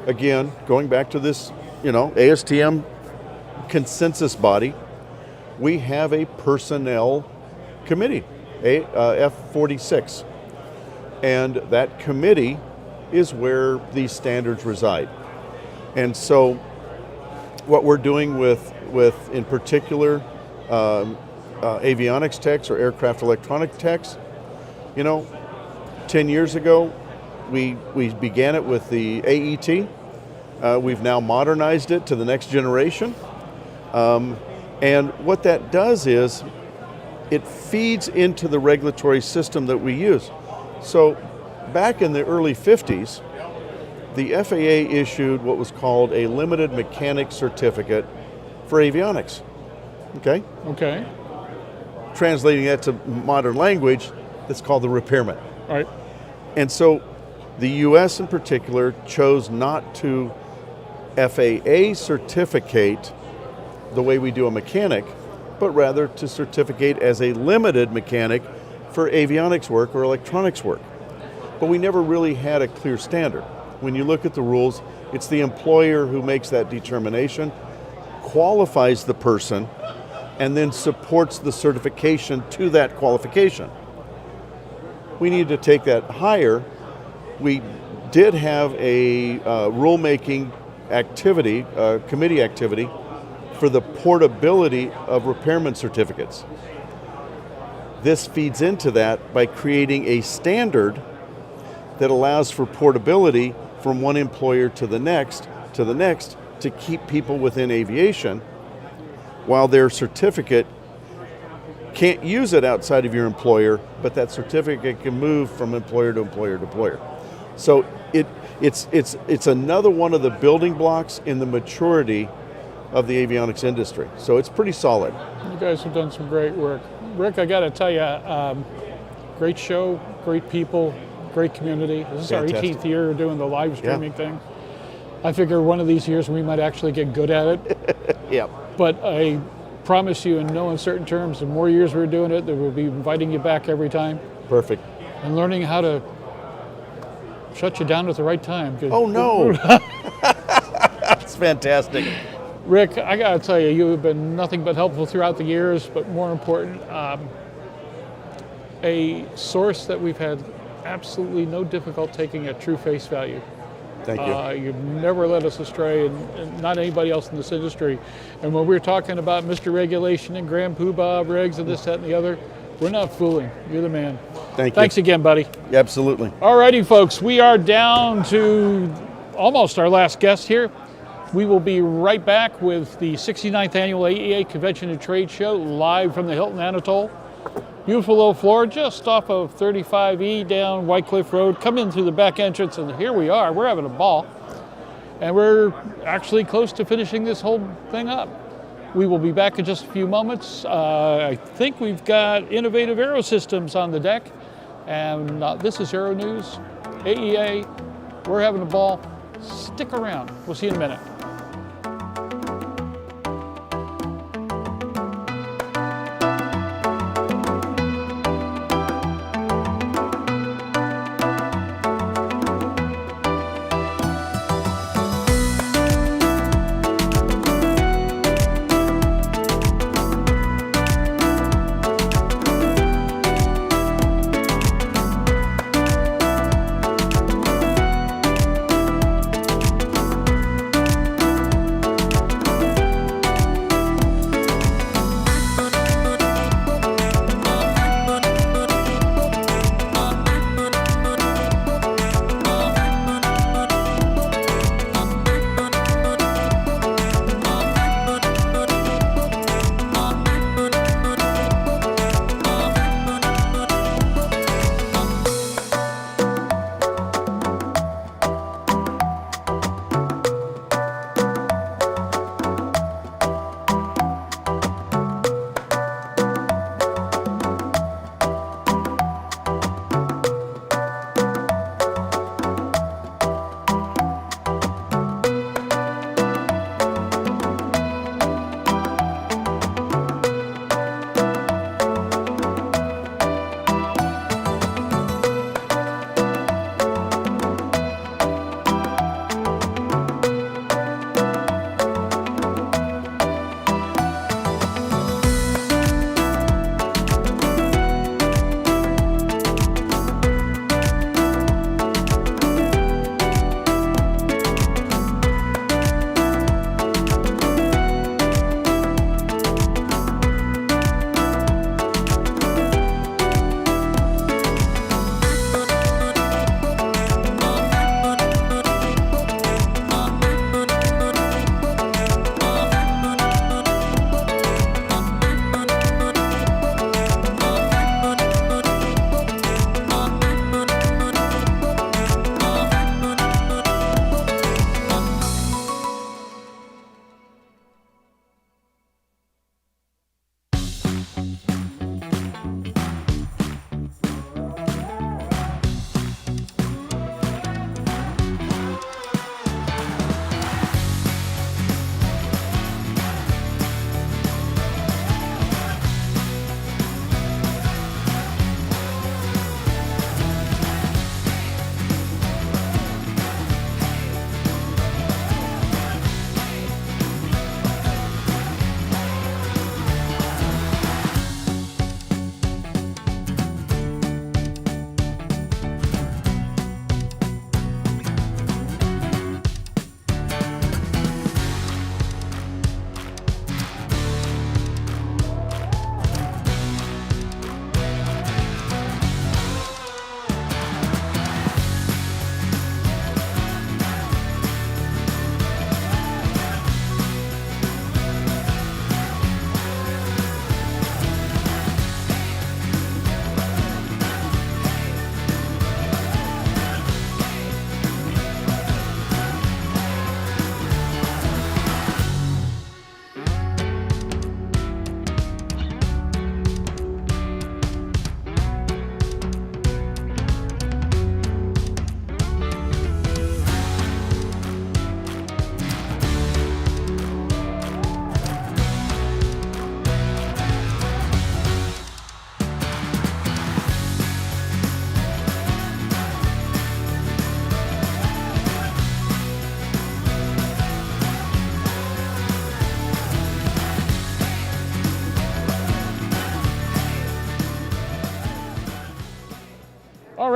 U: again, going back to this, you know, ASTM consensus body, we have a personnel committee, F46. And that committee is where these standards reside. And so what we're doing with in particular, avionics techs or aircraft electronic techs, you know, 10 years ago, we began it with the AET. We've now modernized it to the next generation. And what that does is it feeds into the regulatory system that we use. So back in the early 50s, the FAA issued what was called a limited mechanic certificate for avionics. Okay?
H: Okay.
U: Translating that to modern language, that's called the repairment.
H: All right.
U: And so the US in particular chose not to FAA certificate the way we do a mechanic, but rather to certificate as a limited mechanic for avionics work or electronics work. But we never really had a clear standard. When you look at the rules, it's the employer who makes that determination, qualifies the person, and then supports the certification to that qualification. We need to take that higher. We did have a rulemaking activity, committee activity, for the portability of repairman certificates. This feeds into that by creating a standard that allows for portability from one employer to the next, to keep people within aviation, while their certificate can't use it outside of your employer, but that certificate can move from employer to employer to employer. So it's another one of the building blocks in the maturity of the avionics industry. So it's pretty solid.
H: You guys have done some great work. Rick, I got to tell you, great show, great people, great community. This is
U: Fantastic.
H: our 18th year doing the live streaming thing. I figure one of these years we might actually get good at it.
U: Yep.
H: But I promise you in no uncertain terms, the more years we're doing it, that we'll be inviting you back every time.
U: Perfect.
H: And learning how to shut you down at the right time.
U: Oh no. That's fantastic.
H: Rick, I got to tell you, you have been nothing but helpful throughout the years, but more important, a source that we've had absolutely no difficulty taking at true face value.
U: Thank you.
H: You've never led us astray, and not anybody else in this industry. And when we're talking about Mr. Regulation and Grand Poobah regs and this, that, and the other, we're not fooling. You're the man. Thanks again, buddy.
U: Absolutely.
H: Alrighty, folks, we are down to almost our last guest here. We will be right back with the 69th Annual AEA Convention and Trade Show, live from the Hilton Anatole. Beautiful little floor, just off of 35E down White Cliff Road. Come in through the back entrance, and here we are. We're having a ball. And we're actually close to finishing this whole thing up. We will be back in just a few moments. I think we've got Innovative Aero Systems on the deck. And this is Aero-News, AEA. We're having a ball. Stick around. We'll see you in a minute.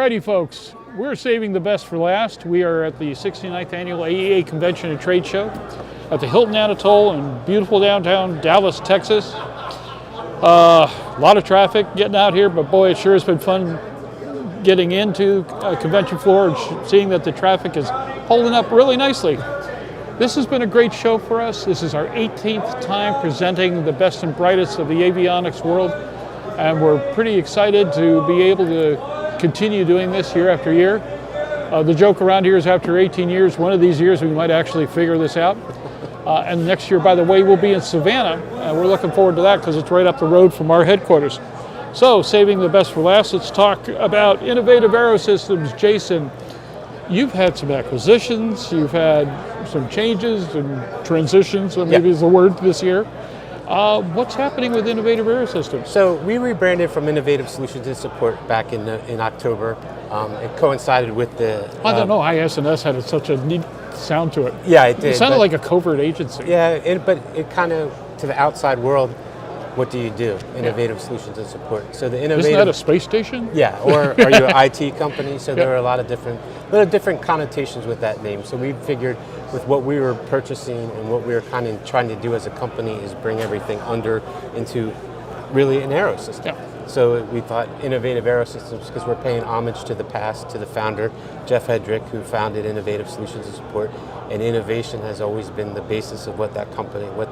H: Alrighty, folks, we're saving the best for last. We are at the 69th Annual AEA Convention and Trade Show at the Hilton Anatole in beautiful downtown Dallas, Texas. A lot of traffic getting out here, but boy, it sure has been fun getting into a convention floor and seeing that the traffic is holding up really nicely. This has been a great show for us. This is our 18th time presenting the best and brightest of the avionics world, and we're pretty excited to be able to continue doing this year after year. The joke around here is after 18 years, one of these years we might actually figure this out. And next year, by the way, we'll be in Savannah, and we're looking forward to that because it's right up the road from our headquarters. So, saving the best for last, let's talk about Innovative Aerosystems. Jason, you've had some acquisitions, you've had some changes and transitions, so maybe is the word this year. What's happening with Innovative Aerosystems?
C: So we rebranded from Innovative Solutions and Support back in October. It coincided with the...
H: I don't know, IS&S had such a neat sound to it.
C: Yeah, it did.
H: It sounded like a covert agency.
C: Yeah, but it kind of, to the outside world, what do you do? Innovative Solutions and Support. So the innovative...
H: Isn't that a space station?
C: Yeah, or are you an IT company? So there are a lot of different connotations with that name. So we figured with what we were purchasing and what we were kind of trying to do as a company is bring everything into really an aero system.
H: Yeah.
C: So we thought Innovative Aerosystems, because we're paying homage to the past, to the founder, Jeff Hedrick, who founded Innovative Solutions and Support, and innovation has always been the basis of what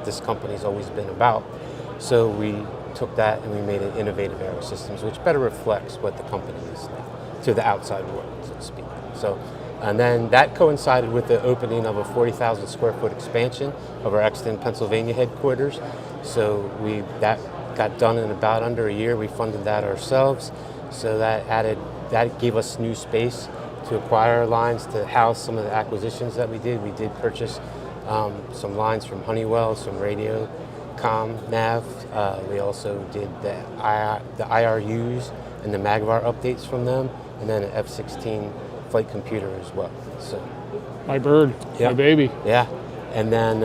C: this company's always been about. So we took that and we made it Innovative Aerosystems, which better reflects what the company is now, to the outside world, so to speak. So, and then that coincided with the opening of a 40,000 square foot expansion of our Exton, Pennsylvania headquarters. So that got done in about under a year. We funded that ourselves. So that gave us new space to acquire lines to house some of the acquisitions that we did. We did purchase some lines from Honeywell, some radio, nav. We also did the IRUs and the Magvar updates from them, and then an F-16 flight computer as well. So,
H: my bird, my baby.
C: Yeah, and then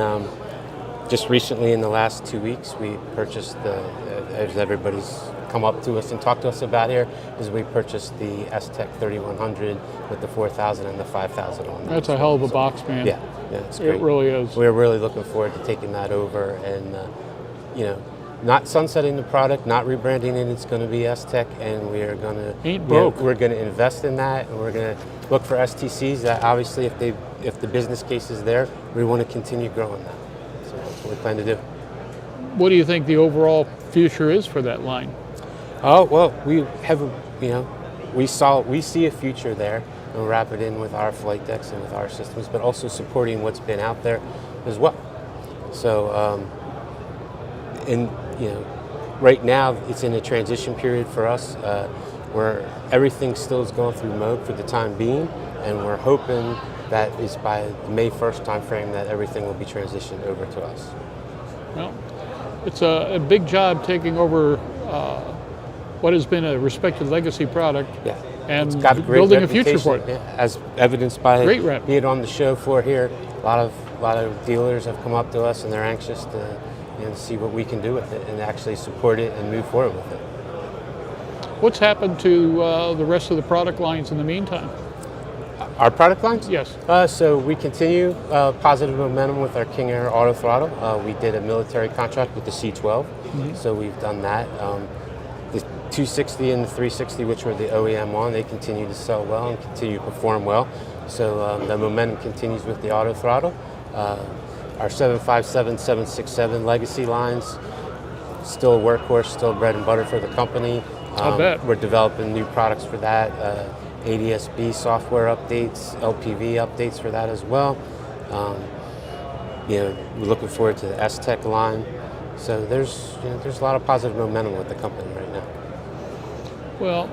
C: just recently in the last 2 weeks, we purchased as everybody's come up to us and talked to us about here, is we purchased the S-Tech 3100 with the 4000 and the 5000 on.
H: That's a hell of a box, man.
C: Yeah, it's great.
H: It really is.
C: We're really looking forward to taking that over and, not sunsetting the product, not rebranding it. It's going to be S-Tech, and we are going to we're going to invest in that, and we're going to look for STCs that obviously, if the business case is there, we want to continue growing that. So that's what we plan to do.
H: What do you think the overall future is for that line?
C: Oh well, we have we see a future there, and we'll wrap it in with our flight decks and with our systems, but also supporting what's been out there as well. So. Right now it's in a transition period for us where everything still is going through mode for the time being, and we're hoping that is by the May 1st time frame that everything will be transitioned over to us.
H: Well, it's a big job taking over what has been a respected legacy product and
C: it's got a great
H: building a future for it.
C: As evidenced by being on the show floor here, a lot of dealers have come up to us and they're anxious to see what we can do with it and actually support it and move forward with it.
H: What's happened to the rest of the product lines in the meantime?
C: Our product lines?
H: Yes.
C: So we continue positive momentum with our King Air auto throttle. We did a military contract with the C-12, so we've done that. The 260 and the 360, which were the OEM on, they continue to sell well and continue to perform well. So the momentum continues with the auto throttle. Our 757, 767 legacy lines, still a workhorse, still bread and butter for the company.
H: I bet.
C: We're developing new products for that, ADS-B software updates, LPV updates for that as well. We're looking forward to the S-Tech line. So there's a lot of positive momentum with the company right now.
H: Well,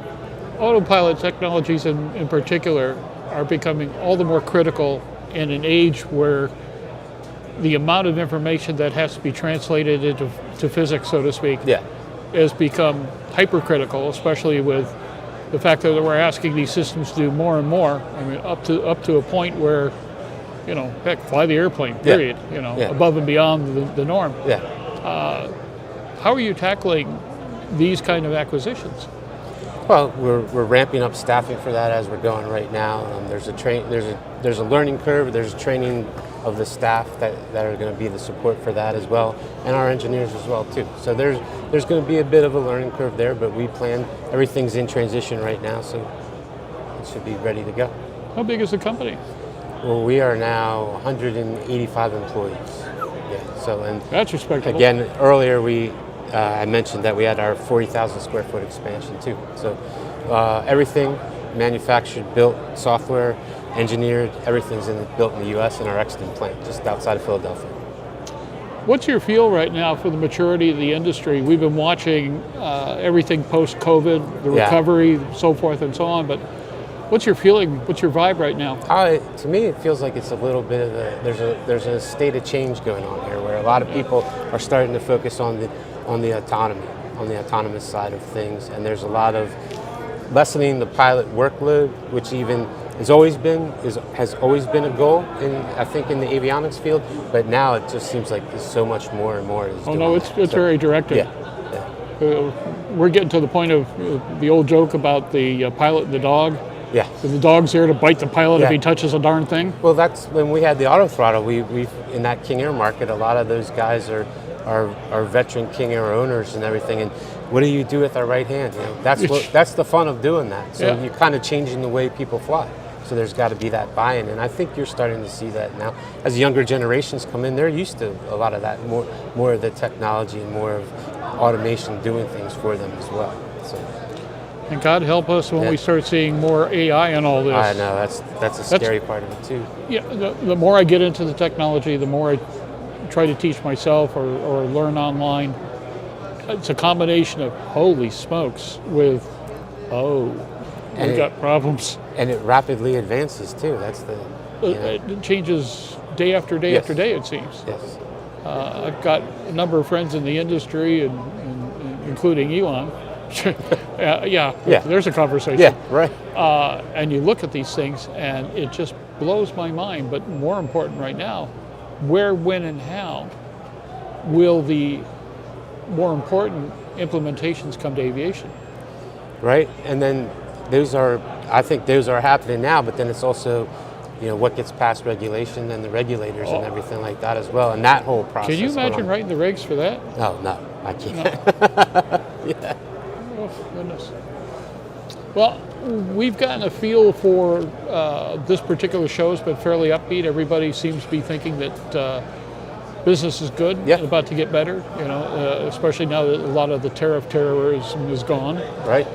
H: autopilot technologies in particular are becoming all the more critical in an age where the amount of information that has to be translated into physics, so to speak, has become hypercritical, especially with the fact that we're asking these systems to do more and more. I mean, up to a point where, heck, fly the airplane, period. Above and beyond the norm.
C: Yeah.
H: How are you tackling these kind of acquisitions?
C: Well, we're ramping up staffing for that as we're going right now. There's a learning curve. There's training of the staff that are going to be the support for that as well, and our engineers as well too. So there's going to be a bit of a learning curve there, but we plan, everything's in transition right now, so it should be ready to go.
H: How big is the company?
C: Well, we are now 185 employees. Yeah. So, and
H: that's respectable.
C: Again, earlier I mentioned that we had our 40,000 square foot expansion too. So everything manufactured, built, software, engineered, everything's built in the U.S. in our Exton plant, just outside of Philadelphia.
H: What's your feel right now for the maturity of the industry? We've been watching everything post-COVID, the recovery, so forth and so on, but what's your feeling, what's your vibe right now?
C: To me, it feels like it's a little bit of there's a state of change going on here, where a lot of people are starting to focus on the autonomy, on the autonomous side of things, and there's a lot of lessening the pilot workload, which even has always been a goal I think in the avionics field, but now it just seems like there's so much more and more.
H: It's very directed.
C: Yeah.
H: We're getting to the point of the old joke about the pilot and the dog.
C: Yeah.
H: The dog's there to bite the pilot if he touches a darn thing.
C: Well, that's when we had the auto throttle. We in that King Air market, a lot of those guys are veteran King Air owners and everything. And what do you do with our right hand? You know, that's the fun of doing that. So you're kind of changing the way people fly. So there's got to be that buy-in, and I think you're starting to see that now. As younger generations come in, they're used to a lot of that, more of the technology and more of automation doing things for them as well. So.
H: And God help us when we start seeing more AI and all this.
C: I know, that's a scary part of it too.
H: Yeah, the more I get into the technology, the more I try to teach myself or learn online. It's a combination of holy smokes with we've got problems.
C: And it rapidly advances too. That's the.
H: It changes day after day after day, it seems.
C: Yes.
H: I've got a number of friends in the industry, and including Elon. There's a conversation.
C: Yeah, right.
H: And you look at these things, and it just blows my mind. But more important right now, where, when, and how will the more important implementations come to aviation?
C: Right, and then I think those are happening now, but then it's also, what gets past regulation and the regulators and everything like that as well, and that whole process.
H: Can you imagine writing the regs for that?
C: Oh, no, I can't.
H: Yeah. Oh, goodness. Well, we've gotten a feel for this particular show. It's been fairly upbeat. Everybody seems to be thinking that business is good, and about to get better, especially now that a lot of the terrorism is gone.
C: Right.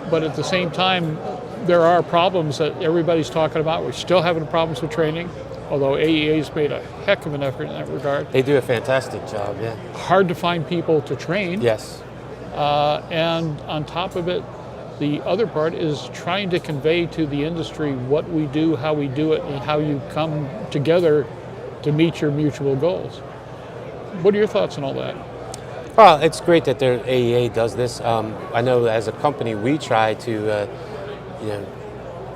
H: But at the same time, there are problems that everybody's talking about. We're still having problems with training, although AEA's made a heck of an effort in that regard.
C: They do a fantastic job, yeah.
H: Hard to find people to train.
C: Yes.
H: And on top of it, the other part is trying to convey to the industry what we do, how we do it, and how you come together to meet your mutual goals. What are your thoughts on all that?
C: Well, it's great that their AEA does this. I know as a company, we try to,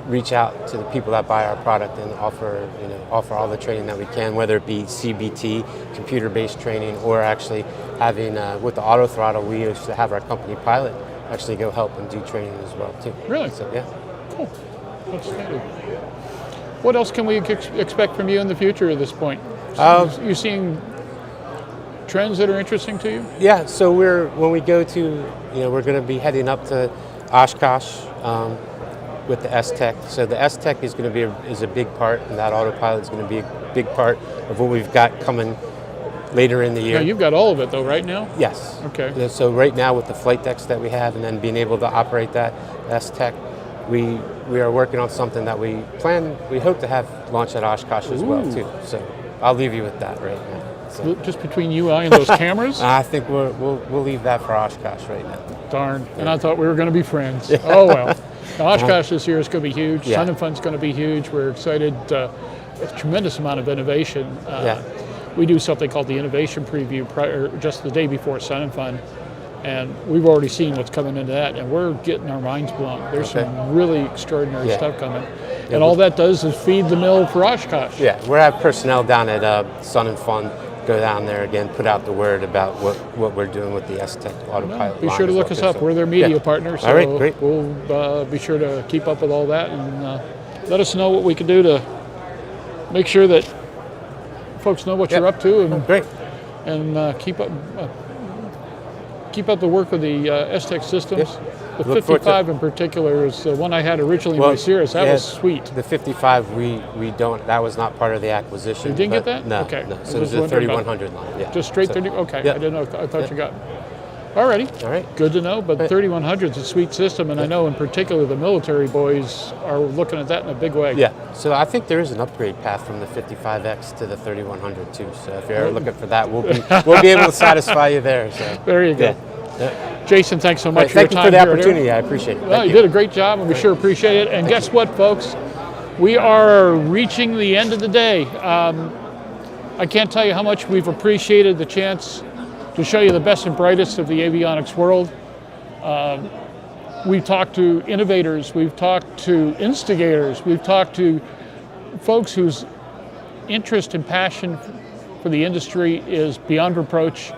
C: reach out to the people that buy our product and offer all the training that we can, whether it be CBT, computer-based training, or actually having, with the auto throttle, we used to have our company pilot actually go help and do training as well too.
H: Really?
C: So yeah.
H: Cool. Outstanding. What else can we expect from you in the future at this point? You seeing trends that are interesting to you?
C: Yeah, so when we go to, we're going to be heading up to Oshkosh with the S-Tech. So the S-Tech is going to be a big part, and that autopilot is going to be a big part of what we've got coming later in the year.
H: Yeah, you've got all of it though, right now?
C: Yes.
H: Okay.
C: So right now with the flight decks that we have, and then being able to operate that S-Tech, we are working on something that we hope to have launch at Oshkosh as well too. So I'll leave you with that right now. So.
H: Just between you and those cameras?
C: I think we'll leave that for Oshkosh right now.
H: Darn. And I thought we were going to be friends. Yeah. Oh well. Now, Oshkosh this year is going to be huge.
C: Yeah.
H: Sun and Fun's going to be huge. We're excited. A tremendous amount of innovation. We do something called the innovation preview just the day before Sun and Fun, and we've already seen what's coming into that, and we're getting our minds blown. There's some really extraordinary stuff coming, and all that does is feed the mill for Oshkosh.
C: Yeah, we have personnel down at Sun and Fun go down there again, put out the word about what we're doing with the S-Tech autopilot.
H: Be sure to look us up. We're their media partner, so
C: all right, great.
H: We'll be sure to keep up with all that and let us know what we can do to make sure that folks know what you're up to, and
C: great,
H: and keep up the work of the S-Tech systems.
C: Yep.
H: The
C: Look forward
H: 55 in particular is the one I had originally in my Cirrus. That was sweet.
C: The 55 we don't. That was not part of the acquisition.
H: You didn't get that?
C: No.
H: Okay.
C: No. So it was the 3100 line. Yeah.
H: Just straight 30. Okay. I didn't know. I thought you got. Alrighty.
C: All right.
H: Good to know. But 3100 is a sweet system, and I know in particular the military boys are looking at that in a big way.
C: Yeah. So I think there is an upgrade path from the 55X to the 3100 too. So if you're looking for that, we'll be able to satisfy you there. So.
H: There you go.
C: Yeah.
H: Jason, thanks so much for your
C: Thank you
H: time.
C: for the
H: here.
C: opportunity. I appreciate it.
H: Well, you did a great job, and we sure appreciate it. And guess what, folks? We are reaching the end of the day. I can't tell you how much we've appreciated the chance to show you the best and brightest of the avionics world. We've talked to innovators, we've talked to instigators, we've talked to folks whose interest and passion for the industry is beyond reproach.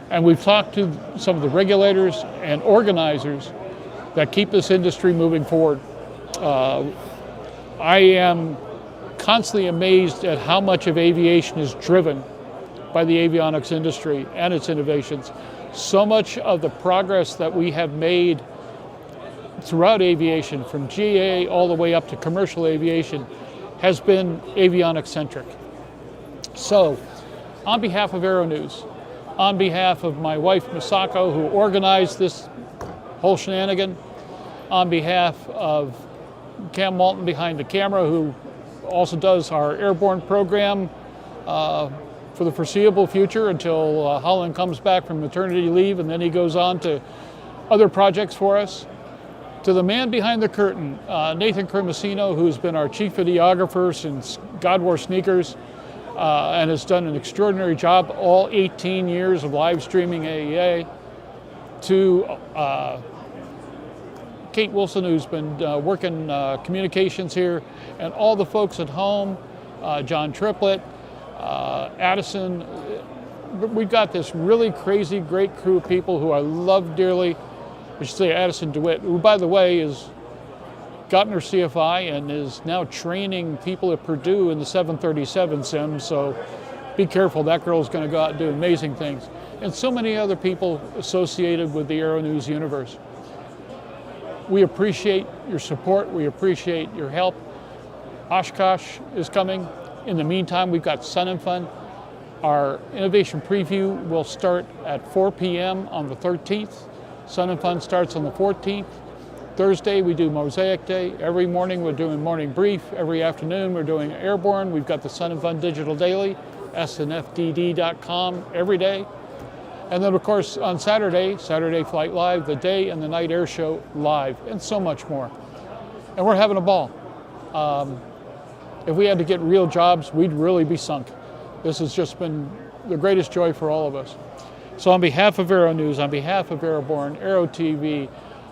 H: And we've talked to some of the regulators and organizers that keep this industry moving forward. I am constantly amazed at how much of aviation is driven by the avionics industry and its innovations. So much of the progress that we have made throughout aviation, from GA all the way up to commercial aviation, has been avionics centric. So, on behalf of Aero-News, on behalf of my wife Misako, who organized this whole shenanigan, on behalf of Cam Walton behind the camera, who also does our airborne program for the foreseeable future until Holland comes back from maternity leave, and then he goes on to other projects for us. To the man behind the curtain, Nathan Cremasino, who's been our chief videographer since God Wore Sneakers, and has done an extraordinary job all 18 years of live streaming AEA. To Kate Wilson, who's been working communications here, and all the folks at home, John Triplett, Addison. We've got this really crazy, great crew of people who I love dearly. I should say Addison DeWitt, who, by the way, has gotten her CFI and is now training people at Purdue in the 737 sim, so be careful, that girl's going to go out and do amazing things. And so many other people associated with the Aero-News universe. We appreciate your support, we appreciate your help. Oshkosh is coming. In the meantime, we've got Sun and Fun. Our innovation preview will start at 4 p.m. on the 13th. Sun and Fun starts on the 14th. Thursday, we do Mosaic Day. Every morning, we're doing morning brief. Every afternoon, we're doing airborne. We've got the Sun and Fun Digital Daily, snfdd.com every day. And then, of course, on Saturday, Saturday Flight Live, the day and the night air show live, and so much more. And we're having a ball. If we had to get real jobs, we'd really be sunk. This has just been the greatest joy for all of us. So on behalf of Aero-News, on behalf of Airborne, Aero-TV,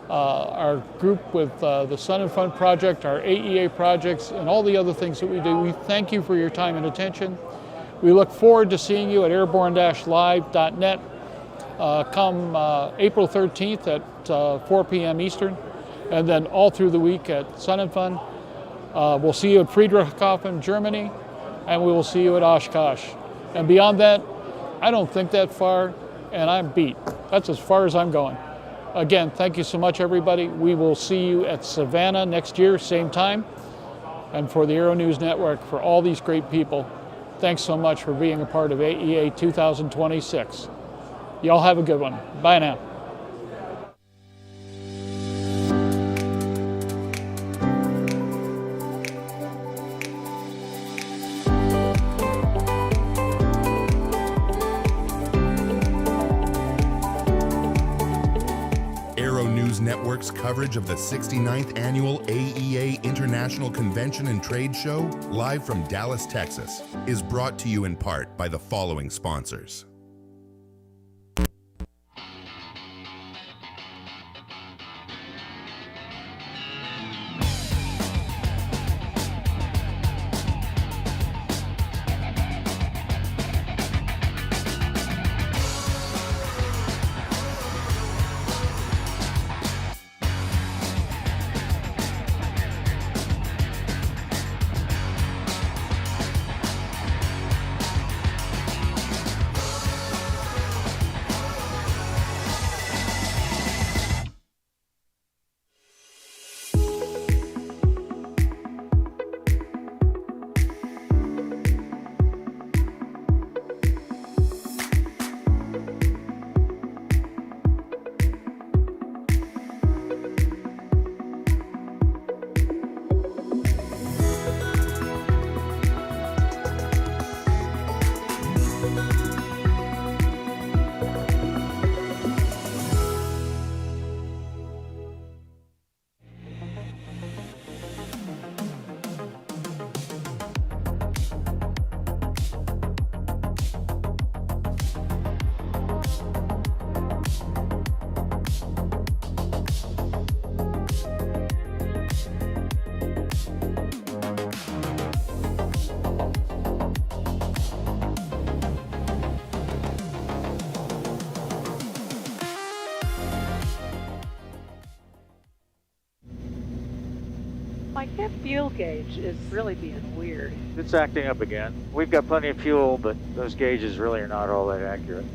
H: our group with the Sun and Fun Project, our AEA projects, and all the other things that we do, we thank you for your time and attention. We look forward to seeing you at airborne-live.net come April 13th at 4 p.m. Eastern, and then all through the week at Sun and Fun. We'll see you at Friedrichshafen, Germany, and we will see you at Oshkosh. And beyond that, I don't think that far, and I'm beat. That's as far as I'm going. Again, thank you so much, everybody. We will see you at Savannah next year, same time. And for the Aero-News Network, for all these great people, thanks so much for being a part of AEA 2026. Y'all have a good one. Bye now.
A: Aero-News Network's coverage of the 69th Annual AEA International Convention and Trade Show, live from Dallas, Texas, is brought to you in part by the following sponsors.
B: That fuel gauge is really being weird.
V: It's acting up again. We've got plenty of fuel, but those gauges really are not all that accurate.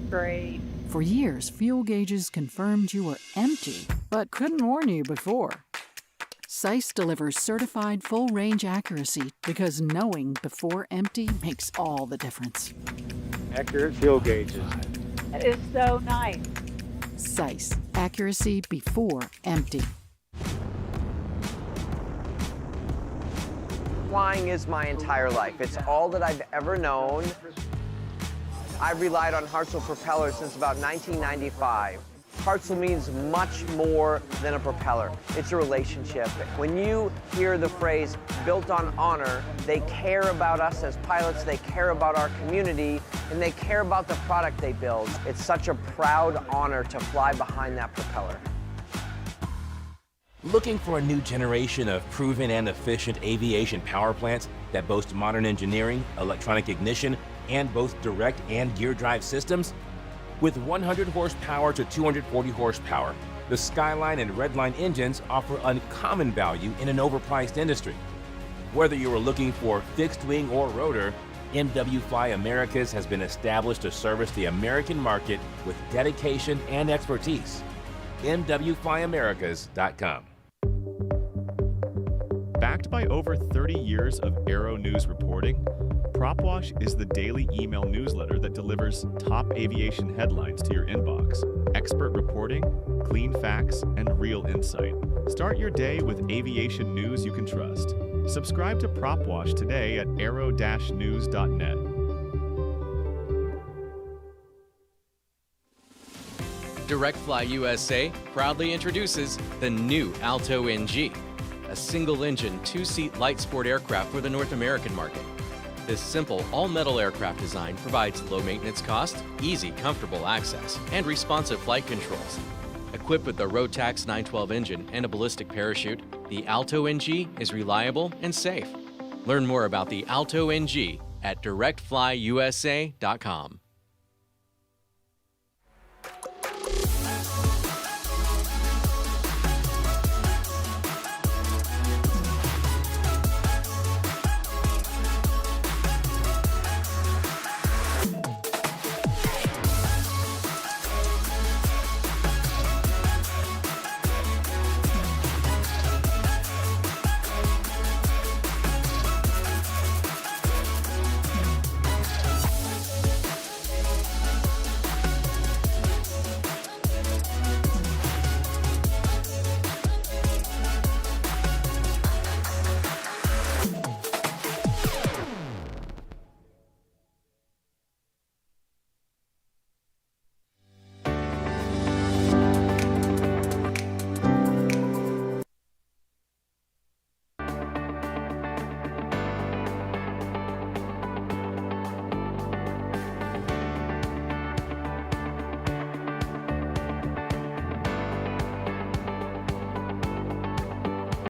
B: Great.
D: For years, fuel gauges confirmed you were empty, but couldn't warn you before. SAIS delivers certified full-range accuracy because knowing before empty makes all the difference.
V: Accurate fuel gauges.
B: That is so nice.
D: SAIS, accuracy before empty.
M: Flying is my entire life. It's all that I've ever known. I've relied on Hartzell propellers since about 1995. Hartzell means much more than a propeller. It's a relationship. When you hear the phrase built on honor, they care about us as pilots, they care about our community, and they care about the product they build. It's such a proud honor to fly behind that propeller.
K: Looking for a new generation of proven and efficient aviation power plants that boast modern engineering, electronic ignition, and both direct and gear drive systems? With 100 horsepower to 240 horsepower, the Skyline and Redline engines offer uncommon value in an overpriced industry. Whether you are looking for fixed wing or rotor, MW Fly Americas has been established to service the American market with dedication and expertise. MWFlyAmericas.com.
W: Backed by over 30 years of Aero-News reporting, PropWash is the daily email newsletter that delivers top aviation headlines to your inbox. Expert reporting, clean facts, and real insight. Start your day with aviation news you can trust. Subscribe to PropWash today at aero-news.net.
L: DirectFly USA proudly introduces the new Alto NG, a single-engine, two-seat light sport aircraft for the North American market. This simple, all-metal aircraft design provides low-maintenance cost, easy, comfortable access, and responsive flight controls. Equipped with the Rotax 912 engine and a ballistic parachute, the Alto NG is reliable and safe. Learn more about the Alto NG at directflyusa.com.